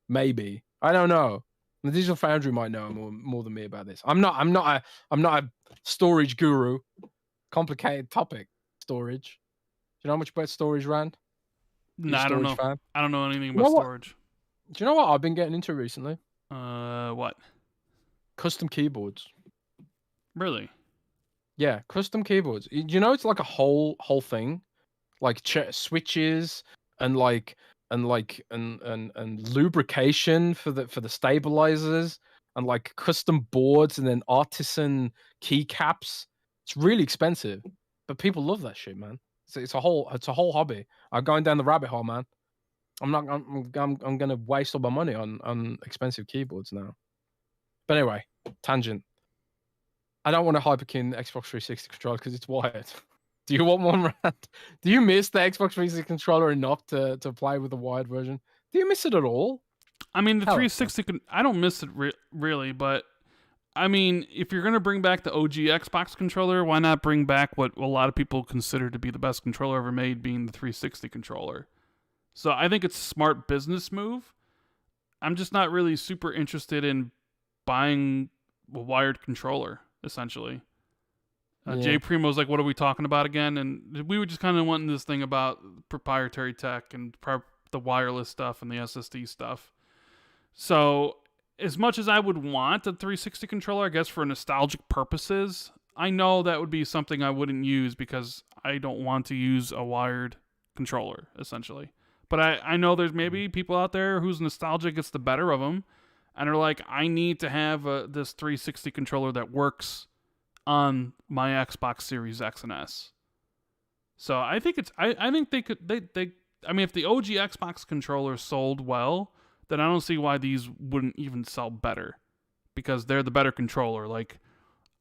Maybe. I don't know. The Digital Foundry might know more than me about this. I'm not a storage guru. Complicated topic. Storage. Do you know much about storage, Rand? No, I don't know. Fan? I don't know anything about storage. Do you know what I've been getting into recently? What? Custom keyboards. Really? Yeah, custom keyboards. You know, it's like a whole thing, like switches and lubrication for the stabilizers and like custom boards and then artisan keycaps. It's really expensive, but people love that shit, man. It's a whole hobby. I'm going down the rabbit hole, man. I'm gonna waste all my money on expensive keyboards now. But anyway, tangent. I don't want a Hyperkin Xbox 360 controller because it's wired. Do you want one, Rand? Do you miss the Xbox 360 controller enough to play with the wired version? Do you miss it at all? I mean, the 360, I don't miss it really, but I mean, if you're going to bring back the OG Xbox controller, why not bring back what a lot of people consider to be the best controller ever made, being the 360 controller? So I think it's a smart business move. I'm just not really super interested in buying a wired controller, essentially. Jay Primo's like, what are we talking about again? And we were just kind of wanting this thing about proprietary tech and the wireless stuff and the SSD stuff. So as much as I would want a 360 controller, I guess for nostalgic purposes, I know that would be something I wouldn't use because I don't want to use a wired controller, essentially. But I know there's maybe people out there whose nostalgia gets the better of them and are like, I need to have this 360 controller that works on my Xbox Series X and S. So I think I think they could I mean, if the OG Xbox controller sold well, then I don't see why these wouldn't even sell better, because they're the better controller. Like,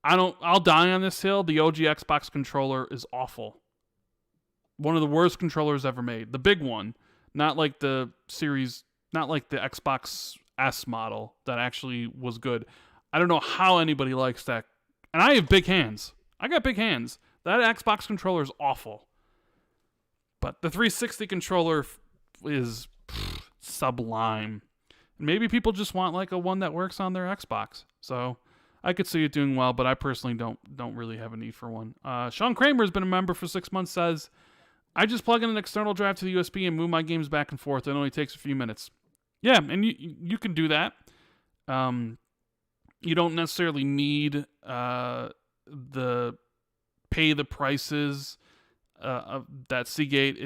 I'll die on this hill. The OG Xbox controller is awful. One of the worst controllers ever made. The big one, not like the series, not like the Xbox S model that actually was good. I don't know how anybody likes that. And I have big hands. I got big hands. That Xbox controller is awful. But the 360 controller is sublime. Maybe people just want like a one that works on their Xbox. So I could see it doing well, but I personally don't really have a need for one. Sean Kramer has been a member for 6 months, says, I just plug in an external drive to the USB and move my games back and forth. It only takes a few minutes. Yeah, and you can do that. You don't necessarily need the prices that Seagate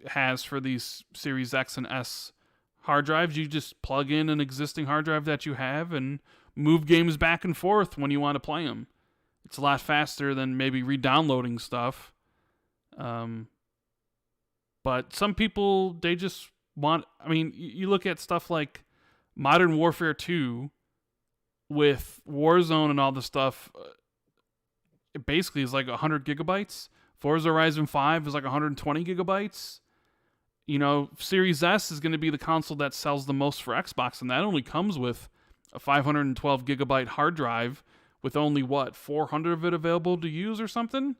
has for these Series X and S hard drives. You just plug in an existing hard drive that you have and move games back and forth when you want to play them. It's a lot faster than maybe re-downloading stuff. But some people, they just want... I mean, you look at stuff like Modern Warfare 2 with Warzone and all the stuff. It basically is like 100 gigabytes. Forza Horizon 5 is like 120 gigabytes. You know, Series S is going to be the console that sells the most for Xbox, and that only comes with a 512 gigabyte hard drive with only, 400 of it available to use or something?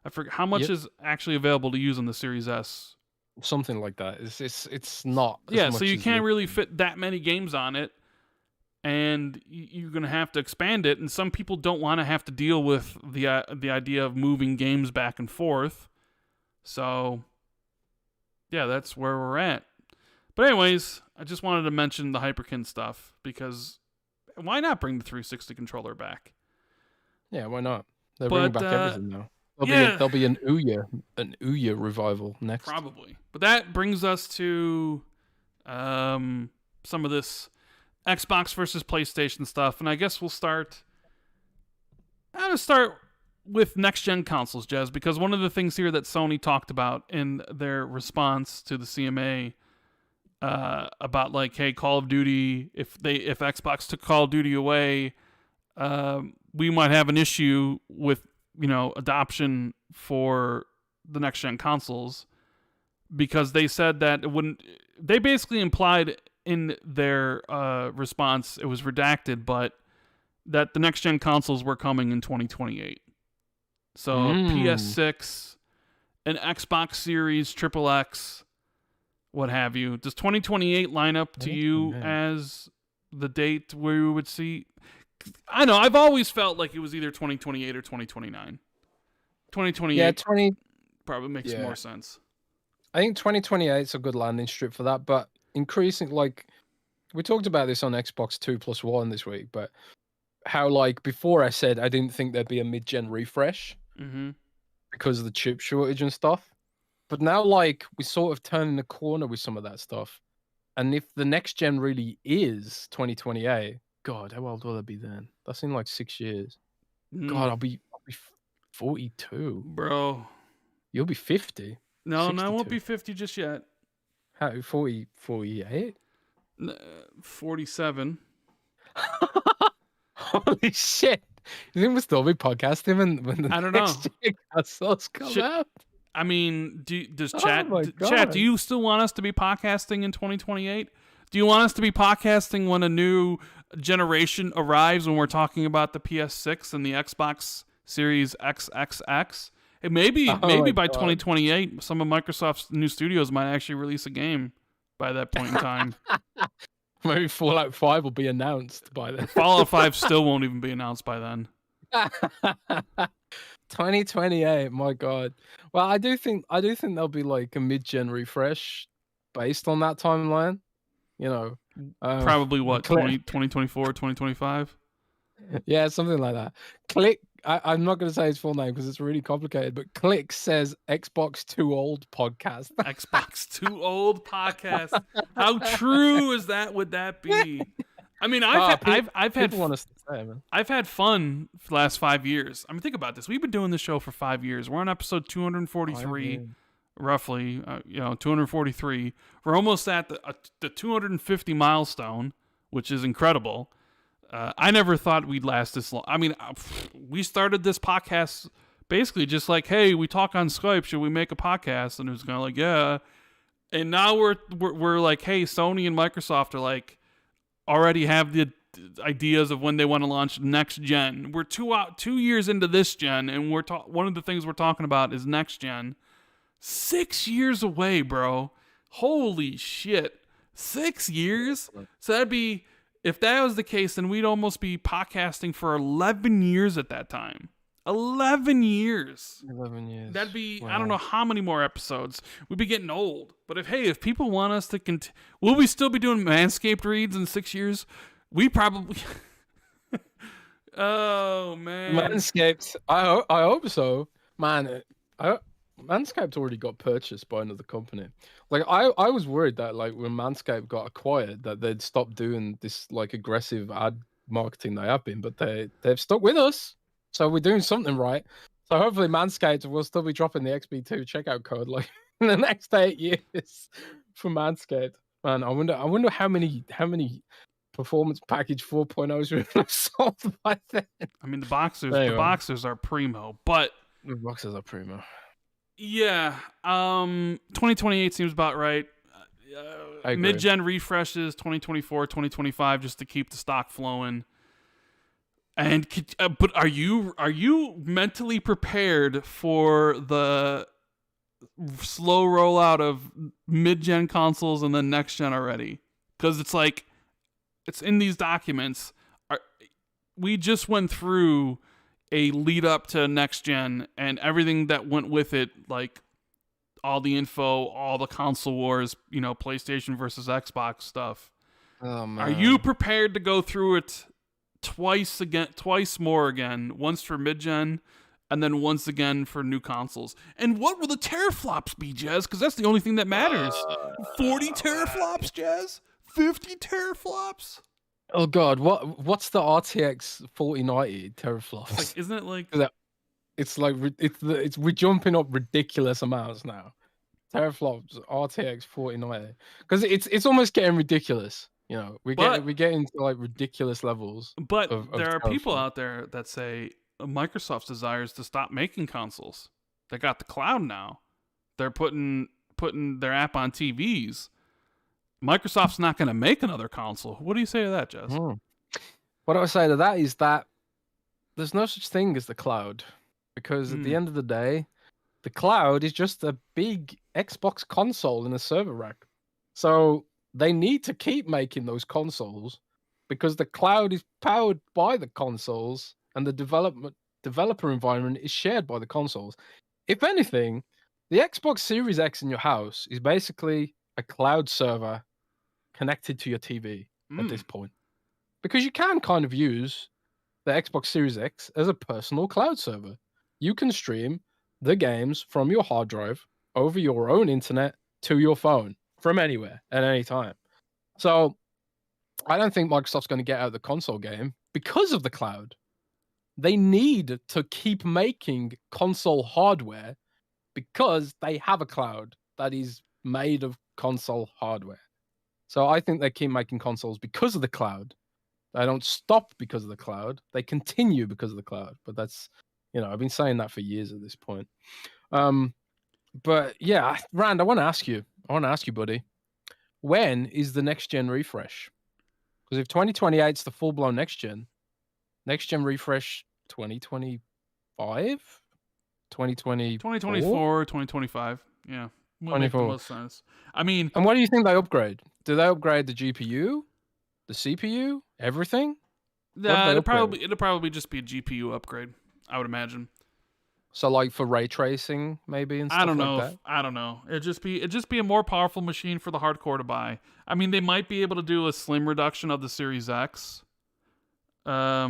I forget how much is actually available to use on the Series S. Something like that. It's not. Yeah, so you can't really fit that many games on it, and you're going to have to expand it, and some people don't want to have to deal with the idea of moving games back and forth. So, yeah, that's where we're at. But anyways, I just wanted to mention the Hyperkin stuff, because why not bring the 360 controller back? Yeah, why not? They're bringing back everything now. There'll be an Ouya revival next. Probably. But that brings us to some of this Xbox versus PlayStation stuff, and I guess we'll start... I'm going to start with next-gen consoles, Jez, because one of the things here that Sony talked about in their response to the CMA about, like, hey, Call of Duty, if Xbox took Call of Duty away, we might have an issue with, adoption for the next-gen consoles, because they said that it wouldn't... They basically implied in their response, it was redacted, but that the next gen consoles were coming in 2028. So PS6, an Xbox Series, Triple X, what have you. Does 2028 line up to you as the date where we would see? I know, I've always felt like it was either 2028 or 2029. 2028 probably makes more sense. I think 2028 is a good landing strip for that, but increasing, like, we talked about this on Xbox 2+1 this week, but how, like, before I said I didn't think there'd be a mid-gen refresh because of the chip shortage and stuff. But now, like, we're sort of turning the corner with some of that stuff. And if the next gen really is 2028, God, how old will I be then? That's in like 6 years. God, I'll be 42. Bro. You'll be 50. No, 62. I won't be 50 just yet. How, 40, 48? 47. Holy shit. You think we'll still be podcasting when the I don't know. next consoles come out? I mean, does Chat, do you still want us to be podcasting in 2028? Do you want us to be podcasting when a new generation arrives, when we're talking about the PS6 and the Xbox Series XXX? And maybe by 2028, some of Microsoft's new studios might actually release a game by that point in time. Maybe Fallout 5 will be announced by then. Fallout 5 still won't even be announced by then. 2028, my God. Well, I do think there'll be like a mid-gen refresh based on that timeline. You know, probably what, 2024, 2025? Yeah, something like that. Click. I'm not going to say his full name because it's really complicated, but Click says Xbox Too Old podcast. Xbox Too Old podcast. How true is that? Would that be? I mean, I've had fun for the last 5 years. I mean, think about this. We've been doing this show for 5 years. We're on episode 243, roughly. 243. We're almost at the 250 milestone, which is incredible. I never thought we'd last this long. I mean, we started this podcast basically just like, hey, we talk on Skype. Should we make a podcast? And it was kind of like, yeah. And now we're like, hey, Sony and Microsoft are like, already have the ideas of when they want to launch next gen. We're 2 years into this gen, and one of the things we're talking about is next gen. 6 years away, bro. Holy shit. 6 years? So that'd be, if that was the case, then we'd almost be podcasting for 11 years at that time. 11 years. 11 years. That'd be, wow. I don't know how many more episodes. We'd be getting old. But if people want us to will we still be doing Manscaped reads in 6 years? We probably. Oh, man. Manscaped. I hope so. Man, Manscaped already got purchased by another company. Like, I was worried that, like, when Manscaped got acquired, that they'd stop doing this, like, aggressive ad marketing they have been, but they've stuck with us. So we're doing something right. So hopefully Manscaped will still be dropping the XB2 checkout code, like, in the next 8 years for Manscaped. Man, I wonder how many performance package 4.0s we've sold by then. I mean, the boxers are primo, but the boxers are primo. Yeah, 2028 seems about right. Mid-gen refreshes 2024, 2025, just to keep the stock flowing. And but are you mentally prepared for the slow rollout of mid-gen consoles and then next-gen already? Because it's like, it's in these documents. We just went through a lead up to next-gen and everything that went with it, like all the info, all the console wars, PlayStation versus Xbox stuff. Oh, man. Are you prepared to go through it twice more again, once for mid-gen and then once again for new consoles? And what will the teraflops be, Jez? Because that's the only thing that matters. 40 teraflops, Jez? 50 teraflops? Oh God, what's the RTX 4090 teraflops? Like, isn't it like? It's like we're jumping up ridiculous amounts now. Teraflops RTX 4090, because it's almost getting ridiculous. We get into like ridiculous levels. But there are people out there that say Microsoft's desires to stop making consoles. They got the cloud now. They're putting their app on TVs. Microsoft's not going to make another console. What do you say to that, Jez? What I would say to that is that there's no such thing as the cloud, because at the end of the day, the cloud is just a big Xbox console in a server rack. So they need to keep making those consoles because the cloud is powered by the consoles and the developer environment is shared by the consoles. If anything, the Xbox Series X in your house is basically a cloud server connected to your TV at this point. Because you can kind of use the Xbox Series X as a personal cloud server. You can stream the games from your hard drive over your own internet to your phone from anywhere at any time. So I don't think Microsoft's going to get out of the console game because of the cloud. They need to keep making console hardware because they have a cloud that is made of console hardware. So I think they keep making consoles because of the cloud. They don't stop because of the cloud. They continue because of the cloud. But that's, I've been saying that for years at this point. But yeah, Rand, I want to ask you, buddy, when is the next gen refresh? Because if 2028 is the full blown next gen refresh 2025, 2024, 2025. Yeah. Will make the most sense. I mean, and what do you think they upgrade? Do they upgrade the GPU, the CPU, everything? It'll probably just be a GPU upgrade, I would imagine. So like for ray tracing, maybe, and stuff like that? I don't know. It'd just be a more powerful machine for the hardcore to buy. I mean, they might be able to do a slim reduction of the Series X. I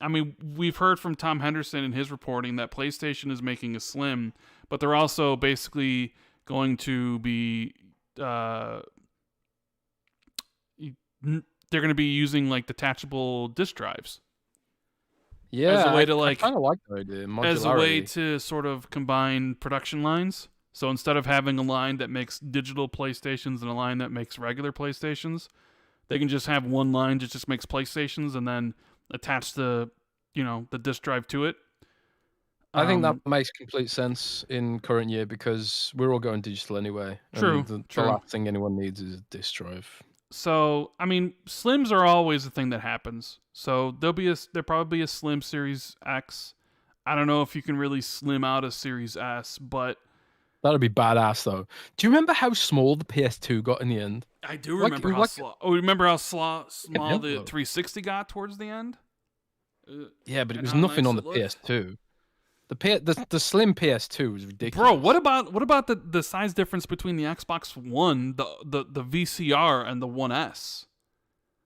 mean, we've heard from Tom Henderson in his reporting that PlayStation is making a slim, but they're also basically going to be they're going to be using like detachable disk drives. Yeah, as a way to I kind of like that idea. As a way to sort of combine production lines. So instead of having a line that makes digital PlayStations and a line that makes regular PlayStations, they can just have one line that just makes PlayStations and then attach the disk drive to it. I think that makes complete sense in current year because we're all going digital anyway. True. The last thing anyone needs is a disk drive. So, I mean, slims are always a thing that happens. So there'll probably be a slim Series X. I don't know if you can really slim out a Series S, but that'd be badass though. Do you remember how small the PS2 got in the end? I do remember how small. Oh, remember how small the 360 got towards the end? Yeah, but it was nothing on the PS2. The slim PS2 was ridiculous. Bro, what about the size difference between the Xbox One, the VCR, and the One S?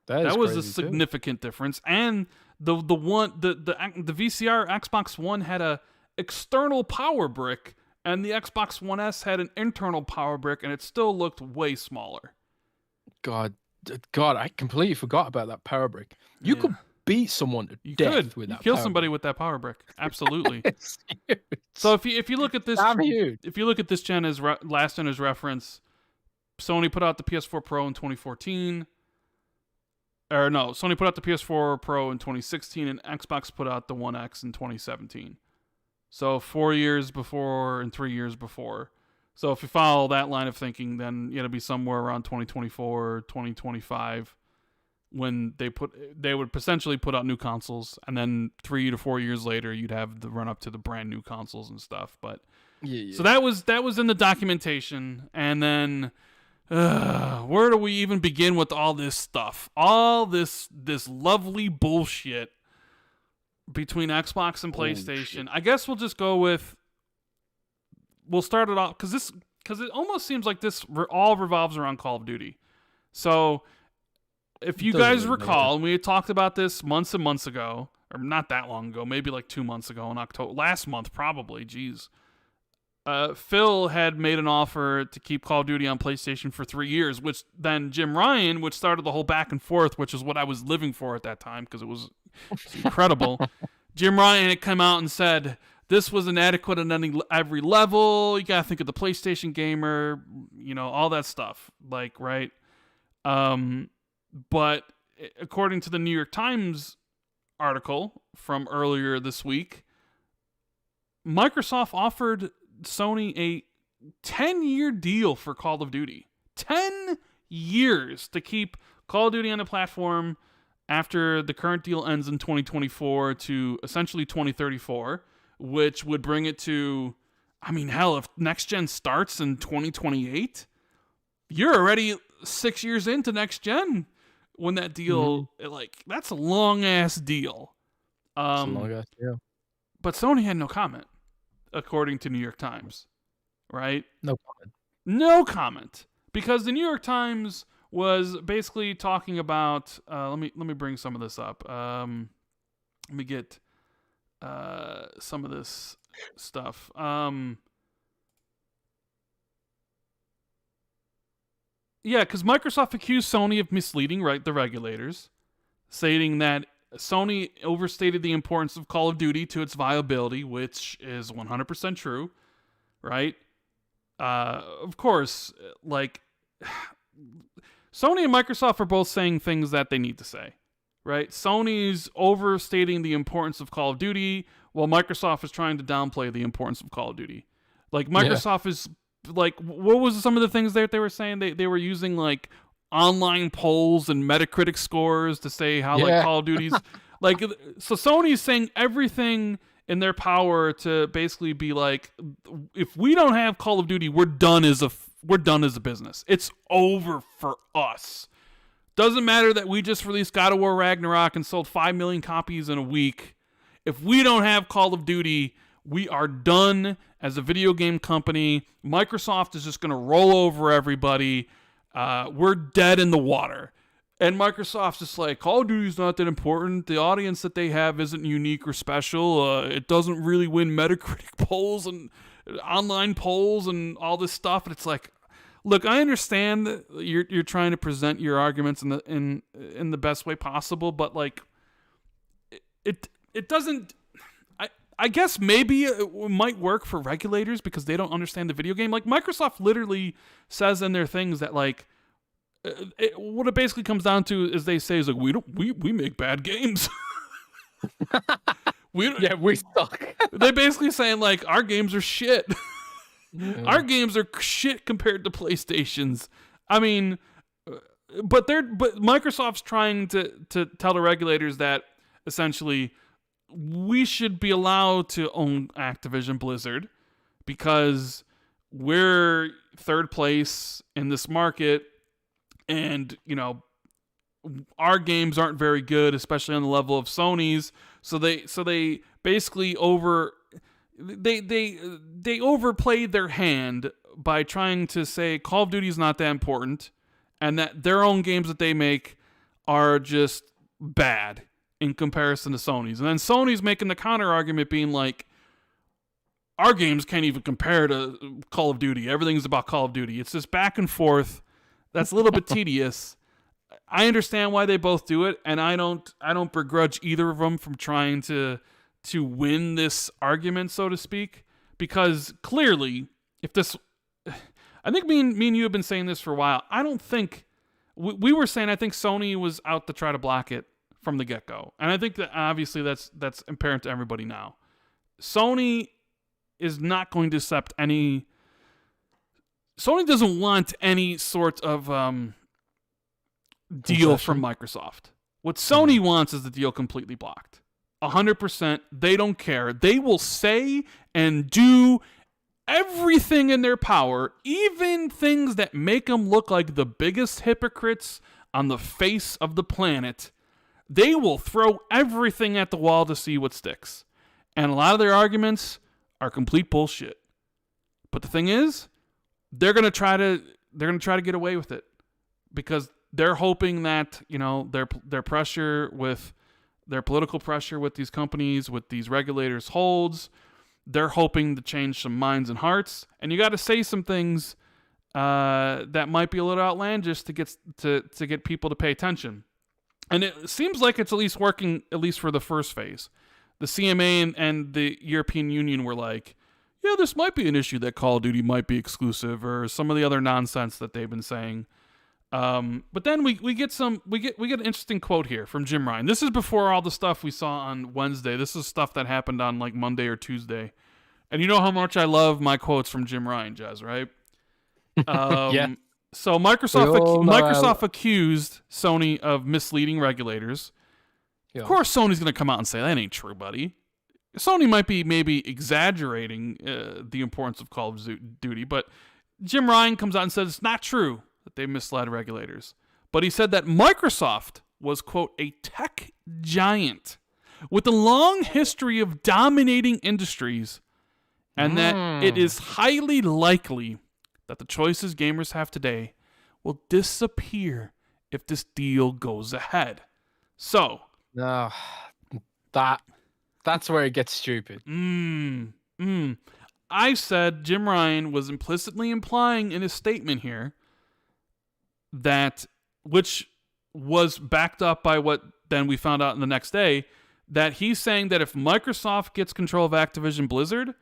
That was a significant difference. And the VCR Xbox One had a external power brick, and the Xbox One S had an internal power brick, and it still looked way smaller. God, I completely forgot about that power brick. You could beat someone to death with that. Kill somebody with that power brick. Absolutely. So if you look at this, if you look at this gen as last gen as reference, Sony put out the PS4 Pro in 2014. Or no, Sony put out the PS4 Pro in 2016, and Xbox put out the One X in 2017. So 4 years before and 3 years before. So if you follow that line of thinking, then it'll be somewhere around 2024, 2025. When they would potentially put out new consoles, and then 3 to 4 years later, you'd have the run up to the brand new consoles and stuff. But so that was in the documentation, and then where do we even begin with all this stuff? All this lovely bullshit between Xbox and PlayStation. I guess we'll just go with. We'll start it off because it almost seems like this all revolves around Call of Duty. So. If you guys recall, we had talked about this months and months ago, or not that long ago, maybe like 2 months ago in October, last month probably, jeez. Phil had made an offer to keep Call of Duty on PlayStation for 3 years, which then Jim Ryan, which started the whole back and forth, which is what I was living for at that time because it was incredible. Jim Ryan had come out and said, this was inadequate on every level. You got to think of the PlayStation gamer, all that stuff. Like, right? But according to the New York Times article from earlier this week, Microsoft offered Sony a 10-year deal for Call of Duty. 10 years to keep Call of Duty on the platform after the current deal ends in 2024 to essentially 2034, which would bring it to, I mean, hell, if next gen starts in 2028, you're already 6 years into next gen when that deal, that's a long ass deal. It's a long ass deal. But Sony had no comment, according to New York Times, right? No comment. No comment, because the New York Times was basically talking about. Let me bring some of this up. Let me get some of this stuff. Yeah, because Microsoft accused Sony of misleading the regulators, stating that Sony overstated the importance of Call of Duty to its viability, which is 100% true, right? Of course, like, Sony and Microsoft are both saying things that they need to say, right? Sony's overstating the importance of Call of Duty, while Microsoft is trying to downplay the importance of Call of Duty. Like, Microsoft is, like, what was some of the things that they were saying? They were using, like, online polls and Metacritic scores to say how like Call of Duty's like, so Sony's saying everything in their power to basically be like, if we don't have Call of Duty, we're done as a business. It's over for us. Doesn't matter that we just released God of War Ragnarok and sold 5 million copies in a week. If we don't have Call of Duty, we are done as a video game company. Microsoft is just going to roll over everybody. We're dead in the water. And Microsoft's just like, Call of Duty's not that important. The audience that they have isn't unique or special. It doesn't really win Metacritic polls and online polls and all this stuff. And it's like, look, I understand that you're trying to present your arguments in the best way possible, but like, it doesn't. I guess maybe it might work for regulators because they don't understand the video game. Like, Microsoft literally says in their things that, like, what it basically comes down to is they say is like, we make bad games. We suck. They basically saying like, our games are shit. Our games are shit compared to PlayStation's. I mean, but Microsoft's trying to tell the regulators that essentially we should be allowed to own Activision Blizzard because we're third place in this market, and you know our games aren't very good, especially on the level of Sony's. So they basically they overplayed their hand by trying to say Call of Duty is not that important, and that their own games that they make are just bad in comparison to Sony's. And then Sony's making the counter argument being like, our games can't even compare to Call of Duty. Everything's about Call of Duty. It's just back and forth. That's a little bit tedious. I understand why they both do it, and I don't begrudge either of them from trying to win this argument, so to speak, because clearly, if this, I think me and you have been saying this for a while. I don't think we were saying I think Sony was out to try to block it from the get-go. And I think that obviously that's apparent to everybody now. Sony is not going to accept any... Sony doesn't want any sort of deal from Microsoft. What Sony wants is the deal completely blocked. 100%. They don't care. They will say and do everything in their power, even things that make them look like the biggest hypocrites on the face of the planet. They will throw everything at the wall to see what sticks. And a lot of their arguments are complete bullshit. But the thing is, they're going to try to get away with it because they're hoping that, you know, their pressure with their political pressure with these companies, with these regulators holds. They're hoping to change some minds and hearts. And you got to say some things that might be a little outlandish to get people to pay attention. And it seems like it's at least working, at least for the first phase. The CMA and the European Union were like, yeah, this might be an issue that Call of Duty might be exclusive, or some of the other nonsense that they've been saying. But then we get an interesting quote here from Jim Ryan. This is before all the stuff we saw on Wednesday. This is stuff that happened on like Monday or Tuesday. And you know how much I love my quotes from Jim Ryan, Jez, right? Yeah. So Microsoft accused Sony of misleading regulators. Yeah. Of course, Sony's going to come out and say that ain't true, buddy. Sony might be maybe exaggerating the importance of Call of Duty, but Jim Ryan comes out and says it's not true that they misled regulators. But he said that Microsoft was, quote, a tech giant with a long history of dominating industries, and that it is highly likely that the choices gamers have today will disappear if this deal goes ahead. So, no, that's where it gets stupid. I said Jim Ryan was implicitly implying in his statement here that, which was backed up by what then we found out in the next day, that he's saying that if Microsoft gets control of Activision Blizzard,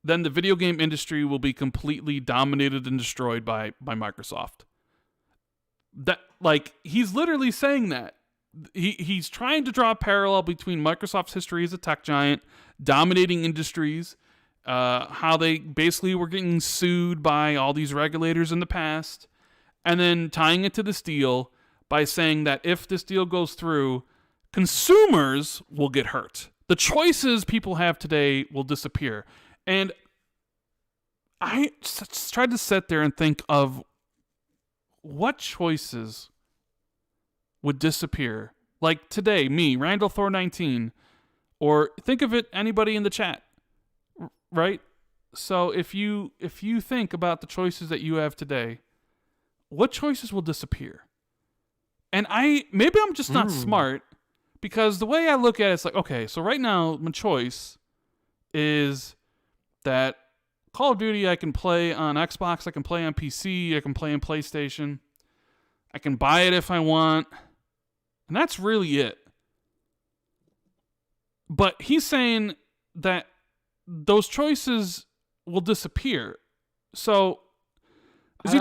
then the video game industry will be completely dominated and destroyed by Microsoft. That, like, he's literally saying that. He's trying to draw a parallel between Microsoft's history as a tech giant, dominating industries, how they basically were getting sued by all these regulators in the past, and then tying it to this deal by saying that if this deal goes through, consumers will get hurt. The choices people have today will disappear. And I just tried to sit there and think of what choices would disappear. Like today, me, Randall Thor 19, or think of it, anybody in the chat, right? So if you think about the choices that you have today, what choices will disappear? And maybe I'm just not smart, because the way I look at it, it's like, okay, so right now my choice is that Call of Duty I can play on Xbox, I can play on PC, I can play on PlayStation, I can buy it if I want, and that's really it. But he's saying that those choices will disappear. So I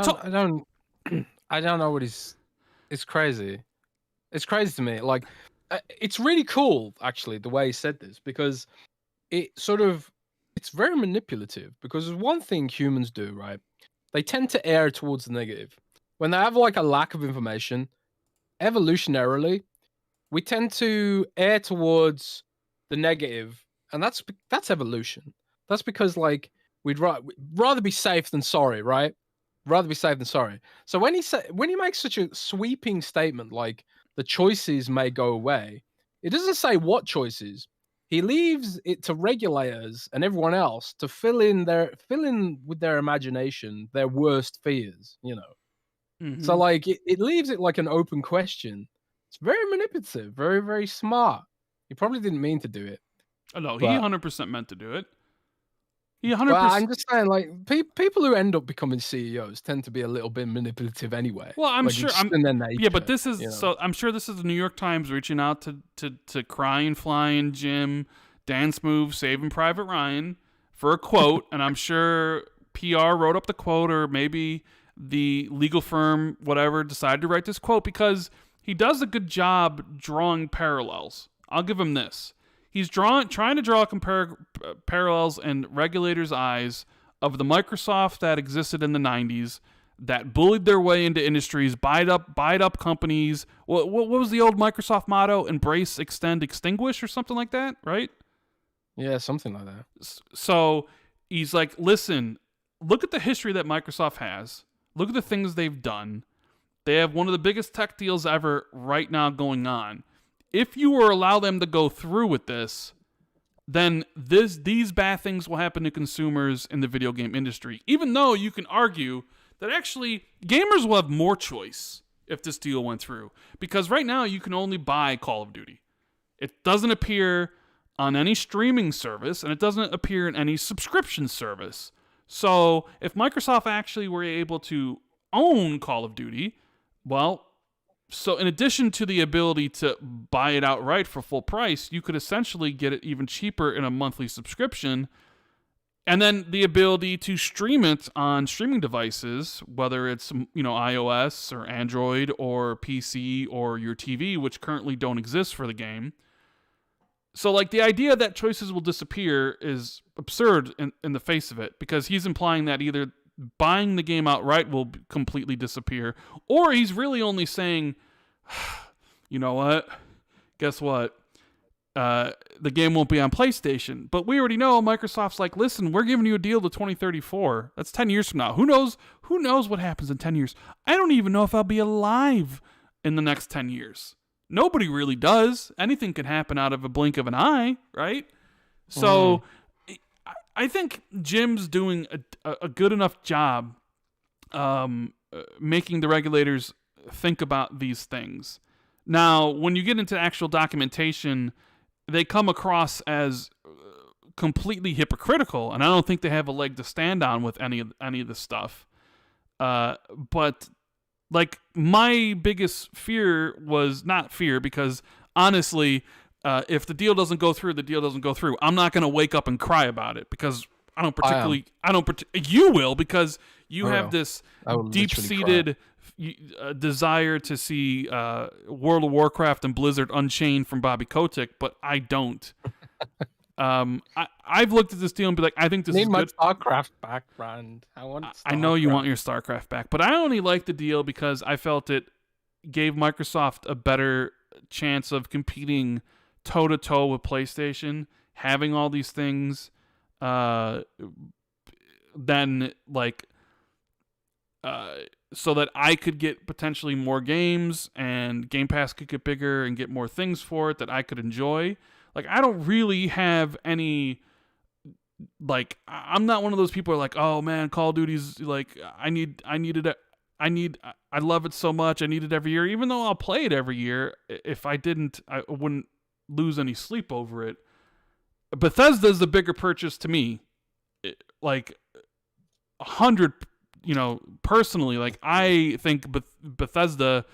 don't know what it's crazy. It's crazy to me. Like, it's really cool, actually, the way he said this, because it's very manipulative, because there's one thing humans do, right? They tend to err towards the negative. When they have like a lack of information, evolutionarily, we tend to err towards the negative, and that's evolution. That's because, like, we'd rather be safe than sorry, right? Rather be safe than sorry. So when he makes such a sweeping statement like the choices may go away, it doesn't say what choices. He leaves it to regulators and everyone else to fill in with their imagination their worst fears, you know. Mm-hmm. So like it leaves it like an open question. It's very manipulative, very, very smart. He probably didn't mean to do it. Oh no, he 100% meant to do it. He 100%. Well, I'm just saying, like, people who end up becoming CEOs tend to be a little bit manipulative anyway. Well, I'm like, sure. Nature, but this is, you know? So I'm sure this is the New York Times reaching out to Crying Flying Jim, Dance Move, Saving Private Ryan for a quote, and I'm sure PR wrote up the quote, or maybe the legal firm, whatever, decided to write this quote because he does a good job drawing parallels. I'll give him this. He's trying to draw parallels in regulators' eyes of the Microsoft that existed in the 90s, that bullied their way into industries, buyed up companies. What was the old Microsoft motto? Embrace, extend, extinguish, or something like that, right? Yeah, something like that. So he's like, listen, look at the history that Microsoft has. Look at the things they've done. They have one of the biggest tech deals ever right now going on. If you were allow them to go through with this, then these bad things will happen to consumers in the video game industry. Even though you can argue that actually gamers will have more choice if this deal went through. Because right now you can only buy Call of Duty. It doesn't appear on any streaming service, and it doesn't appear in any subscription service. So if Microsoft actually were able to own Call of Duty, well, so in addition to the ability to buy it outright for full price, you could essentially get it even cheaper in a monthly subscription. And then the ability to stream it on streaming devices, whether it's, you know, iOS or Android or PC or your TV, which currently don't exist for the game. So like the idea that choices will disappear is absurd in the face of it, because he's implying that either buying the game outright will completely disappear, or he's really only saying, you know what? Guess what? The game won't be on PlayStation. But we already know Microsoft's like, listen, we're giving you a deal to 2034. That's 10 years from now. Who knows what happens in 10 years? I don't even know if I'll be alive in the next 10 years. Nobody really does. Anything can happen out of a blink of an eye, right? So I think Jim's doing a good enough job making the regulators think about these things. Now, when you get into actual documentation, they come across as completely hypocritical, and I don't think they have a leg to stand on with any of this stuff. But like, my biggest fear was not fear, because honestly, if the deal doesn't go through, the deal doesn't go through. I'm not going to wake up and cry about it, because you will, because you have this deep-seated desire to see World of Warcraft and Blizzard Unchained from Bobby Kotick, but I don't. I've looked at this deal and be like, I think this is good. Need my StarCraft back, Rand. I know you want your StarCraft back, but I only like the deal because I felt it gave Microsoft a better chance of competing toe-to-toe with PlayStation, having all these things, then like, so that I could get potentially more games and Game Pass could get bigger and get more things for it that I could enjoy. Like, I don't really have any, like, I'm not one of those people who are like, oh man, Call of Duty's like, I love it so much, I need it every year, even though I'll play it every year. If I didn't, I wouldn't lose any sleep over it. Bethesda's the bigger purchase to me. Like, 100, personally, like, I think Bethesda,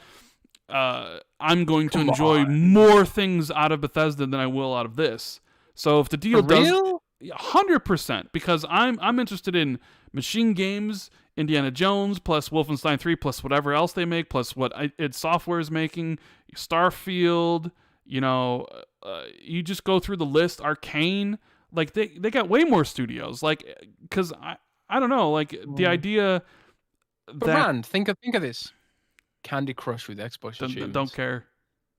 I'm going to enjoy more things out of Bethesda than I will out of this. So if the deal does, 100%, because I'm interested in machine games, Indiana Jones, plus Wolfenstein 3, plus whatever else they make, plus what id Software is making, Starfield, you just go through the list, Arcane, like they got way more studios, like, because I don't know, like the idea that... But Rand, think of this. Candy Crush with Xbox achievements. Don't care.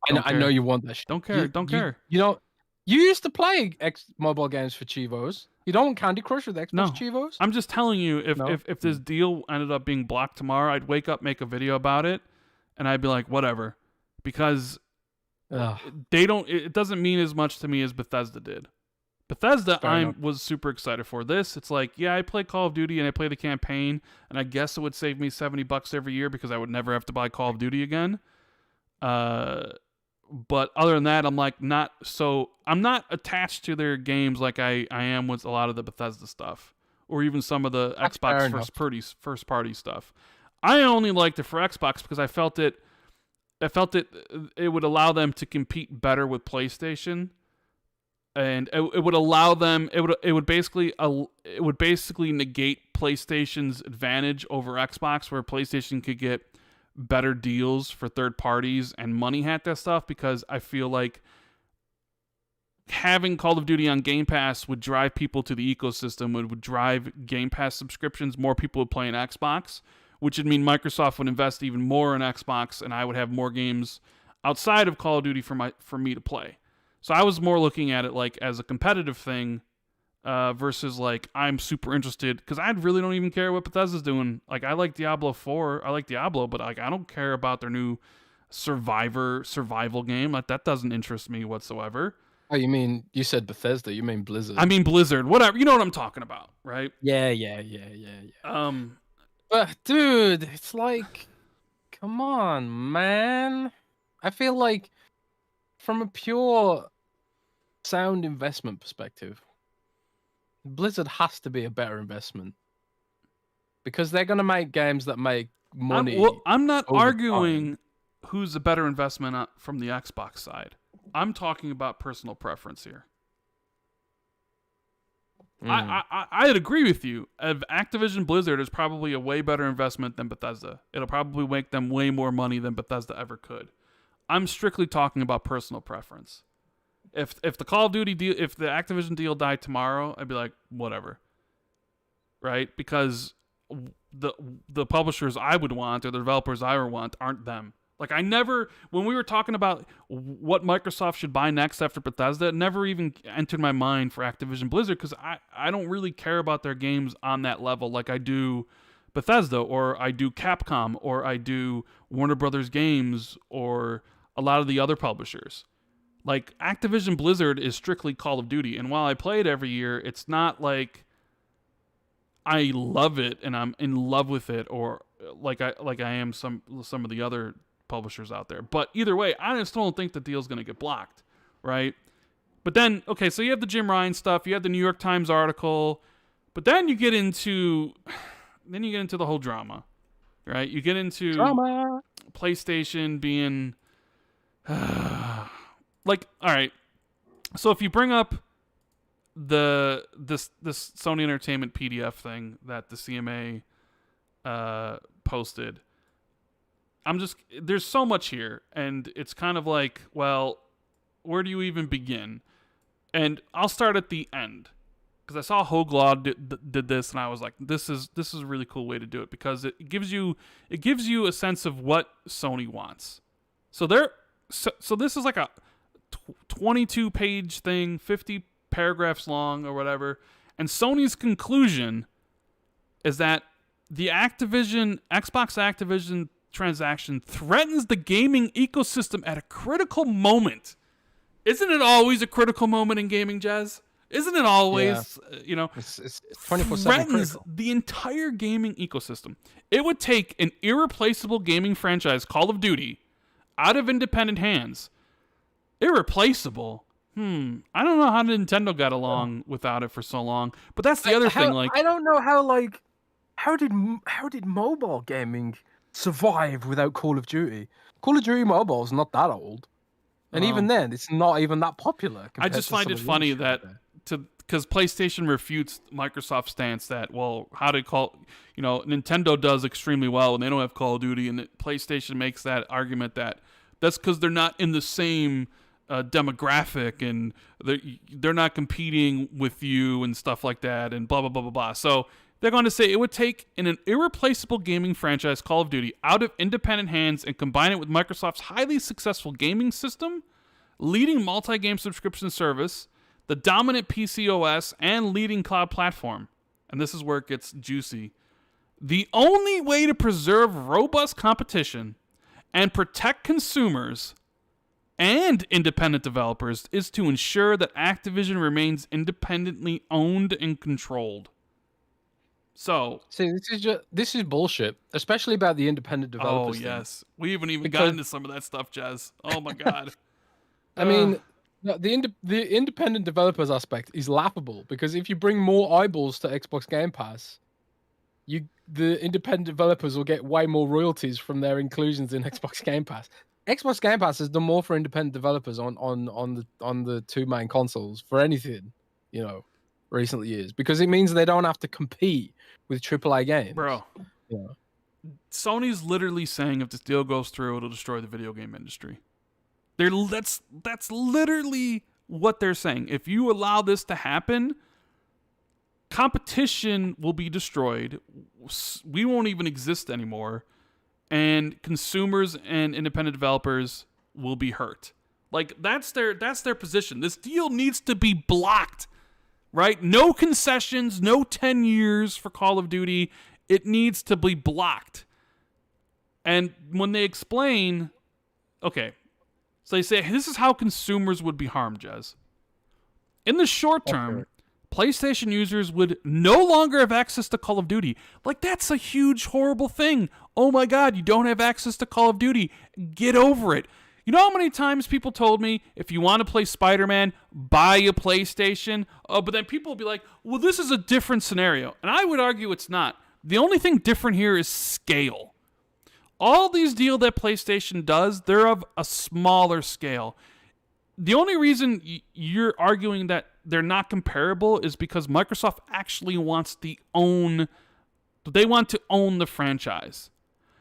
I know you want that shit. Don't care. You used to play mobile games for Chivos. You don't want Candy Crush with Xbox Chivos? I'm just telling you, if this deal ended up being blocked tomorrow, I'd wake up, make a video about it, and I'd be like, whatever. Because it doesn't mean as much to me as Bethesda did. Bethesda, I was super excited for this. It's like, yeah, I play Call of Duty and I play the campaign, and I guess it would save me $70 every year because I would never have to buy Call of Duty again. But other than that, I'm not attached to their games like I am with a lot of the Bethesda stuff, or even some of the Xbox first party stuff. I only liked it for Xbox because I felt it would allow them to compete better with PlayStation. And it would allow them. It would basically negate PlayStation's advantage over Xbox, where PlayStation could get better deals for third parties and money hat that stuff. Because I feel like having Call of Duty on Game Pass would drive people to the ecosystem. It would drive Game Pass subscriptions. More people would play an Xbox, which would mean Microsoft would invest even more in Xbox, and I would have more games outside of Call of Duty for me to play. So I was more looking at it like as a competitive thing versus like I'm super interested, because I really don't even care what Bethesda's doing. Like, I like Diablo 4, I like Diablo, but like I don't care about their new survival game. Like, that doesn't interest me whatsoever. Oh, you said Bethesda, you mean Blizzard. I mean Blizzard, whatever. You know what I'm talking about, right? Yeah. But dude, it's like, come on, man. I feel like from a pure sound investment perspective, Blizzard has to be a better investment, because they're going to make games that make money. I'm not arguing who's a better investment from the Xbox side. I'm talking about personal preference here. I'd agree with you. Activision Blizzard is probably a way better investment than Bethesda. It'll probably make them way more money than Bethesda ever could. I'm strictly talking about personal preference. If the Call of Duty deal, if the Activision deal died tomorrow, I'd be like, whatever. Right? Because the publishers I would want or the developers I would want aren't them. Like, when we were talking about what Microsoft should buy next after Bethesda, it never even entered my mind for Activision Blizzard, because I don't really care about their games on that level like I do Bethesda, or I do Capcom, or I do Warner Brothers Games, or a lot of the other publishers. Like, Activision Blizzard is strictly Call of Duty, and while I play it every year, it's not like I love it and I'm in love with it, or like I am some of the other publishers out there. But either way, I just don't think the deal's going to get blocked, right? But then, okay, so you have the Jim Ryan stuff, you have the New York Times article, but then you get into the whole drama, right? You get into PlayStation being like, all right, so if you bring up this Sony Entertainment PDF thing that the CMA posted, there's so much here, and it's kind of like, well, where do you even begin? And I'll start at the end, because I saw Hoglaw did this, and I was like, this is a really cool way to do it, because it gives you a sense of what Sony wants. So this is like a 22-page thing, 50 paragraphs long or whatever, and Sony's conclusion is that the Xbox Activision transaction threatens the gaming ecosystem at a critical moment. Isn't it always a critical moment in gaming, Jez? Isn't it always, it's 24/7 threatens critical. The entire gaming ecosystem. It would take an irreplaceable gaming franchise, Call of Duty, out of independent hands. Irreplaceable? I don't know how Nintendo got along without it for so long, but that's the other thing. Like, I don't know how did mobile gaming survive without Call of Duty? Call of Duty Mobile is not that old, and even then, it's not even that popular. I just find it funny that because PlayStation refutes Microsoft's stance that, well, Nintendo does extremely well and they don't have Call of Duty, and PlayStation makes that argument that's because they're not in the same demographic, and they're not competing with you and stuff like that, and blah blah blah blah blah. So they're going to say it would take an irreplaceable gaming franchise, Call of Duty, out of independent hands and combine it with Microsoft's highly successful gaming system, leading multi-game subscription service, the dominant PC OS, and leading cloud platform. And this is where it gets juicy. The only way to preserve robust competition and protect consumers and independent developers is to ensure that Activision remains independently owned and controlled. So, see, this is bullshit, especially about the independent developers. Oh yes, we haven't even gotten to some of that stuff, Jez. Oh my god. I mean, the independent developers aspect is laughable, because if you bring more eyeballs to Xbox Game Pass, the independent developers will get way more royalties from their inclusions in Xbox Game Pass. Xbox Game Pass has done more for independent developers on the two main consoles for anything, recent years, because it means they don't have to compete with AAA games. Bro, Sony's literally saying if this deal goes through, it'll destroy the video game industry. That's literally what they're saying. If you allow this to happen, competition will be destroyed. We won't even exist anymore, and consumers and independent developers will be hurt. Like, that's their position. This deal needs to be blocked. Right? No concessions, no 10 years for Call of Duty. It needs to be blocked. And when they explain, okay, so they say, this is how consumers would be harmed, Jez. In the short term, PlayStation users would no longer have access to Call of Duty. Like, that's a huge, horrible thing. Oh my God, you don't have access to Call of Duty. Get over it. You know how many times people told me, if you want to play Spider-Man, buy a PlayStation? Oh, but then people will be like, well, this is a different scenario. And I would argue it's not. The only thing different here is scale. All these deals that PlayStation does, they're of a smaller scale. The only reason you're arguing that they're not comparable is because Microsoft actually wants to own the franchise.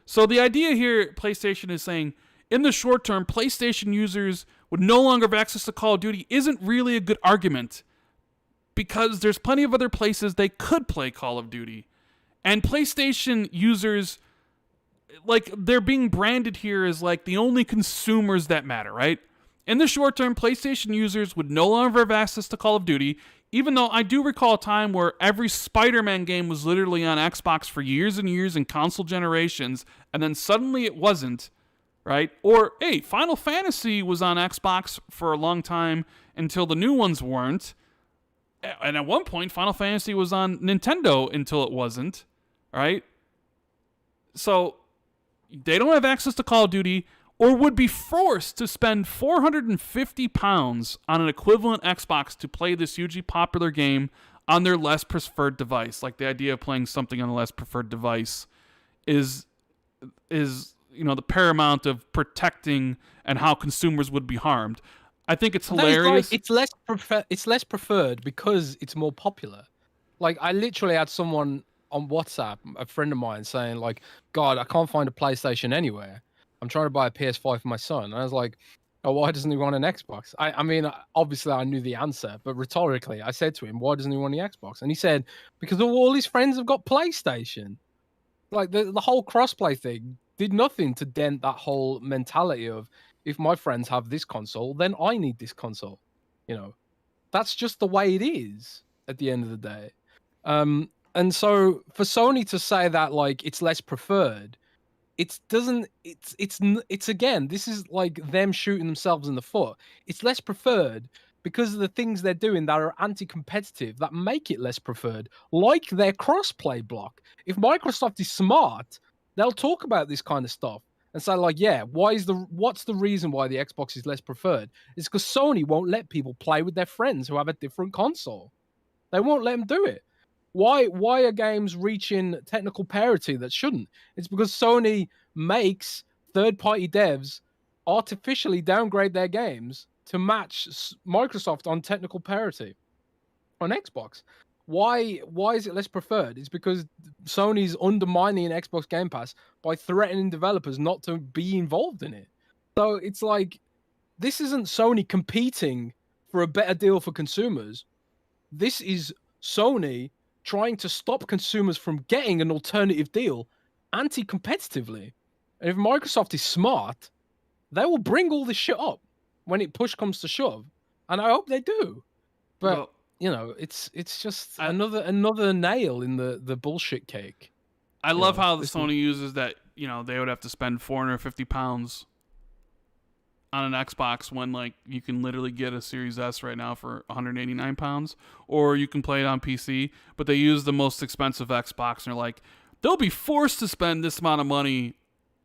So the idea here, PlayStation is saying, in the short term, PlayStation users would no longer have access to Call of Duty isn't really a good argument, because there's plenty of other places they could play Call of Duty. And PlayStation users, like, they're being branded here as like the only consumers that matter, right? In the short term, PlayStation users would no longer have access to Call of Duty, even though I do recall a time where every Spider-Man game was literally on Xbox for years and years in console generations, and then suddenly it wasn't, right? Or, hey, Final Fantasy was on Xbox for a long time until the new ones weren't. And at one point, Final Fantasy was on Nintendo until it wasn't, right? So they don't have access to Call of Duty, or would be forced to spend £450 on an equivalent Xbox to play this hugely popular game on their less preferred device. Like, the idea of playing something on a less preferred device is the paramount of protecting and how consumers would be harmed. I think it's hilarious. It's less preferred because it's more popular. Like, I literally had someone on WhatsApp, a friend of mine, saying like, "God, I can't find a PlayStation anywhere. I'm trying to buy a PS5 for my son." And I was like, "Oh, why doesn't he want an Xbox?" I mean, obviously I knew the answer, but rhetorically, I said to him, "Why doesn't he want the Xbox?" And he said, "Because all his friends have got PlayStation." Like, the whole crossplay thing did nothing to dent that whole mentality of, if my friends have this console, then I need this console. That's just the way it is at the end of the day. And so for Sony to say that, like, it's less preferred, it's again, this is like them shooting themselves in the foot. It's less preferred because of the things they're doing that are anti-competitive that make it less preferred, like their crossplay block. If Microsoft is smart, they'll talk about this kind of stuff and say, like, yeah, what's the reason why the Xbox is less preferred? It's because Sony won't let people play with their friends who have a different console. They won't let them do it. Why are games reaching technical parity that shouldn't? It's because Sony makes third-party devs artificially downgrade their games to match Microsoft on technical parity on Xbox. Why is it less preferred? It's because Sony's undermining Xbox Game Pass by threatening developers not to be involved in it. So it's like, this isn't Sony competing for a better deal for consumers. This is Sony trying to stop consumers from getting an alternative deal anti-competitively. And if Microsoft is smart, they will bring all this shit up when push comes to shove. And I hope they do. But, it's just another nail in the bullshit cake. I love how the Sony uses that, they would have to spend £450 on an Xbox when, like, you can literally get a Series S right now for £189, or you can play it on PC, but they use the most expensive Xbox, and they're like, they'll be forced to spend this amount of money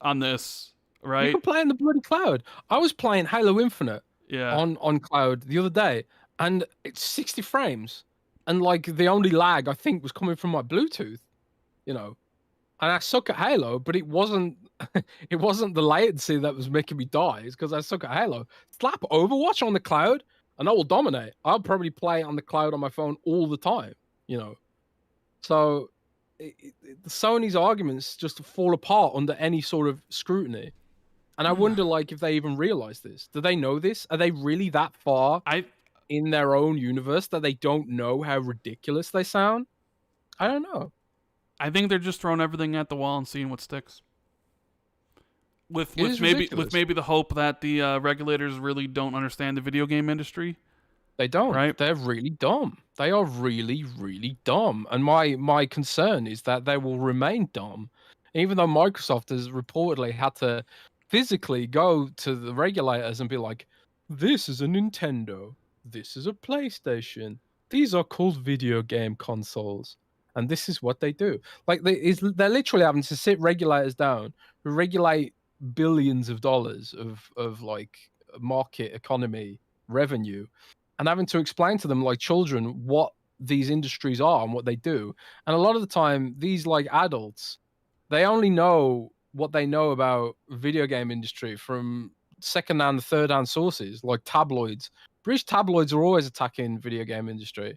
on this, right? You can play in the bloody cloud. I was playing Halo Infinite on cloud the other day, and it's 60 frames, and like the only lag I think was coming from my Bluetooth, and I suck at Halo, but it wasn't the latency that was making me die. It's because I suck at Halo. Slap Overwatch on the cloud, and I will dominate. I'll probably play on the cloud on my phone all the time, So Sony's arguments just fall apart under any sort of scrutiny. And I wonder, like, if they even realize this. Do they know this? Are they really that far in their own universe that they don't know how ridiculous they sound? I don't know. I think they're just throwing everything at the wall and seeing what sticks. With maybe the hope that the regulators really don't understand the video game industry. They don't. Right? They're really dumb. They are really, really dumb. And my concern is that they will remain dumb, even though Microsoft has reportedly had to physically go to the regulators and be like, "This is a Nintendo. This is a PlayStation. These are called video game consoles. And this is what they do." Like, they're literally having to sit regulators down who regulate billions of dollars of like market economy revenue, and having to explain to them like children what these industries are and what they do. And a lot of the time, these like adults, they only know what they know about video game industry from second-hand, third-hand sources like tabloids. British tabloids are always attacking video game industry,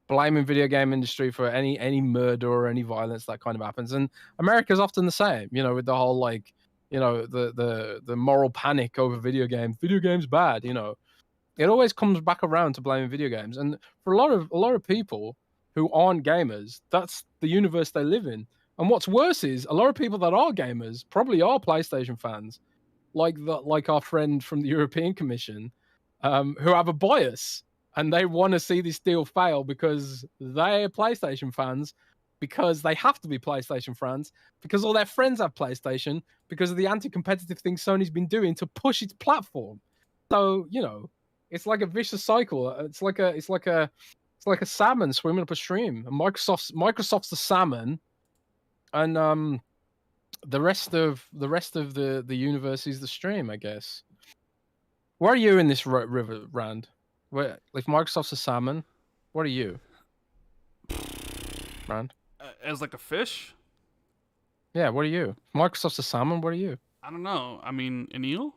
blaming video game industry for any murder or any violence that kind of happens. And America's often the same, with the whole like, the moral panic over video games. Video games bad, It always comes back around to blaming video games. And for a lot of people who aren't gamers, that's the universe they live in. And what's worse is a lot of people that are gamers probably are PlayStation fans, like our friend from the European Commission, who have a bias and they want to see this deal fail because they're PlayStation fans, because they have to be PlayStation fans, because all their friends have PlayStation, because of the anti-competitive thing Sony's been doing to push its platform. So, it's like a vicious cycle. It's like a salmon swimming up a stream. And Microsoft's the salmon, and the rest of the universe is the stream, I guess. Where are you in this river, Rand? Where, if Microsoft's a salmon, what are you, Rand? As like a fish? Yeah, what are you? If Microsoft's a salmon, what are you? I don't know. I mean, an eel?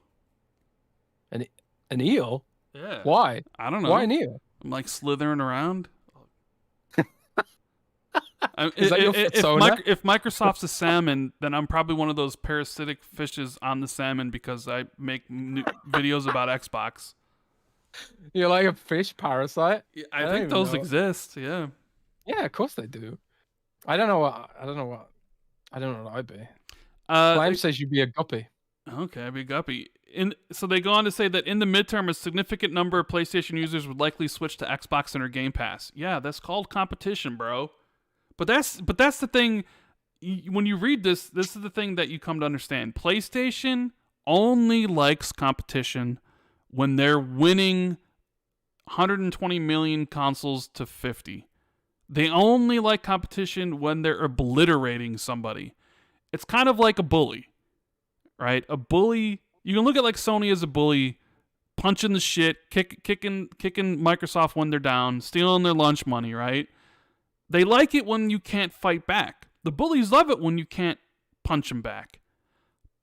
An eel? Yeah. Why? I don't know. Why an eel? I'm like slithering around. Is that your persona? If Microsoft's a salmon, then I'm probably one of those parasitic fishes on the salmon because I make videos about Xbox. You're like a fish parasite? I think those exist, yeah. Yeah, of course they do. I don't know what I'd be. Flame says you'd be a guppy. Okay, I'd be a guppy. So they go on to say that in the midterm, a significant number of PlayStation users would likely switch to Xbox and or Game Pass. Yeah, that's called competition, bro. But that's the thing. When you read this is the thing that you come to understand. PlayStation only likes competition when they're winning 120 million consoles to 50. They only like competition when they're obliterating somebody. It's kind of like a bully, right? A bully, you can look at like Sony as a bully, punching the shit, kicking Microsoft when they're down, stealing their lunch money, right? They like it when you can't fight back. The bullies love it when you can't punch them back.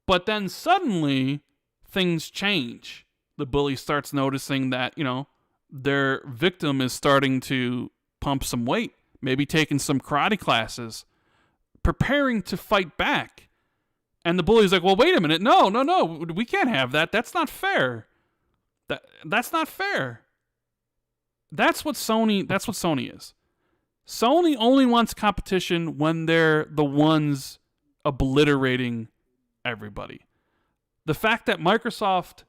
But then suddenly, things change. The bully starts noticing that, their victim is starting to pump some weight, maybe taking some karate classes, preparing to fight back. And the bully's like, well, wait a minute. No, we can't have that. That's not fair. That's not fair. That's what Sony is. Sony only wants competition when they're the ones obliterating everybody. The fact that Microsoft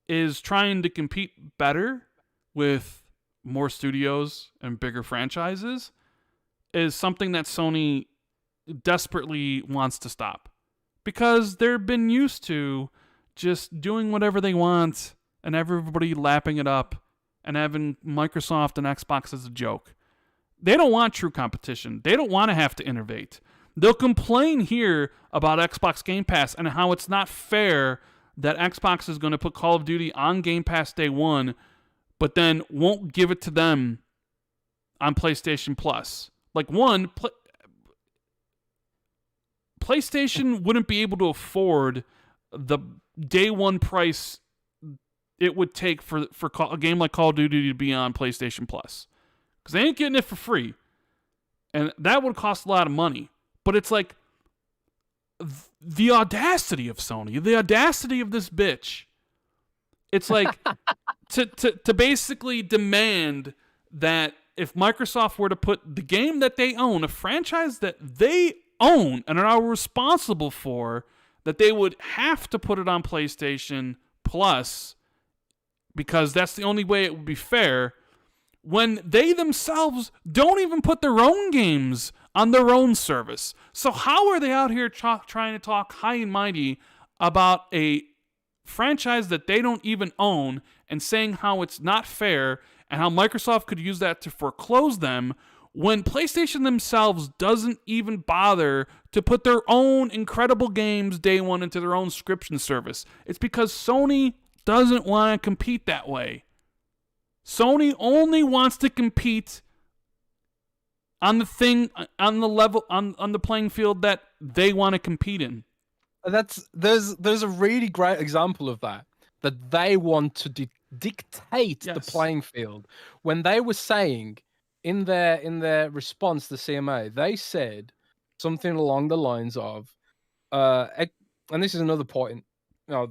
is trying to compete better with more studios and bigger franchises is something that Sony desperately wants to stop. Because they've been used to just doing whatever they want and everybody lapping it up and having Microsoft and Xbox as a joke. They don't want true competition. They don't want to have to innovate. They'll complain here about Xbox Game Pass and how it's not fair that Xbox is going to put Call of Duty on Game Pass day one, but then won't give it to them on PlayStation Plus. Like, PlayStation wouldn't be able to afford the day one price it would take for a game like Call of Duty to be on PlayStation Plus. Because they ain't getting it for free. And that would cost a lot of money. But it's like the audacity of Sony, the audacity of this bitch. It's like to basically demand that if Microsoft were to put the game that they own, a franchise that they own and are responsible for, that they would have to put it on PlayStation Plus because that's the only way it would be fair, when they themselves don't even put their own games on their own service. So how are they out here trying to talk high and mighty about a franchise that they don't even own and saying how it's not fair and how Microsoft could use that to foreclose them, when PlayStation themselves doesn't even bother to put their own incredible games day one into their own subscription service? It's because Sony doesn't want to compete that way. Sony only wants to compete on the level, on the playing field that they want to compete in. There's a really great example of that they want to dictate the playing field. When they were saying in their response to CMA, they said something along the lines of, and this is another point.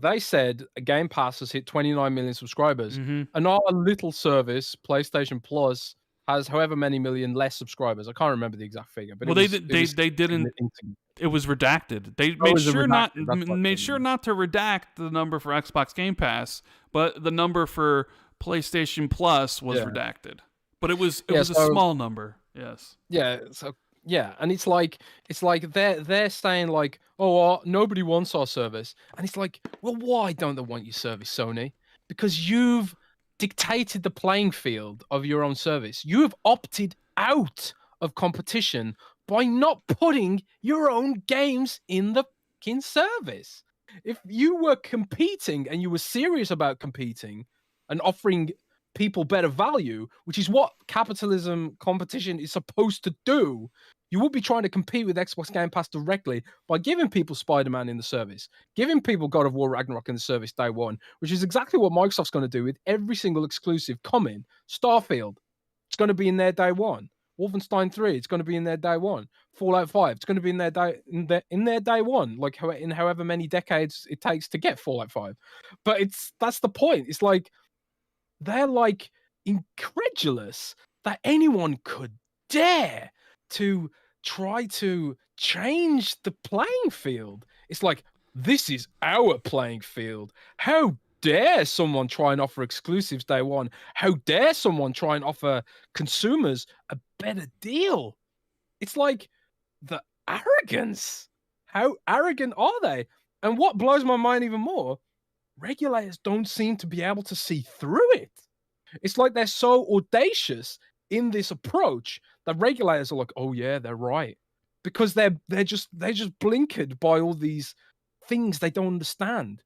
They said Game Pass has hit 29 million subscribers, and our little service, PlayStation Plus, has however many million less subscribers. I can't remember the exact figure, but well, they didn't. It was redacted. They made sure not to redact the number for Xbox Game Pass, but the number for PlayStation Plus was redacted. But it was a small number. Yes. Yeah. So yeah, and it's like they're saying like, oh, nobody wants our service, and it's like, well, why don't they want your service, Sony? Because you've dictated the playing field of your own service. You have opted out of competition by not putting your own games in the fucking service. If you were competing and you were serious about competing and offering people better value, which is what capitalism competition is supposed to do, you would be trying to compete with Xbox Game Pass directly by giving people Spider-Man in the service, giving people God of War Ragnarok in the service day one, which is exactly what Microsoft's going to do with every single exclusive coming. Starfield, it's going to be in there day one. Wolfenstein 3, it's going to be in there day one. Fallout 5, it's going to be in there day one, like in however many decades it takes to get Fallout 5. But that's the point. It's like they're like incredulous that anyone could dare to try to change the playing field. It's like, this is our playing field. How dare someone try and offer exclusives day one? How dare someone try and offer consumers a better deal? It's like the arrogance. How arrogant are they? And what blows my mind even more, regulators don't seem to be able to see through it. It's like they're so audacious in this approach that regulators are like, oh yeah, they're right. Because they're just blinkered by all these things they don't understand.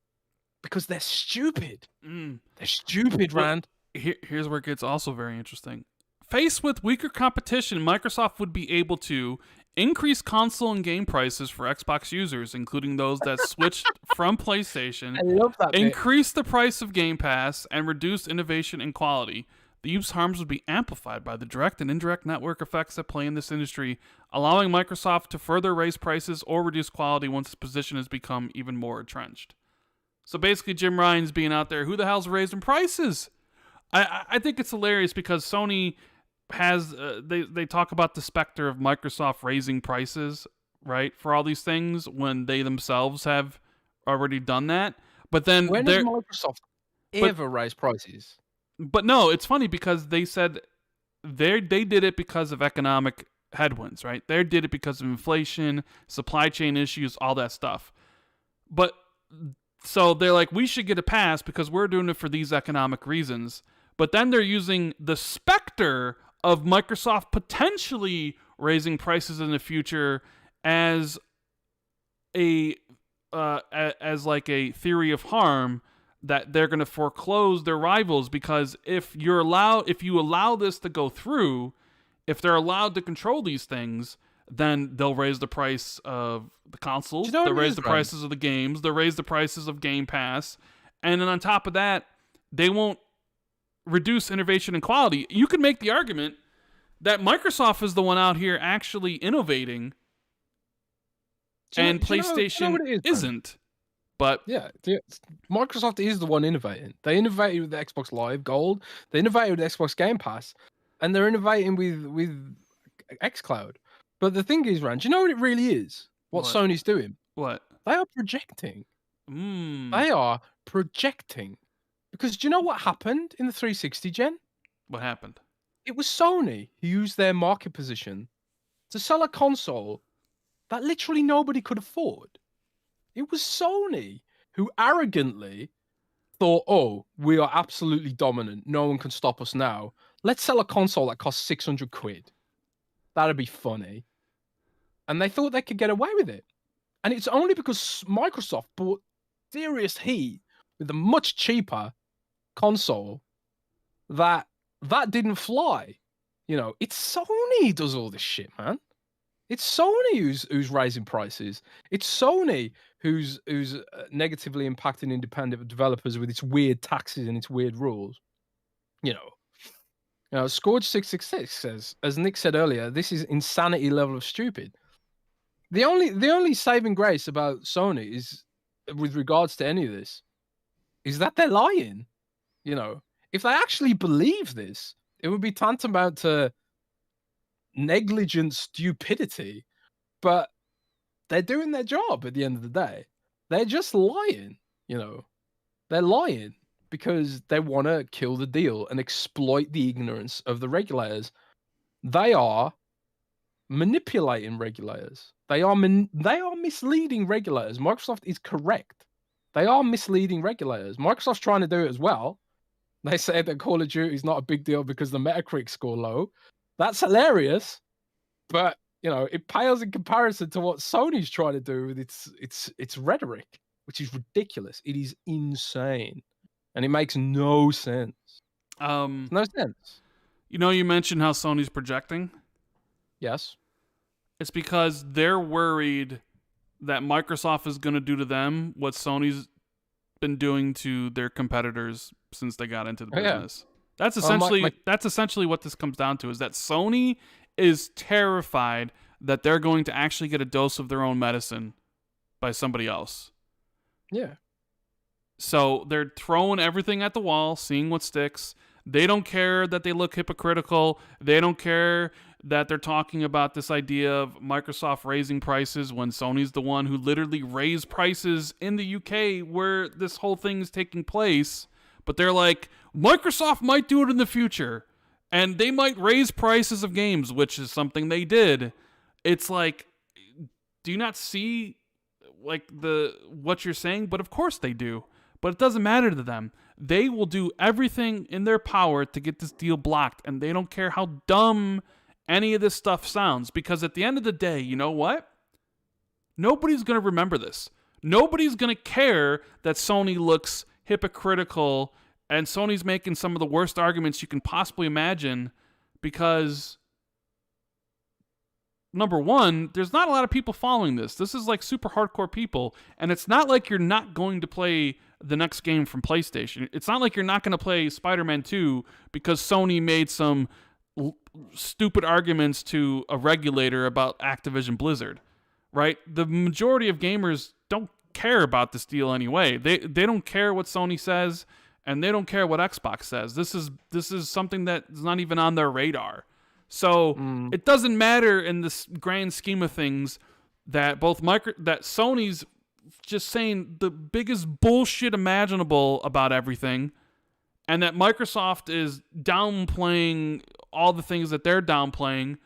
Because they're stupid. They're stupid, Rand. Here's where it gets also very interesting. Faced with weaker competition, Microsoft would be able to increase console and game prices for Xbox users, including those that switched from PlayStation, I love that increase the price of Game Pass, and reduce innovation and quality. The use harms would be amplified by the direct and indirect network effects that play in this industry, allowing Microsoft to further raise prices or reduce quality once its position has become even more entrenched. So basically, Jim Ryan's being out there, who the hell's raising prices? I think it's hilarious because Sony has, they talk about the specter of Microsoft raising prices, right, for all these things when they themselves have already done that. But then when has Microsoft ever raised prices? But no, it's funny because they said they did it because of economic headwinds, right? They did it because of inflation, supply chain issues, all that stuff. But so they're like, we should get a pass because we're doing it for these economic reasons. But then they're using the specter of Microsoft potentially raising prices in the future as like a theory of harm, that they're going to foreclose their rivals, because if you allow this to go through, if they're allowed to control these things, then they'll raise the price of the consoles, they'll raise the prices of the games, they'll raise the prices of Game Pass, and then on top of that, they won't reduce innovation and quality. You could make the argument that Microsoft is the one out here actually innovating, and PlayStation isn't. But yeah, Microsoft is the one innovating. They innovated with the Xbox Live Gold. They innovated with Xbox Game Pass, and they're innovating with xCloud. But the thing is, Rand, do you know what it really is? What Sony's doing? What? They are projecting. They are projecting. Because do you know what happened in the 360 gen? What happened? It was Sony who used their market position to sell a console that literally nobody could afford. It was Sony who arrogantly thought, oh, we are absolutely dominant. No one can stop us now. Let's sell a console that costs 600 quid. That'd be funny. And they thought they could get away with it. And it's only because Microsoft bought serious heat with a much cheaper console that didn't fly. You know, it's Sony who does all this shit, man. It's Sony who's raising prices. It's Sony who's negatively impacting independent developers with its weird taxes and its weird rules. You know, Scourge666 says, as Nick said earlier, this is insanity level of stupid. The only saving grace about Sony is, with regards to any of this, is that they're lying. You know, if they actually believe this, It would be tantamount to negligent stupidity, but they're doing their job at the end of the day. They're just lying, They're lying because they want to kill the deal and exploit the ignorance of the regulators. They are manipulating regulators. They are misleading regulators. Microsoft is correct. They are misleading regulators. Microsoft's trying to do it as well. They say that Call of Duty is not a big deal because the Metacritic score low. That's hilarious, but it pales in comparison to what Sony's trying to do with its rhetoric, which is ridiculous. It is insane, and it makes no sense. No sense. You mentioned how Sony's projecting. Yes. It's because they're worried that Microsoft is going to do to them what Sony's been doing to their competitors since they got into the business. Yeah. That's essentially what this comes down to, is that Sony is terrified that they're going to actually get a dose of their own medicine by somebody else. Yeah. So they're throwing everything at the wall, seeing what sticks. They don't care that they look hypocritical. They don't care that they're talking about this idea of Microsoft raising prices when Sony's the one who literally raised prices in the UK where this whole thing is taking place. But they're like, Microsoft might do it in the future, and they might raise prices of games, which is something they did. It's like, do you not see what you're saying? But of course they do. But it doesn't matter to them. They will do everything in their power to get this deal blocked, and they don't care how dumb any of this stuff sounds, because at the end of the day, you know what? Nobody's going to remember this. Nobody's going to care that Sony looks hypocritical and Sony's making some of the worst arguments you can possibly imagine, because number one, there's not a lot of people following this. This is like super hardcore people, and it's not like you're not going to play the next game from PlayStation. It's not like you're not going to play Spider-Man 2 because Sony made some stupid arguments to a regulator about Activision Blizzard, right? The majority of gamers don't care about this deal anyway. They don't care what Sony says, and they don't care what Xbox says. This is something that is not even on their radar. So it doesn't matter in this grand scheme of things that that Sony's just saying the biggest bullshit imaginable about everything, and that Microsoft is downplaying all the things that they're downplaying,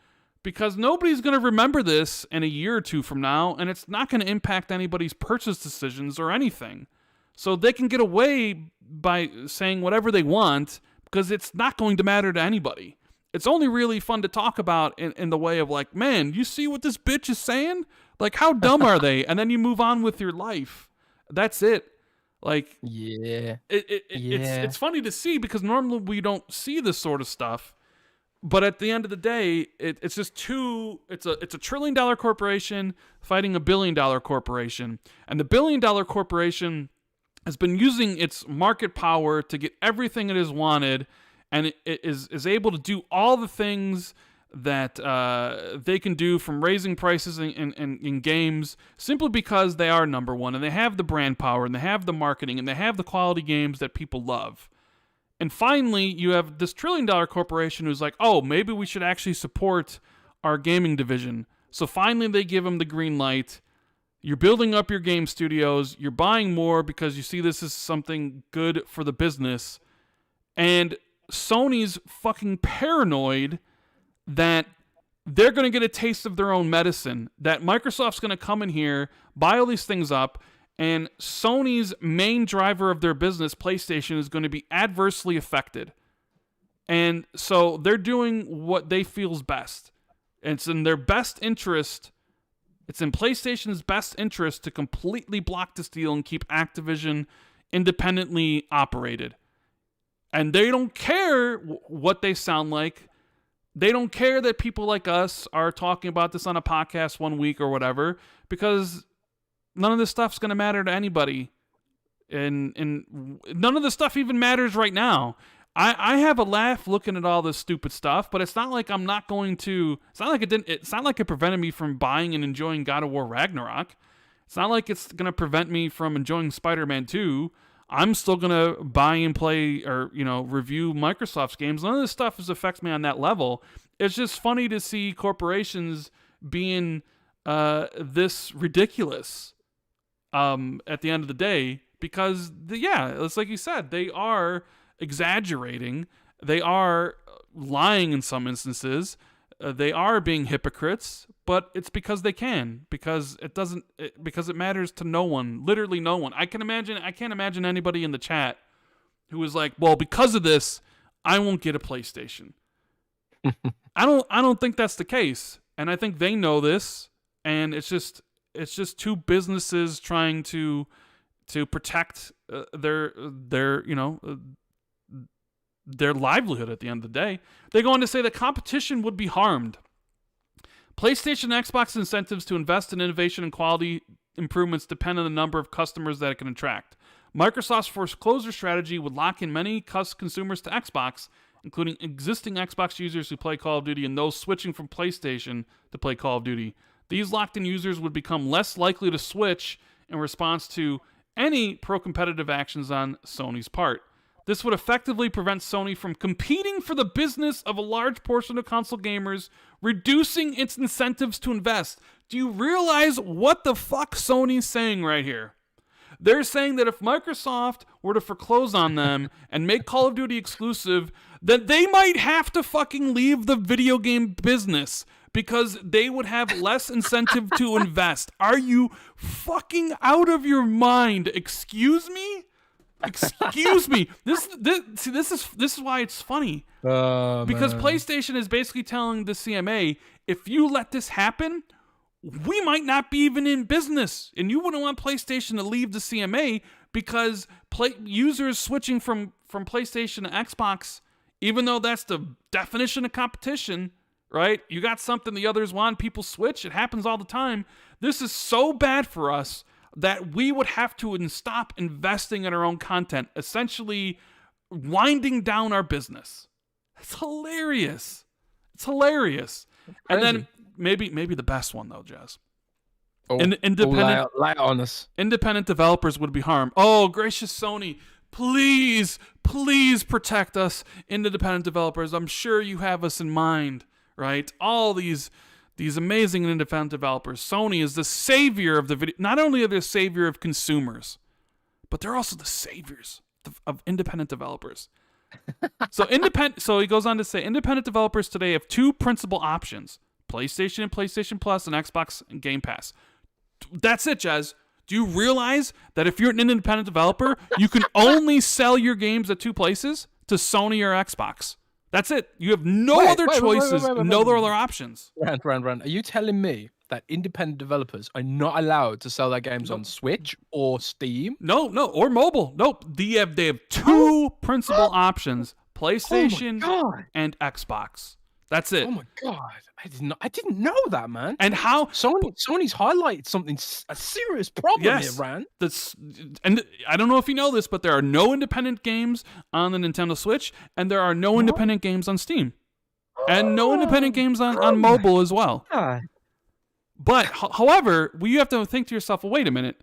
because nobody's going to remember this in a year or two from now, and it's not going to impact anybody's purchase decisions or anything. So they can get away by saying whatever they want because it's not going to matter to anybody. It's only really fun to talk about in the way of like, man, you see what this bitch is saying? Like, how dumb are they? And then you move on with your life. That's it. Like, yeah. It's funny to see because normally we don't see this sort of stuff. But at the end of the day, it's just it's a $1 trillion corporation fighting a $1 billion corporation. And the $1 billion corporation has been using its market power to get everything it has wanted, and it is able to do all the things that they can do, from raising prices in games, simply because they are number one, and they have the brand power, and they have the marketing, and they have the quality games that people love. And finally, you have this $1 trillion corporation who's like, oh, maybe we should actually support our gaming division. So finally they give them the green light. You're building up your game studios. You're buying more because you see this as something good for the business. And Sony's fucking paranoid that they're going to get a taste of their own medicine, that Microsoft's going to come in here, buy all these things up, and Sony's main driver of their business, PlayStation, is going to be adversely affected. And so they're doing what they feel is best. It's in their best interest. It's in PlayStation's best interest to completely block this deal and keep Activision independently operated. And they don't care what they sound like. They don't care that people like us are talking about this on a podcast one week or whatever, because none of this stuff's going to matter to anybody. And none of this stuff even matters right now. I have a laugh looking at all this stupid stuff, but it's not like I'm not going to. It's not like it prevented me from buying and enjoying God of War Ragnarok. It's not like it's going to prevent me from enjoying Spider-Man 2. I'm still going to buy and play or, review Microsoft's games. None of this stuff affects me on that level. It's just funny to see corporations being this ridiculous at the end of the day because, it's like you said, they are exaggerating. They are lying in some instances. They are being hypocrites, but it's because they can, because it matters to no one, literally no one. I can't imagine anybody in the chat who is like, well, because of this, I won't get a PlayStation. I don't think that's the case. And I think they know this, and it's just two businesses trying to protect their livelihood at the end of the day. They go on to say that competition would be harmed. PlayStation and Xbox incentives to invest in innovation and quality improvements depend on the number of customers that it can attract. Microsoft's foreclosure strategy would lock in many consumers to Xbox, including existing Xbox users who play Call of Duty and those switching from PlayStation to play Call of Duty. These locked-in users would become less likely to switch in response to any pro-competitive actions on Sony's part. This would effectively prevent Sony from competing for the business of a large portion of console gamers, reducing its incentives to invest. Do you realize what the fuck Sony's saying right here? They're saying that if Microsoft were to foreclose on them and make Call of Duty exclusive, then they might have to fucking leave the video game business because they would have less incentive to invest. Are you fucking out of your mind? Excuse me? Excuse me. This is why it's funny. Because man. PlayStation is basically telling the CMA, if you let this happen, we might not be even in business. And you wouldn't want PlayStation to leave the CMA because users switching from PlayStation to Xbox, even though that's the definition of competition, right? You got something the others want, people switch. It happens all the time. This is so bad for us that we would have to stop investing in our own content, essentially winding down our business. It's hilarious. It's hilarious. And then maybe the best one though, Jez. Lay on us. Independent developers would be harmed. Oh, gracious Sony, please protect us, independent developers. I'm sure you have us in mind, right? All these amazing independent developers. Sony is the savior of the video. Not only are they the savior of consumers, but they're also the saviors of independent developers. So he goes on to say, independent developers today have two principal options: PlayStation and PlayStation Plus, and Xbox and Game Pass. That's it, Jez. Do you realize that if you're an independent developer, you can only sell your games at two places, to Sony or Xbox? That's it. You have no other choices, no other options. Rand, are you telling me that independent developers are not allowed to sell their games on Switch or Steam? No, or mobile. Nope. They have two principal options: PlayStation and Xbox. That's it. Oh my god. I didn't know that, man. And how Sony's highlighted something, a serious problem here, Rand. And I don't know if you know this, but there are no independent games on the Nintendo Switch, and there are no independent games on Steam, and no independent games on mobile as well. But however, you have to think to yourself, well, wait a minute.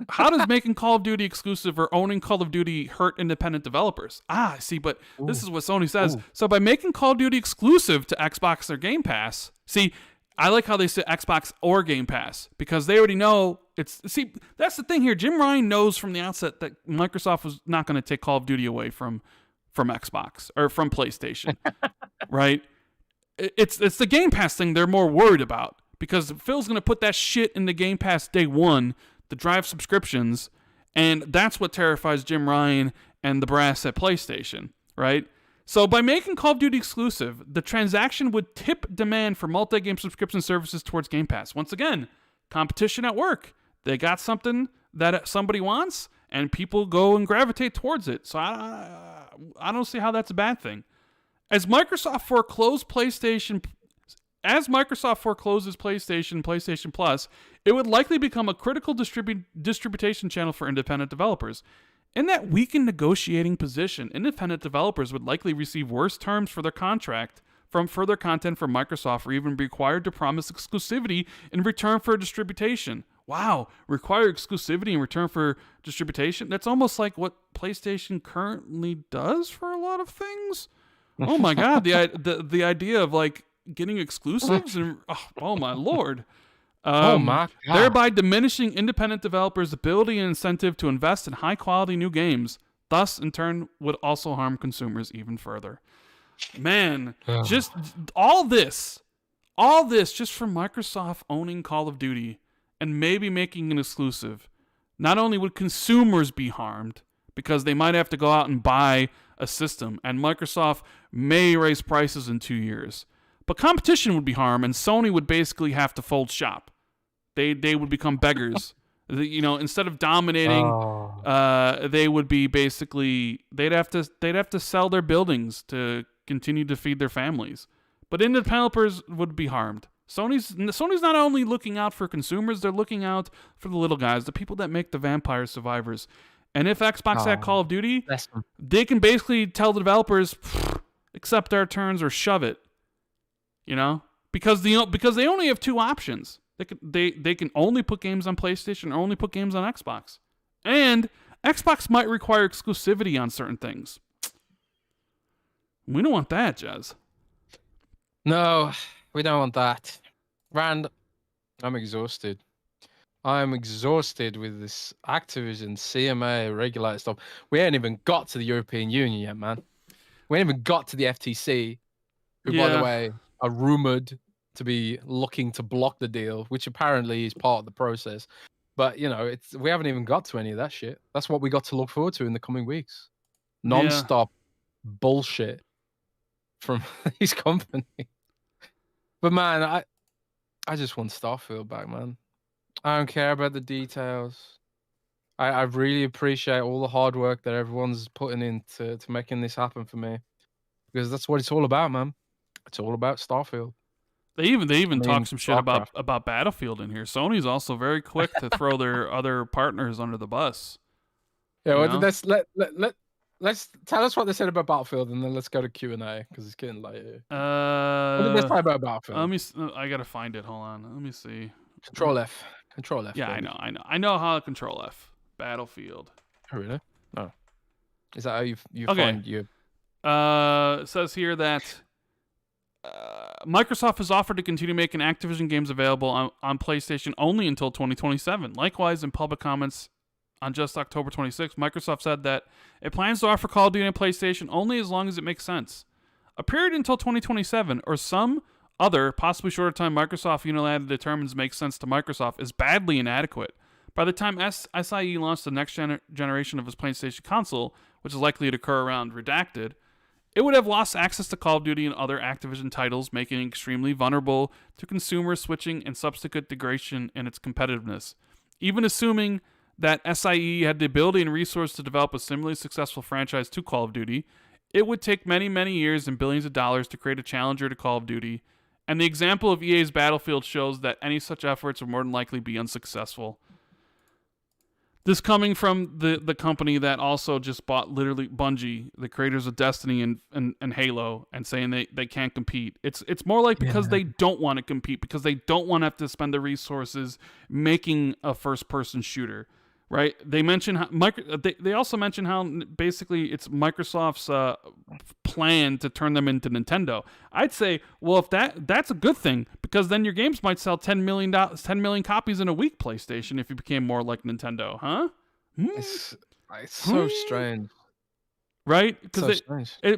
How does making Call of Duty exclusive or owning Call of Duty hurt independent developers? See, but this is what Sony says. So by making Call of Duty exclusive to Xbox or Game Pass, see, I like how they say Xbox or Game Pass, because they already know that's the thing here. Jim Ryan knows from the outset that Microsoft was not going to take Call of Duty away from Xbox or from PlayStation, right? It's the Game Pass thing they're more worried about, because Phil's going to put that shit in the Game Pass day one to drive subscriptions, and that's what terrifies Jim Ryan and the brass at PlayStation, right? So by making Call of Duty exclusive, the transaction would tip demand for multi-game subscription services towards Game Pass. Once again, competition at work. They got something that somebody wants, and people go and gravitate towards it. So I don't see how that's a bad thing. As Microsoft forecloses PlayStation Plus, it would likely become a critical distribution channel for independent developers. In that weakened negotiating position, independent developers would likely receive worse terms for their contract from further content from Microsoft, or even be required to promise exclusivity in return for distribution. Wow, require exclusivity in return for distribution? That's almost like what PlayStation currently does for a lot of things. Oh my god, the idea of like getting exclusives and oh my lord. Oh my god. Thereby diminishing independent developers' ability and incentive to invest in high quality new games. Thus, in turn, would also harm consumers even further. Man, just all this just from Microsoft owning Call of Duty and maybe making an exclusive. Not only would consumers be harmed because they might have to go out and buy a system, and Microsoft may raise prices in 2 years, but competition would be harmed, and Sony would basically have to fold shop. They would become beggars. Instead of dominating, they would be basically they'd have to sell their buildings to continue to feed their families. But independent developers would be harmed. Sony's not only looking out for consumers, they're looking out for the little guys, the people that make the Vampire Survivors. And if Xbox had Call of Duty, they can basically tell the developers, accept our terms or shove it. Because they only have two options. They can only put games on PlayStation or only put games on Xbox. And Xbox might require exclusivity on certain things. We don't want that, Jez. No, we don't want that. Rand, I'm exhausted. I'm exhausted with this Activision CMA regulated stuff. We ain't even got to the European Union yet, man. We ain't even got to the FTC, who, by the way, are rumored to be looking to block the deal, which apparently is part of the process. But, we haven't even got to any of that shit. That's what we got to look forward to in the coming weeks. Non-stop bullshit from these companies. But man, I just want Starfield back, man. I don't care about the details. I really appreciate all the hard work that everyone's putting into making this happen for me, because that's what it's all about, man. It's all about Starfield. They even talk some shit about Battlefield in here. Sony's also very quick to throw their other partners under the bus. Yeah, well, let's tell us what they said about Battlefield, and then let's go to Q&A because it's getting late here. What did they say about Battlefield? I gotta find it. Hold on. Let me see. Control F. Yeah, baby. I know how to Control F. Battlefield. Oh, really? No. Is that how you find you? It says here that Microsoft has offered to continue making Activision games available on PlayStation only until 2027. Likewise, in public comments on just October 26th, Microsoft said that it plans to offer Call of Duty on PlayStation only as long as it makes sense. A period until 2027 or some other, possibly shorter time Microsoft unilaterally determines makes sense to Microsoft is badly inadequate. By the time SIE launched the next generation of its PlayStation console, which is likely to occur around Redacted, it would have lost access to Call of Duty and other Activision titles, making it extremely vulnerable to consumer switching and subsequent degradation in its competitiveness. Even assuming that SIE had the ability and resource to develop a similarly successful franchise to Call of Duty, it would take many, many years and billions of dollars to create a challenger to Call of Duty, and the example of EA's Battlefield shows that any such efforts would more than likely be unsuccessful. This coming from the company that also just bought literally Bungie, the creators of Destiny and Halo, and saying they can't compete. It's more like because they don't want to compete, because they don't want to have to spend the resources making a first-person shooter, right? They mention how they also mention how basically it's Microsoft's plan to turn them into Nintendo. I'd say, well, if that's a good thing, because then your games might sell 10 million copies in a week, PlayStation, if you became more like Nintendo, huh? It's so strange, right? Because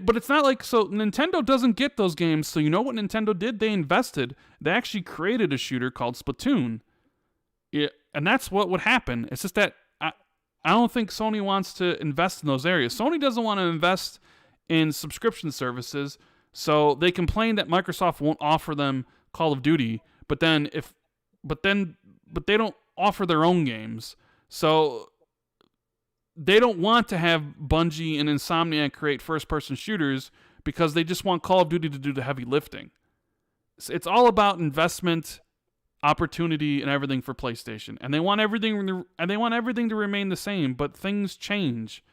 but it's not like, so Nintendo doesn't get those games. So you know what Nintendo did? They invested. They actually created a shooter called Splatoon. Yeah, and that's what would happen. It's just that I don't think Sony wants to invest in those areas. Sony doesn't want to invest in subscription services, so they complain that Microsoft won't offer them Call of Duty, but they don't offer their own games. So they don't want to have Bungie and Insomniac create first-person shooters because they just want Call of Duty to do the heavy lifting. It's all about investment, opportunity, and everything for PlayStation, and they want everything to remain the same, but things change.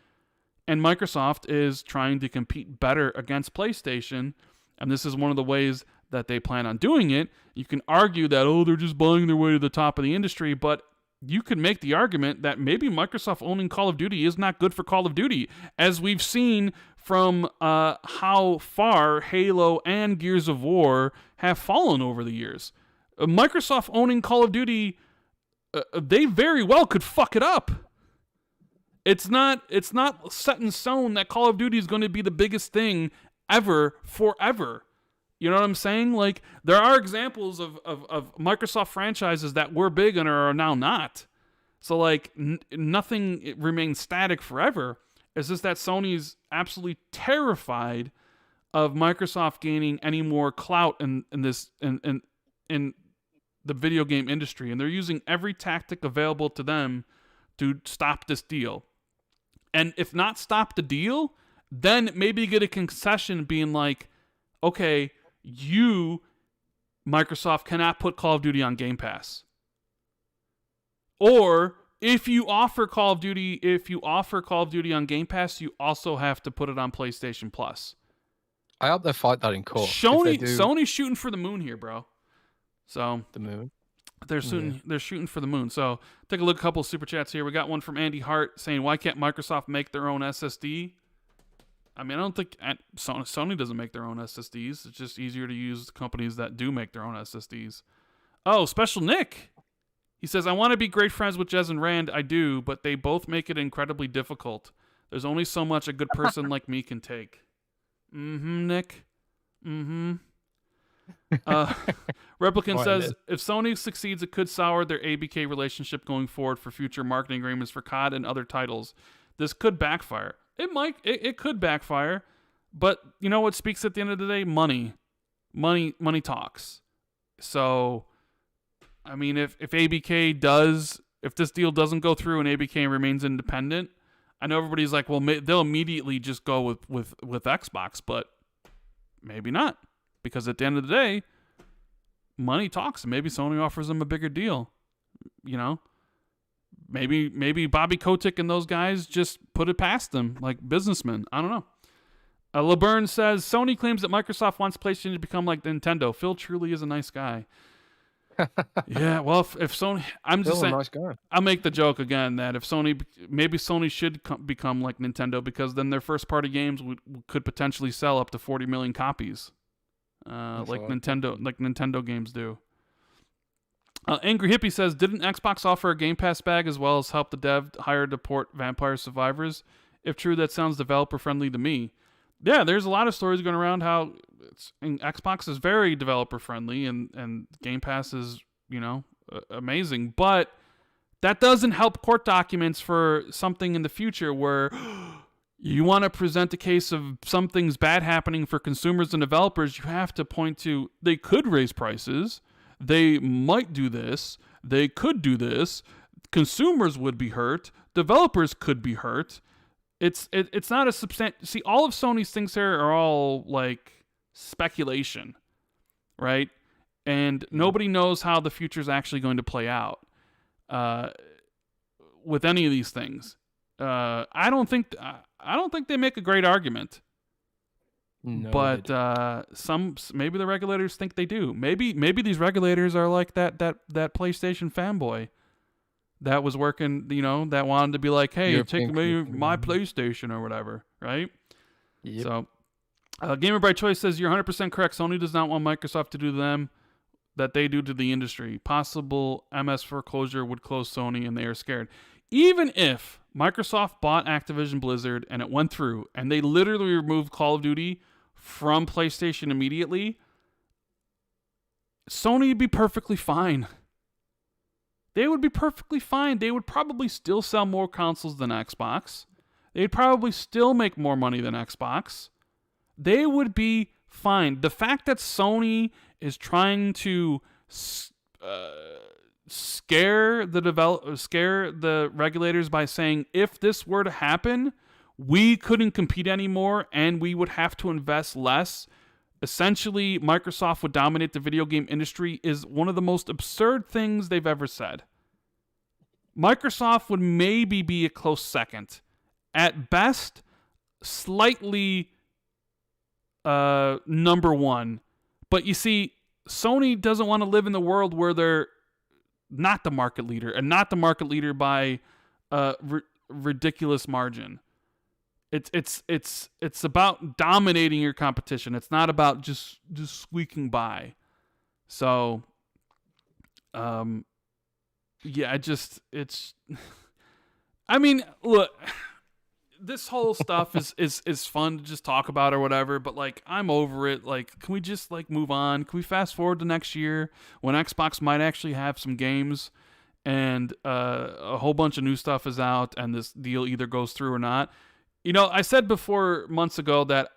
And Microsoft is trying to compete better against PlayStation, and this is one of the ways that they plan on doing it. You can argue that, they're just buying their way to the top of the industry, but you could make the argument that maybe Microsoft owning Call of Duty is not good for Call of Duty, as we've seen from how far Halo and Gears of War have fallen over the years. Microsoft owning Call of Duty, they very well could fuck it up. It's not set in stone that Call of Duty is going to be the biggest thing ever, forever. You know what I'm saying? Like, there are examples of Microsoft franchises that were big and are now not. So, like, nothing remains static forever. It's just that Sony's absolutely terrified of Microsoft gaining any more clout in the video game industry. And they're using every tactic available to them to stop this deal. And if not stop the deal, then maybe get a concession being like, okay, you, Microsoft, cannot put Call of Duty on Game Pass. Or if you offer Call of Duty on Game Pass, you also have to put it on PlayStation Plus. I hope they fight that in court. Sony's shooting for the moon here, bro. So the moon. They're shooting for the moon. So take a look at a couple of super chats here. We got one from Andy Hart saying, "Why can't Microsoft make their own SSD?" I mean, I don't think Sony doesn't make their own SSDs. It's just easier to use companies that do make their own SSDs. Oh, Special Nick. He says, "I want to be great friends with Jez and Rand. I do, but they both make it incredibly difficult. There's only so much a good person like me can take." Nick. Replicant says, "If Sony succeeds, it could sour their ABK relationship going forward for future marketing agreements for COD and other titles. This could backfire." It could backfire, but you know what speaks at the end of the day? Money talks. So, I mean, if this deal doesn't go through and ABK remains independent, I know everybody's like, well, they'll immediately just go with Xbox, but maybe not, because at the end of the day, money talks, and maybe Sony offers them a bigger deal. You know, maybe Bobby Kotick and those guys just put it past them like businessmen. I don't know. LeBurn says, "Sony claims that Microsoft wants PlayStation to become like Nintendo. Phil truly is a nice guy." Yeah, well, if Sony, I'm just saying, nice guy. I'll make the joke again that if Sony should become like Nintendo, because then their first party games could potentially sell up to 40 million copies, like Nintendo games do. Angry Hippie says, "Didn't Xbox offer a Game Pass bag as well as help the dev hire to port Vampire Survivors? If true, that sounds developer friendly to me." Yeah, there's a lot of stories going around how Xbox is very developer friendly and Game Pass is, amazing. But that doesn't help court documents for something in the future where you want to present a case of something's bad happening for consumers and developers. You have to point to, they could raise prices. They might do this. They could do this. Consumers would be hurt. Developers could be hurt. It's not a substantial... See, all of Sony's things here are all, like, speculation, right? And nobody knows how the future is actually going to play out with any of these things. I don't think they make a great argument. No, but maybe the regulators think they do. Maybe these regulators are like that PlayStation fanboy that was working, that wanted to be like, hey, take me my PlayStation or whatever, right? Yep. So, Gamer by Choice says, "You're 100% correct. Sony does not want Microsoft to do to them that they do to the industry. Possible MS foreclosure would close Sony, and they are scared." Even if Microsoft bought Activision Blizzard and it went through, and they literally removed Call of Duty from PlayStation immediately, Sony would be perfectly fine. They would be perfectly fine. They would probably still sell more consoles than Xbox. They'd probably still make more money than Xbox. They would be fine. The fact that Sony is trying to scare the regulators by saying, if this were to happen, we couldn't compete anymore and we would have to invest less. Essentially, Microsoft would dominate the video game industry is one of the most absurd things they've ever said. Microsoft would maybe be a close second. At best, slightly number one. But you see, Sony doesn't want to live in the world where they're not the market leader, and not the market leader by a ridiculous margin. It's about dominating your competition. It's not about just squeaking by. So, yeah, it's. I mean, look, this whole stuff is fun to just talk about or whatever, but like I'm over it. Like, can we just like move on? Can we fast forward to next year when Xbox might actually have some games and a whole bunch of new stuff is out and this deal either goes through or not? You know, I said before months ago that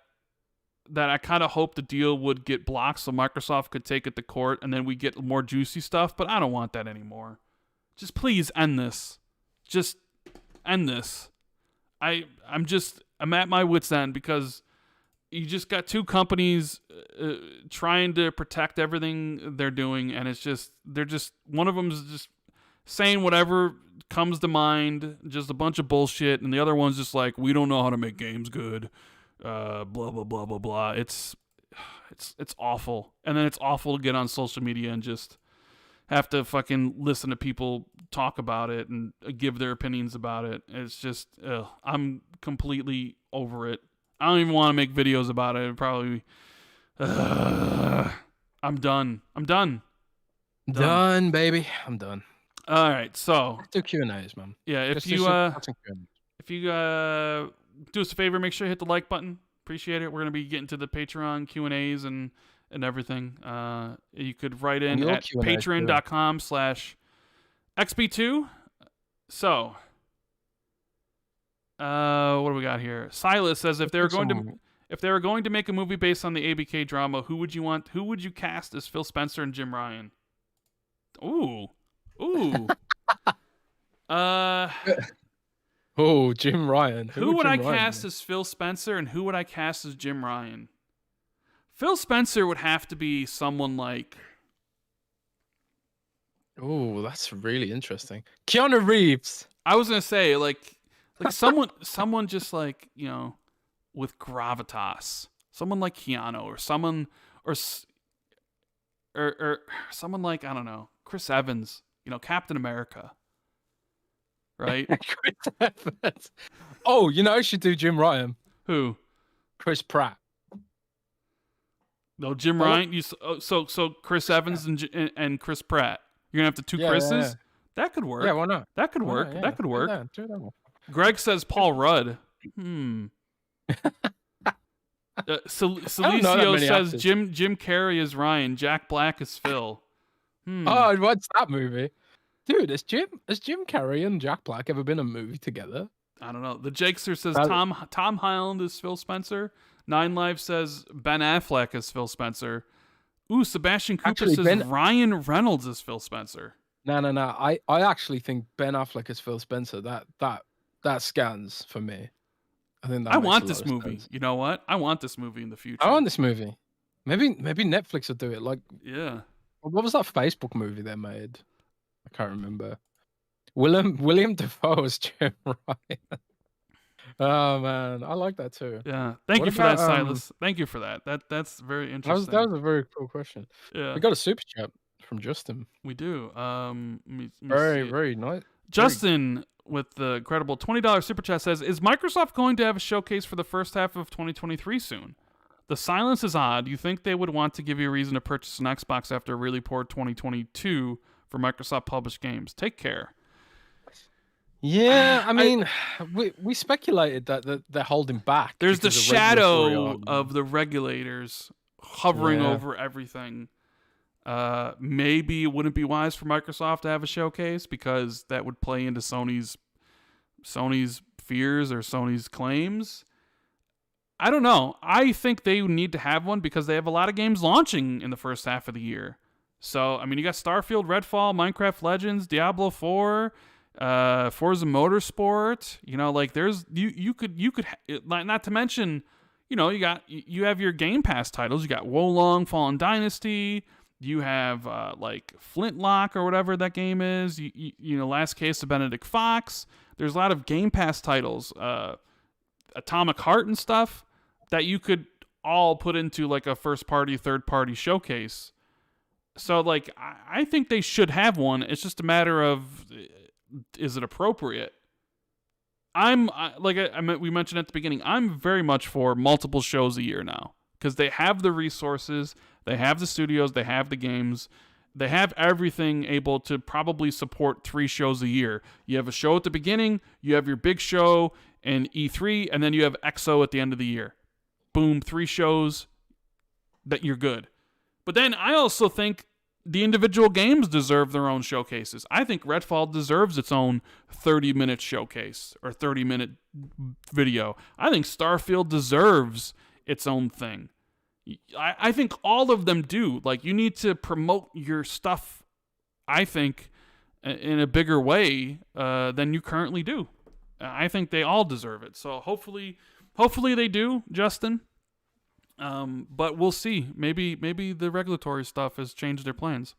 I kind of hoped the deal would get blocked so Microsoft could take it to court and then we get more juicy stuff, but I don't want that anymore. Just please end this. Just end this. I'm at my wit's end because you just got two companies trying to protect everything they're doing, and they're just one of them's just saying whatever comes to mind, just a bunch of bullshit, and the other one's just like, we don't know how to make games good, blah blah blah blah blah. It's awful, and then it's awful to get on social media and just have to fucking listen to people talk about it and give their opinions about it. It's just, I'm completely over it. I don't even want to make videos about it. I'm done. Done, baby. I'm done. All right, so Let's do Q&As, man. yeah, if you do us a favor, make sure you hit the like button. Appreciate it. We're gonna be getting to the Patreon Q&As and everything. You could write in at patreon.com/XB2. So, what do we got here? Silas says if they were going to make a movie based on the ABK drama, who would you cast as Phil Spencer and Jim Ryan? Ooh. Oh, Jim Ryan. Who would I cast as Phil Spencer and who would I cast as Jim Ryan? Phil Spencer would have to be someone like... Oh, that's really interesting. Keanu Reeves. I was going to say, like someone just like, you know, with gravitas. Someone like Keanu or someone like, I don't know, Chris Evans, you know, Captain America. Right? Chris Evans. Oh, you know, I should do Jim Ryan. Who? Chris Pratt. No, Jim Ryan. So Chris Evans and Chris Pratt. You're gonna have the two Chris's. Yeah. That could work. Yeah, why not? That could work. Yeah. That could work. Do that. Greg says Paul Rudd. Celicio says actors. Jim Carrey is Ryan. Jack Black is Phil. Oh, what's that movie? Dude, has Jim Carrey and Jack Black ever been in a movie together? I don't know. The Jakester says Tom Holland is Phil Spencer. Nine Lives says Ben Affleck is Phil Spencer. Ooh, Sebastian Cooper says Ryan Reynolds is Phil Spencer. No. I actually think Ben Affleck is Phil Spencer. That scans for me. I think that. I want this movie. Sense. You know what? I want this movie in the future. I want this movie. Maybe Netflix will do it. Like, yeah. What was that Facebook movie they made? I can't remember. William Dafoe is Jim Ryan. Oh man, I like that too. Yeah, thank you for that, Silas. Thank you for that. That's very interesting. That was a very cool question. Yeah, we got a super chat from Justin. We do. Very nice. Justin with the incredible $20 super chat says, "Is Microsoft going to have a showcase for the first half of 2023 soon? The silence is odd. You think they would want to give you a reason to purchase an Xbox after a really poor 2022 for Microsoft published games? Take care." Yeah, I mean, we speculated that they're holding back. There's the shadow of the regulators hovering over everything. Maybe it wouldn't be wise for Microsoft to have a showcase because that would play into Sony's fears or Sony's claims. I don't know. I think they need to have one because they have a lot of games launching in the first half of the year. So, I mean, you got Starfield, Redfall, Minecraft Legends, Diablo 4, Forza Motorsport, you know, like there's you could not to mention, you know, you have your Game Pass titles. You got Wolong, Fallen Dynasty. You have like Flintlock or whatever that game is. You know, Last Case of Benedict Fox. There's a lot of Game Pass titles, Atomic Heart and stuff that you could all put into like a first party, third party showcase. So, like, I think they should have one. It's just a matter of, is it appropriate? We mentioned at the beginning, I'm very much for multiple shows a year now because they have the resources, they have the studios, they have the games, they have everything able to probably support 3 shows a year. You have a show at the beginning, you have your big show and E3, and then you have XO at the end of the year. Boom, 3 shows that you're good. But then I also think the individual games deserve their own showcases. I think Redfall deserves its own 30-minute showcase or 30-minute video. I think Starfield deserves its own thing. I think all of them do. Like, you need to promote your stuff, I think, in a bigger way than you currently do. I think they all deserve it. So hopefully they do, Justin. But we'll see. Maybe the regulatory stuff has changed their plans.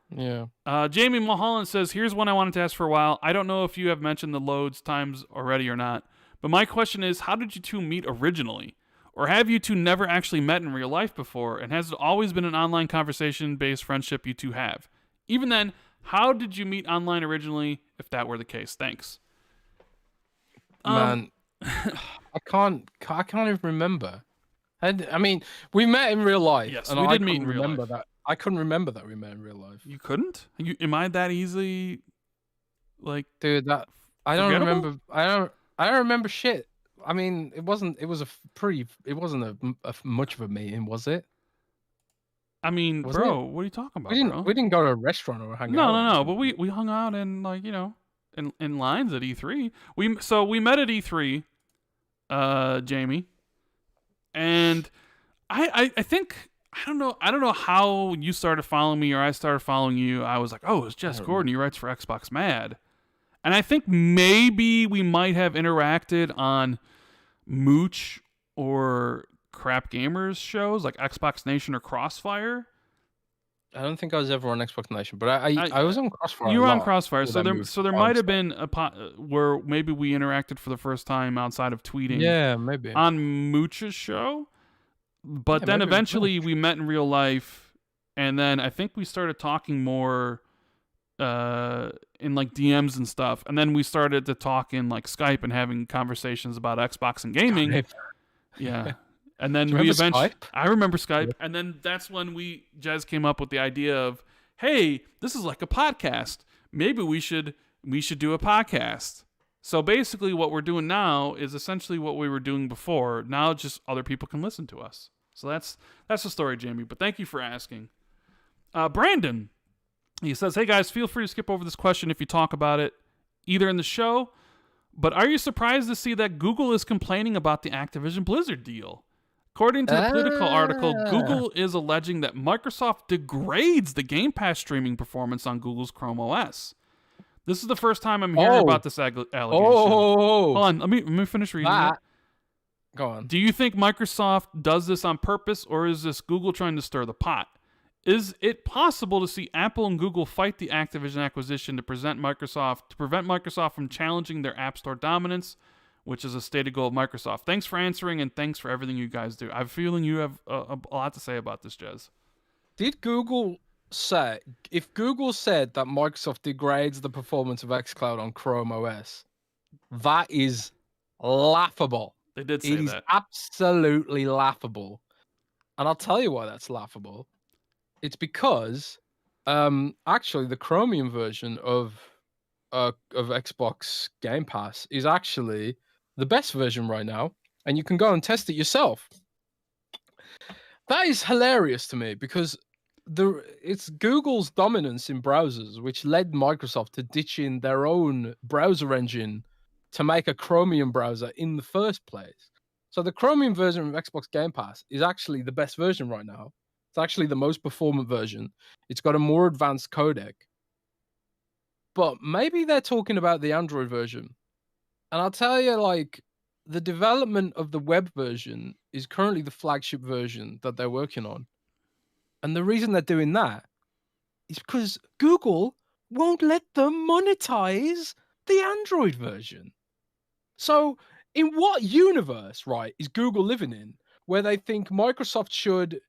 Yeah. Jamie Mulholland says, here's one I wanted to ask for a while. I don't know if you have mentioned the loads times already or not, but my question is, how did you two meet originally? Or have you two never actually met in real life before? And has it always been an online conversation-based friendship you two have? Even then, how did you meet online originally, if that were the case? Thanks. Man, I can't even remember. I mean, we met in real life. Yes, and we I did meet in real life. I couldn't remember that we met in real life. You couldn't? Am I that easily, like, dude? I don't remember. I don't remember shit. I mean, it wasn't. It was it wasn't a much of a meeting, was it? I mean, Wasn't bro, what are you talking about, bro? We didn't go to a restaurant or hang out. No. But we hung out in, like, you know, in lines at E3. We met at E3, Jamie, and I think I don't know how you started following me or I started following you. I was like, oh, it's Jess Gordon. He writes for Xbox Mad, and I think maybe we might have interacted on Mooch or Crap Gamers shows like Xbox Nation or Crossfire. I don't think I was ever on Xbox Nation, but I was on Crossfire. You were on Crossfire, so there might have been where maybe we interacted for the first time outside of tweeting. Yeah, maybe on Mooch's show. But then eventually we met in real life, and then I think we started talking more in like DMs and stuff, and then we started to talk in like Skype and having conversations about Xbox and gaming. Yeah. And then we eventually, Skype? I remember Skype, yeah. And then that's when Jez came up with the idea of, hey, this is like a podcast. Maybe we should do a podcast. So basically what we're doing now is essentially what we were doing before. Now just other people can listen to us. So that's the story, Jamie. But thank you for asking. Brandon, he says, hey guys, feel free to skip over this question if you talk about it either in the show. But are you surprised to see that Google is complaining about the Activision Blizzard deal? According to the Political article, Google is alleging that Microsoft degrades the Game Pass streaming performance on Google's Chrome OS. This is the first time I'm hearing about this allegation. Hold on, let me finish reading it. Go on. Do you think Microsoft does this on purpose, or is this Google trying to stir the pot? Is it possible to see Apple and Google fight the Activision acquisition to prevent Microsoft from challenging their App Store dominance, which is a stated goal of Microsoft? Thanks for answering, and thanks for everything you guys do. I have a feeling you have a lot to say about this, Jez. Did Google say, if Google said that Microsoft degrades the performance of xCloud on Chrome OS, that is laughable. They did say that. It is absolutely laughable. And I'll tell you why that's laughable. It's because actually the Chromium version of Xbox Game Pass is actually the best version right now, and you can go and test it yourself. That is hilarious to me because it's Google's dominance in browsers which led Microsoft to ditching their own browser engine to make a Chromium browser in the first place. So the Chromium version of Xbox Game Pass is actually the best version right now. It's actually the most performant version. It's got a more advanced codec. But maybe they're talking about the Android version. And I'll tell you, like, the development of the web version is currently the flagship version that they're working on. And the reason they're doing that is because Google won't let them monetize the Android version. So in what universe, right, is Google living in where they think Microsoft should,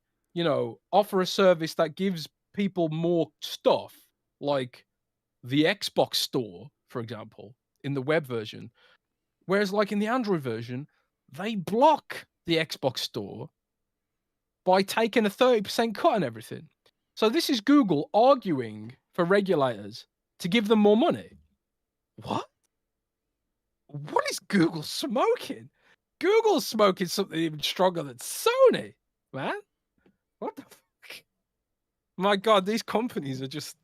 offer a service that gives people more stuff, like the Xbox Store, for example, in the web version. Whereas, like in the Android version, they block the Xbox Store by taking a 30% cut on everything. So this is Google arguing for regulators to give them more money. What? What is Google smoking? Google's smoking something even stronger than Sony, man. What the fuck? My God, these companies are just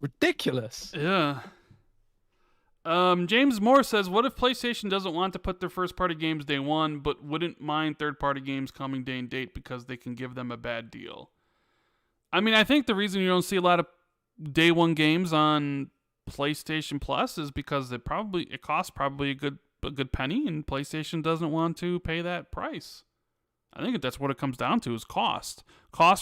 ridiculous. Yeah. James Moore says, what if PlayStation doesn't want to put their first-party games day one, but wouldn't mind third-party games coming day and date because they can give them a bad deal? I mean, I think the reason you don't see a lot of day one games on PlayStation Plus is because it costs probably a good penny, and PlayStation doesn't want to pay that price. I think that's what it comes down to is cost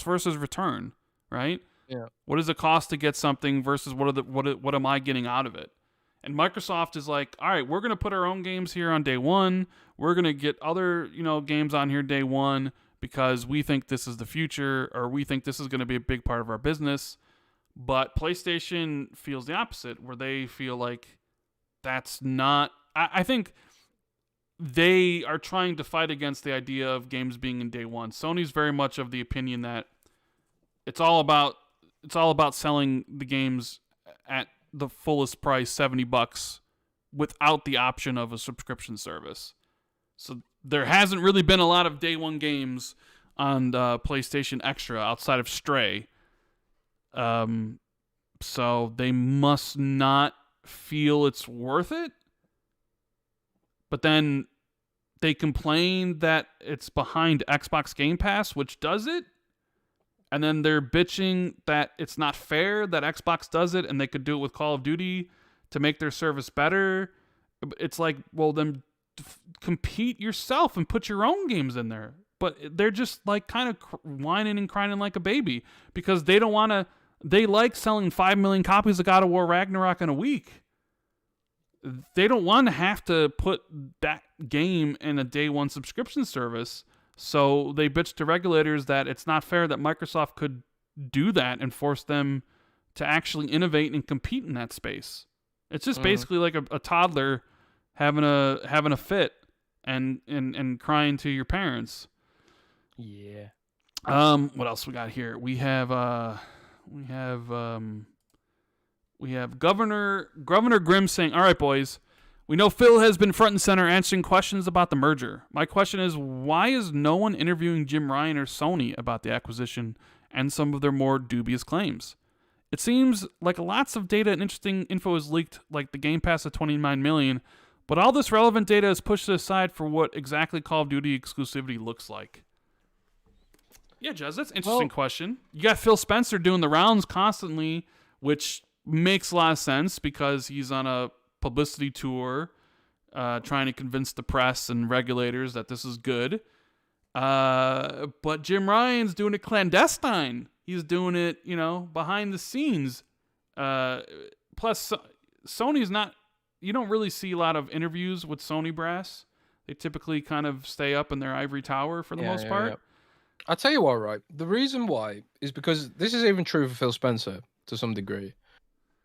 versus return, right? Yeah. What does it cost to get something versus what am I getting out of it? And Microsoft is like, all right, we're going to put our own games here on day one. We're going to get other, games on here day one because we think this is the future, or we think this is going to be a big part of our business. But PlayStation feels the opposite, where they feel like that's not... I think they are trying to fight against the idea of games being in day one. Sony's very much of the opinion that it's all about selling the games at the fullest price, $70, without the option of a subscription service. So there hasn't really been a lot of day one games on PlayStation Extra outside of Stray. So they must not feel it's worth it. But then they complain that it's behind Xbox Game Pass, which does it. And then they're bitching that it's not fair that Xbox does it and they could do it with Call of Duty to make their service better. It's like, well, then compete yourself and put your own games in there. But they're just like kind of whining and crying like a baby because they don't want to. They like selling 5 million copies of God of War Ragnarok in a week. They don't want to have to put that game in a day one subscription service. So they bitch to regulators that it's not fair that Microsoft could do that and force them to actually innovate and compete in that space. It's just basically like a toddler having a fit and crying to your parents. Yeah. What else we got here? We have Governor Grimm saying, "All right, boys. We know Phil has been front and center answering questions about the merger. My question is, why is no one interviewing Jim Ryan or Sony about the acquisition and some of their more dubious claims? It seems like lots of data and interesting info is leaked, like the Game Pass of 29 million, but all this relevant data is pushed aside for what exactly Call of Duty exclusivity looks like." Yeah, Jez, that's an interesting question. You got Phil Spencer doing the rounds constantly, which makes a lot of sense because he's on a publicity tour trying to convince the press and regulators that this is good. But Jim Ryan's doing it clandestine. He's doing it, behind the scenes. Plus, Sony's not... You don't really see a lot of interviews with Sony brass. They typically kind of stay up in their ivory tower for the most part. Yeah. I'll tell you what, right? The reason why is because this is even true for Phil Spencer to some degree.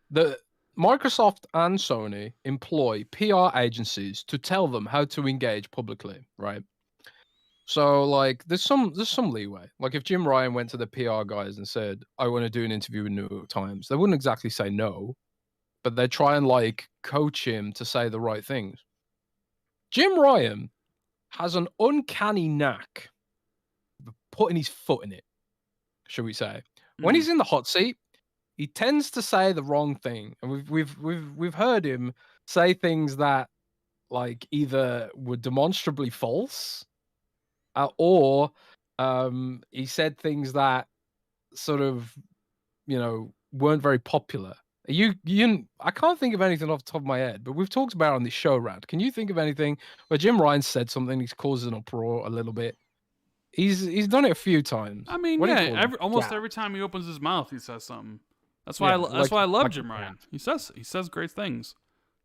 The Microsoft and Sony employ PR agencies to tell them how to engage publicly, right? So, like, there's some leeway. Like, if Jim Ryan went to the PR guys and said, "I want to do an interview with New York Times," they wouldn't exactly say no, but they try and like coach him to say the right things. Jim Ryan has an uncanny knack of putting his foot in it, shall we say? When he's in the hot seat, he tends to say the wrong thing, and we've heard him say things that like either were demonstrably false, or he said things that sort of weren't very popular. I can't think of anything off the top of my head, but we've talked about it on this show, Rand. Can you think of anything where Jim Ryan said something he's caused an uproar a little bit? He's done it a few times. I mean, almost every time he opens his mouth, he says something. That's why I love Jim Ryan. He says great things.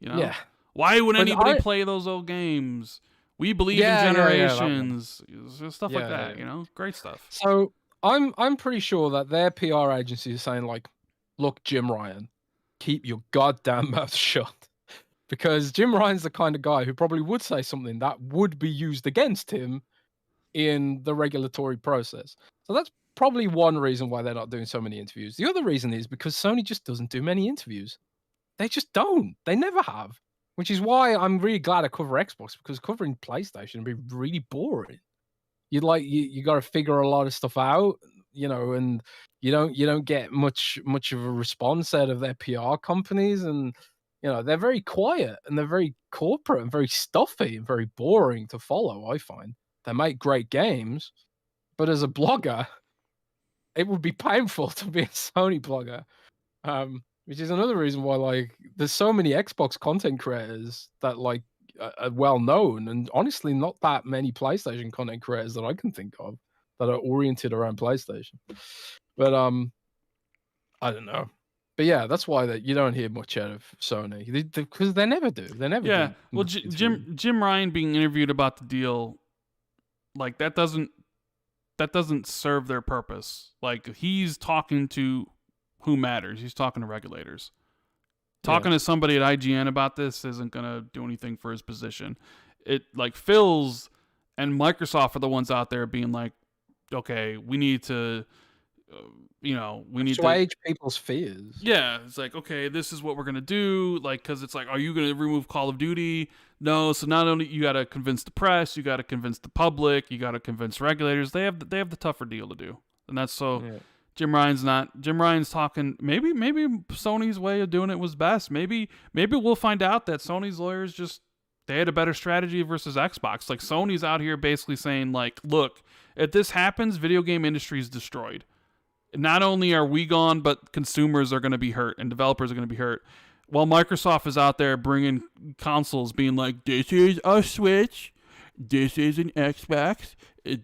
Yeah. Why would anybody play those old games? We believe in generations. Stuff like that. Great stuff. So I'm pretty sure that their PR agency is saying like, look, Jim Ryan, keep your goddamn mouth shut. Because Jim Ryan's the kind of guy who probably would say something that would be used against him in the regulatory process. So that's probably one reason why they're not doing so many interviews. The other reason is because Sony just doesn't do many interviews. They just don't. They never have. Which is why I'm really glad I cover Xbox, because covering PlayStation would be really boring. You got to figure a lot of stuff out, and you don't get much of a response out of their PR companies, and they're very quiet and they're very corporate and very stuffy and very boring to follow. I find they make great games, but as a blogger, it would be painful to be a Sony blogger, which is another reason why like there's so many Xbox content creators that like are well known, and honestly not that many PlayStation content creators that I can think of that are oriented around PlayStation. But I don't know. But yeah, that's why you don't hear much out of Sony, because they never do. They never. Yeah. Do. Well, Jim Ryan being interviewed about the deal, like that doesn't serve their purpose. Like he's talking to who matters. He's talking to regulators. Talking to somebody at IGN about this isn't gonna do anything for his position. It like Phil's and Microsoft are the ones out there being like, okay, we need to, we need to assuage people's fears. Yeah, it's like, okay, this is what we're gonna do. Like, because it's like, are you gonna remove Call of Duty? No. So not only you got to convince the press, you got to convince the public, you got to convince regulators. They have the tougher deal to do, and that's so. Yeah. Jim Ryan's talking. Maybe Sony's way of doing it was best. Maybe we'll find out that Sony's lawyers they had a better strategy versus Xbox. Like Sony's out here basically saying like, look, if this happens, video game industry is destroyed. Not only are we gone, but consumers are going to be hurt and developers are going to be hurt. While Microsoft is out there bringing consoles, being like, this is a Switch, this is an Xbox,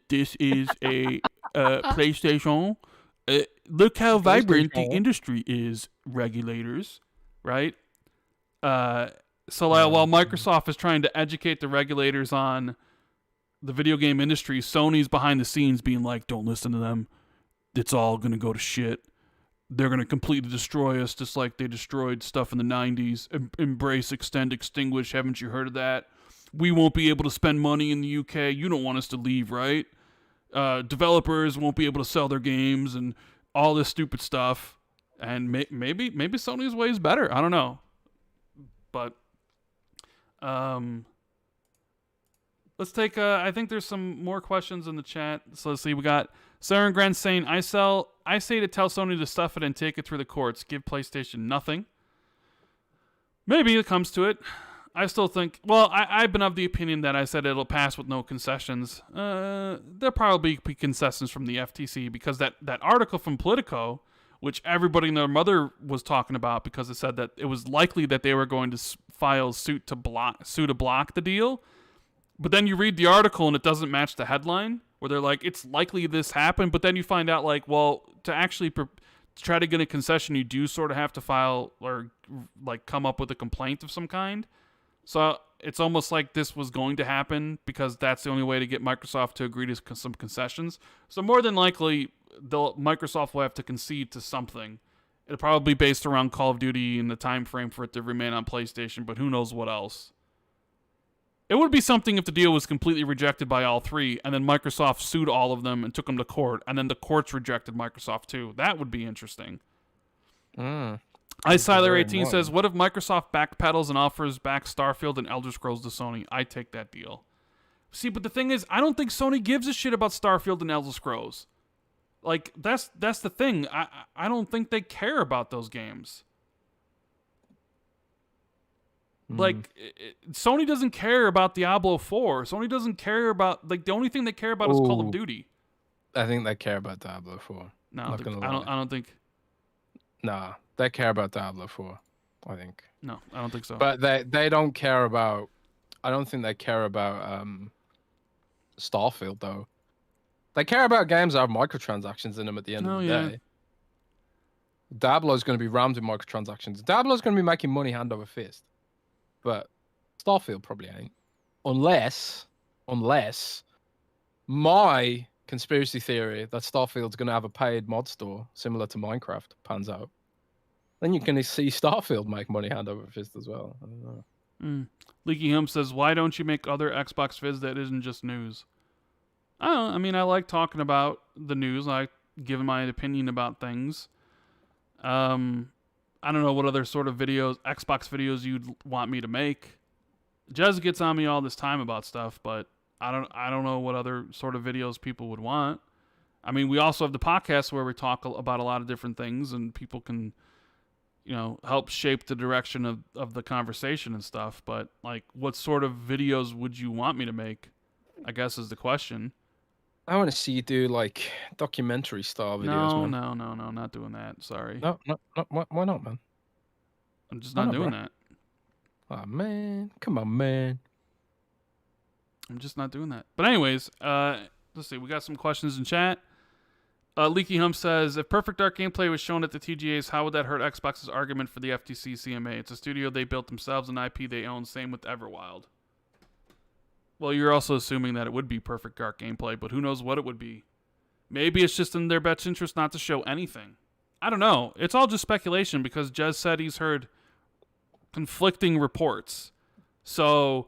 this is a PlayStation. Look how vibrant the industry is, regulators, right? So while Microsoft is trying to educate the regulators on the video game industry, Sony's behind the scenes being like, don't listen to them. It's all going to go to shit. They're going to completely destroy us just like they destroyed stuff in the 90s. Embrace, extend, extinguish. Haven't you heard of that? We won't be able to spend money in the UK. You don't want us to leave, right? Developers won't be able to sell their games and all this stupid stuff. And maybe Sony's way is better. I don't know. But let's take I think there's some more questions in the chat. So let's see. We got Saren Grant saying, I say to tell Sony to stuff it and take it through the courts. Give PlayStation nothing. Maybe it comes to it. I still think, well, I've been of the opinion that I said it'll pass with no concessions. There'll probably be concessions from the FTC because that article from Politico, which everybody and their mother was talking about because it said that it was likely that they were going to file suit to block the deal. But then you read the article and it doesn't match the headline where they're like, it's likely this happened. But then you find out like, well, to actually try to get a concession, you do sort of have to file or like come up with a complaint of some kind. So it's almost like this was going to happen because that's the only way to get Microsoft to agree to some concessions. So more than likely, Microsoft will have to concede to something. It'll probably be based around Call of Duty and the time frame for it to remain on PlayStation, but who knows what else. It would be something if the deal was completely rejected by all three, and then Microsoft sued all of them and took them to court, and then the courts rejected Microsoft too. That would be interesting. iSiler18 says, what if Microsoft backpedals and offers back Starfield and Elder Scrolls to Sony? I take that deal. See, but the thing is, I don't think Sony gives a shit about Starfield and Elder Scrolls. Like, that's the thing. I don't think they care about those games. Like, Sony doesn't care about Diablo 4. Sony doesn't care about, like, the only thing they care about is Call of Duty. I think they care about Diablo 4. No, I don't think. Nah, they care about Diablo 4, I think. No, I don't think so. But they don't care about, I don't think they care about Starfield, though. They care about games that have microtransactions in them at the end of the day. Diablo's going to be rammed with microtransactions. Diablo's going to be making money hand over fist. But Starfield probably ain't. Unless my conspiracy theory that Starfield's going to have a paid mod store similar to Minecraft pans out, then you can see Starfield make money hand over fist as well. I don't know. Leaky Hum says, why don't you make other Xbox vids that isn't just news? I don't know. I mean, I like talking about the news. I like giving my opinion about things. I don't know what other sort of videos, Xbox videos, you'd want me to make. Jez gets on me all this time about stuff, but I don't know what other sort of videos people would want. I mean, we also have the podcast where we talk about a lot of different things, and people can, help shape the direction of the conversation and stuff. But like, what sort of videos would you want me to make? I guess is the question. I want to see you do like documentary style videos. No, not doing that. Sorry. No. Why not, man? I'm just not doing that. Oh man, come on, man. I'm just not doing that. But anyways, let's see. We got some questions in chat. Leaky Hum says, if Perfect Dark gameplay was shown at the TGAs, how would that hurt Xbox's argument for the FTC CMA? It's a studio they built themselves, an IP they own. Same with Everwild. Well, you're also assuming that it would be Perfect Dark gameplay, but who knows what it would be. Maybe it's just in their best interest not to show anything. I don't know. It's all just speculation because Jez said he's heard conflicting reports. So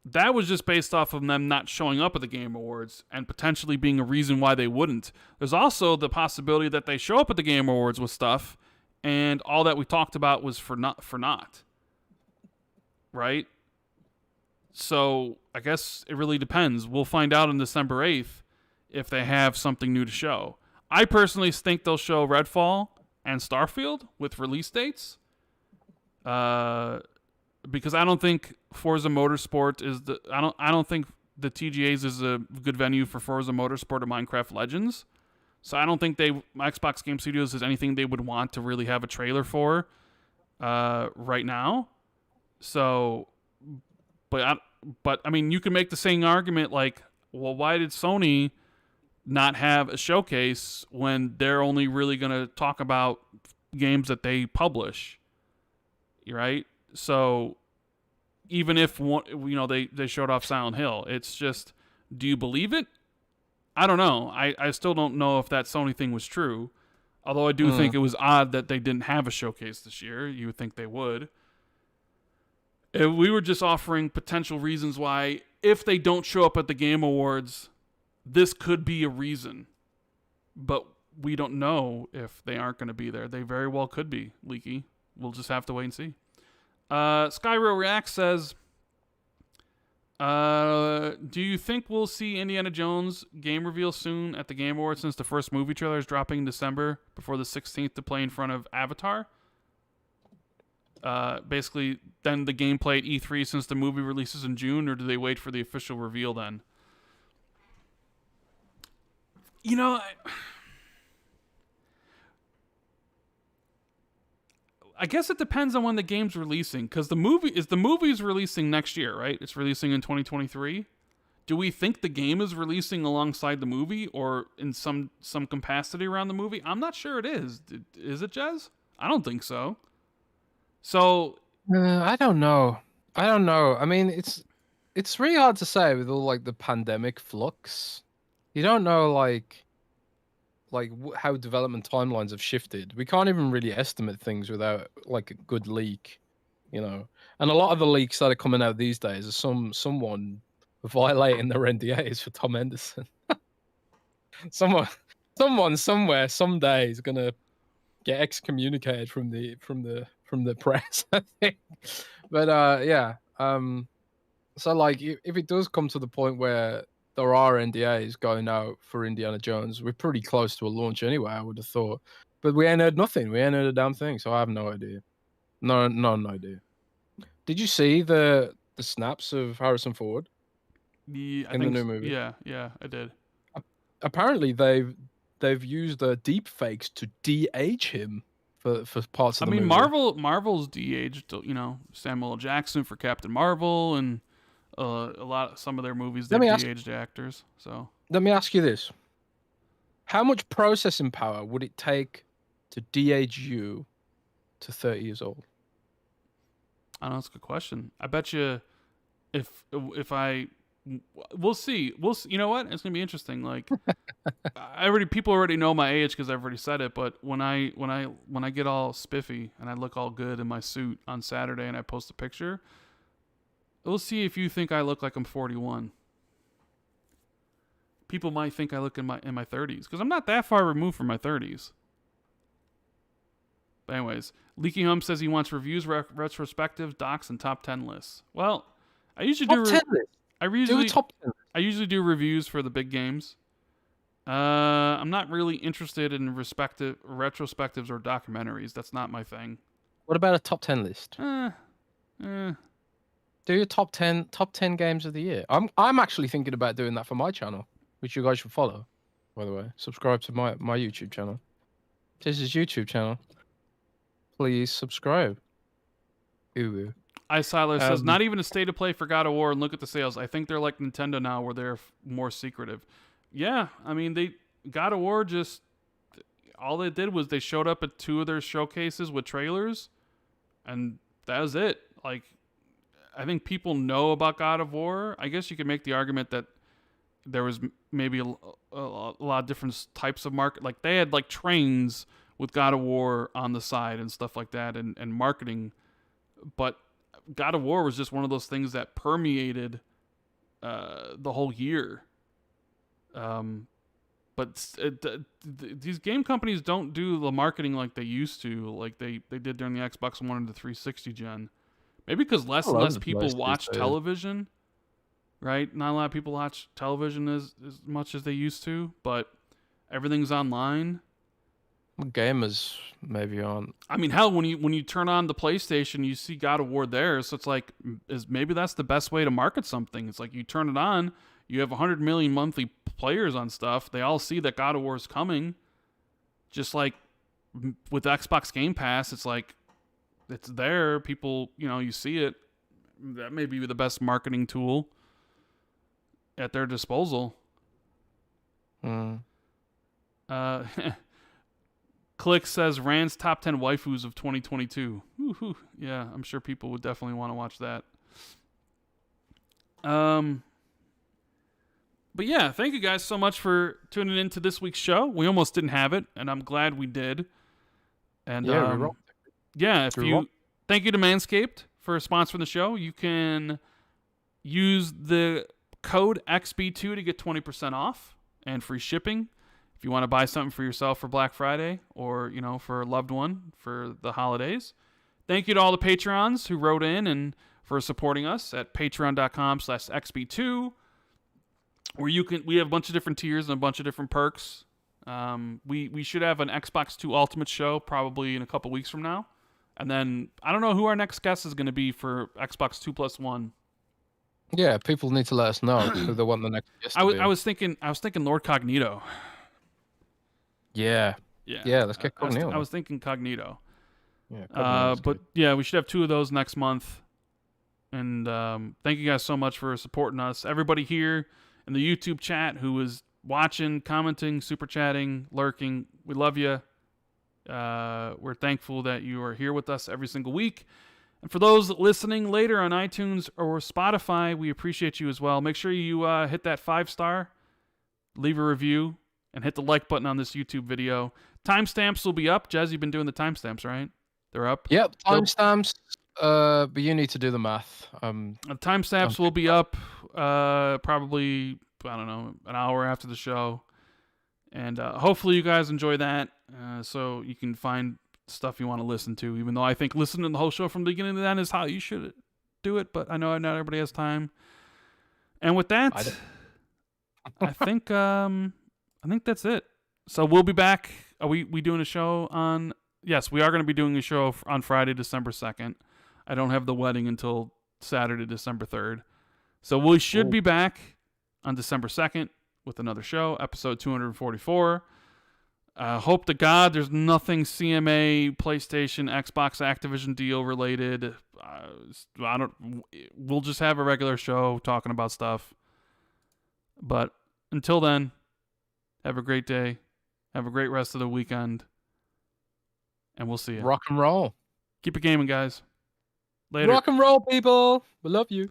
that was just based off of them not showing up at the Game Awards and potentially being a reason why they wouldn't. There's also the possibility that they show up at the Game Awards with stuff and all that we talked about was for naught. Right? So I guess it really depends. We'll find out on December 8th if they have something new to show. I personally think they'll show Redfall and Starfield with release dates. Because I don't think Forza Motorsport is I don't think the TGAs is a good venue for Forza Motorsport or Minecraft Legends. So I don't think Xbox Game Studios is anything they would want to really have a trailer for right now. So but I mean, you can make the same argument like, well, why did Sony not have a showcase when they're only really going to talk about games that they publish? Right? So even if they showed off Silent Hill, it's just, do you believe it? I don't know. I still don't know if that Sony thing was true. Although I do think it was odd that they didn't have a showcase this year. You would think they would. If we were just offering potential reasons why, if they don't show up at the Game Awards, this could be a reason. But we don't know if they aren't going to be there. They very well could be, Leaky. We'll just have to wait and see. Skyro Reacts says, do you think we'll see Indiana Jones game reveal soon at the Game Awards since the first movie trailer is dropping in December before the 16th to play in front of Avatar? Basically, then the gameplay at E3 since the movie releases in June, or do they wait for the official reveal then? I guess it depends on when the game's releasing, because the movie's releasing next year, right? It's releasing in 2023. Do we think the game is releasing alongside the movie or in some capacity around the movie? I'm not sure it is. Is it, Jez? I don't think so. So I don't know. I mean, it's really hard to say with all like the pandemic flux. You don't know like how development timelines have shifted. We can't even really estimate things without like a good leak, And a lot of the leaks that are coming out these days are someone violating their NDAs for Tom Henderson. someone somewhere someday is gonna get excommunicated from the press, I think. But yeah. So like if it does come to the point where there are NDAs going out for Indiana Jones, we're pretty close to a launch anyway, I would have thought. But we ain't heard nothing. We ain't heard a damn thing, so I have no idea. No idea. Did you see the snaps of Harrison Ford in the new movie? Yeah, I did. Apparently they've used deep fakes to de-age him for parts of the movie. Marvel's de-aged, Samuel L. Jackson for Captain Marvel, and some of their movies they've de-aged actors. So let me ask you this: how much processing power would it take to de-age you to 30 years old? I don't know. That's a good question. I bet you, if I we'll see. You know what? It's gonna be interesting. Like, people already know my age because I've already said it. But when I get all spiffy and I look all good in my suit on Saturday and I post a picture, we'll see if you think I look like I'm 41. People might think I look in my 30s because I'm not that far removed from my 30s. But anyways, Leaky Hum says he wants reviews, retrospectives, docs, and top 10 lists. Well, I usually top 10 list. I usually do reviews for the big games. I'm not really interested in retrospectives or documentaries. That's not my thing. What about a top 10 list? Do your top 10 games of the year. I'm actually thinking about doing that for my channel, which you guys should follow. By the way, subscribe to my YouTube channel. This is YouTube channel. Please subscribe. Ooh. Siler says, not even a state of play for God of War, and look at the sales. I think they're like Nintendo now where they're more secretive. Yeah, I mean, God of War all they did was they showed up at 2 of their showcases with trailers, and that was it. Like, I think people know about God of War. I guess you could make the argument that there was maybe a lot of different types of market. Like, they had like trains with God of War on the side and stuff like that, and marketing, but God of War was just one of those things that permeated the whole year. But these game companies don't do the marketing like they used to, like they did during the Xbox One and the 360 gen. Maybe because less and less people watch television, right? Not a lot of people watch television as much as they used to, but everything's online. Gamers maybe aren't. I mean, hell, when you turn on the PlayStation, you see God of War there, so it's like, maybe that's the best way to market something. It's like you turn it on, you have 100 million monthly players on stuff. They all see that God of War is coming. Just like with Xbox Game Pass, it's like it's there. People, you see it. That may be the best marketing tool at their disposal. Click says Rand's top 10 waifus of 2022. Woo-hoo. Yeah, I'm sure people would definitely want to watch that. But yeah, thank you guys so much for tuning in to this week's show. We almost didn't have it, and I'm glad we did. And thank you to Manscaped for sponsoring the show. You can use the code XB2 to get 20% off and free shipping. If you want to buy something for yourself for Black Friday or, for a loved one for the holidays. Thank you to all the Patreons who wrote in and for supporting us at patreon.com/XB2, where we have a bunch of different tiers and a bunch of different perks. We should have an Xbox 2 Ultimate show probably in a couple weeks from now. And then I don't know who our next guest is going to be for Xbox 2+1. Yeah, people need to let us know who they want the next guest to be. I was thinking Lord Cognito. Yeah, let's get Cognito. I was thinking Cognito. Yeah, but yeah, we should have 2 of those next month. And thank you guys so much for supporting us. Everybody here in the YouTube chat who is watching, commenting, super chatting, lurking, we love you. We're thankful that you are here with us every single week. And for those listening later on iTunes or Spotify, we appreciate you as well. Make sure you hit that 5-star, leave a review, and hit the like button on this YouTube video. Timestamps will be up. Jez, you've been doing the timestamps, right? They're up? Yep, timestamps. But you need to do the math. Timestamps will be up probably, I don't know, an hour after the show. And hopefully you guys enjoy that so you can find stuff you want to listen to, even though I think listening to the whole show from the beginning to the end is how you should do it. But I know not everybody has time. And with that, I think that's it. So we'll be back. Are we doing a show on... Yes, we are going to be doing a show on Friday, December 2nd. I don't have the wedding until Saturday, December 3rd. So we should be back on December 2nd with another show, episode 244. Hope to God there's nothing CMA, PlayStation, Xbox Activision Deal related. We'll just have a regular show talking about stuff. But until then, have a great day. Have a great rest of the weekend. And we'll see you. Rock and roll. Keep it gaming, guys. Later. Rock and roll, people. We love you.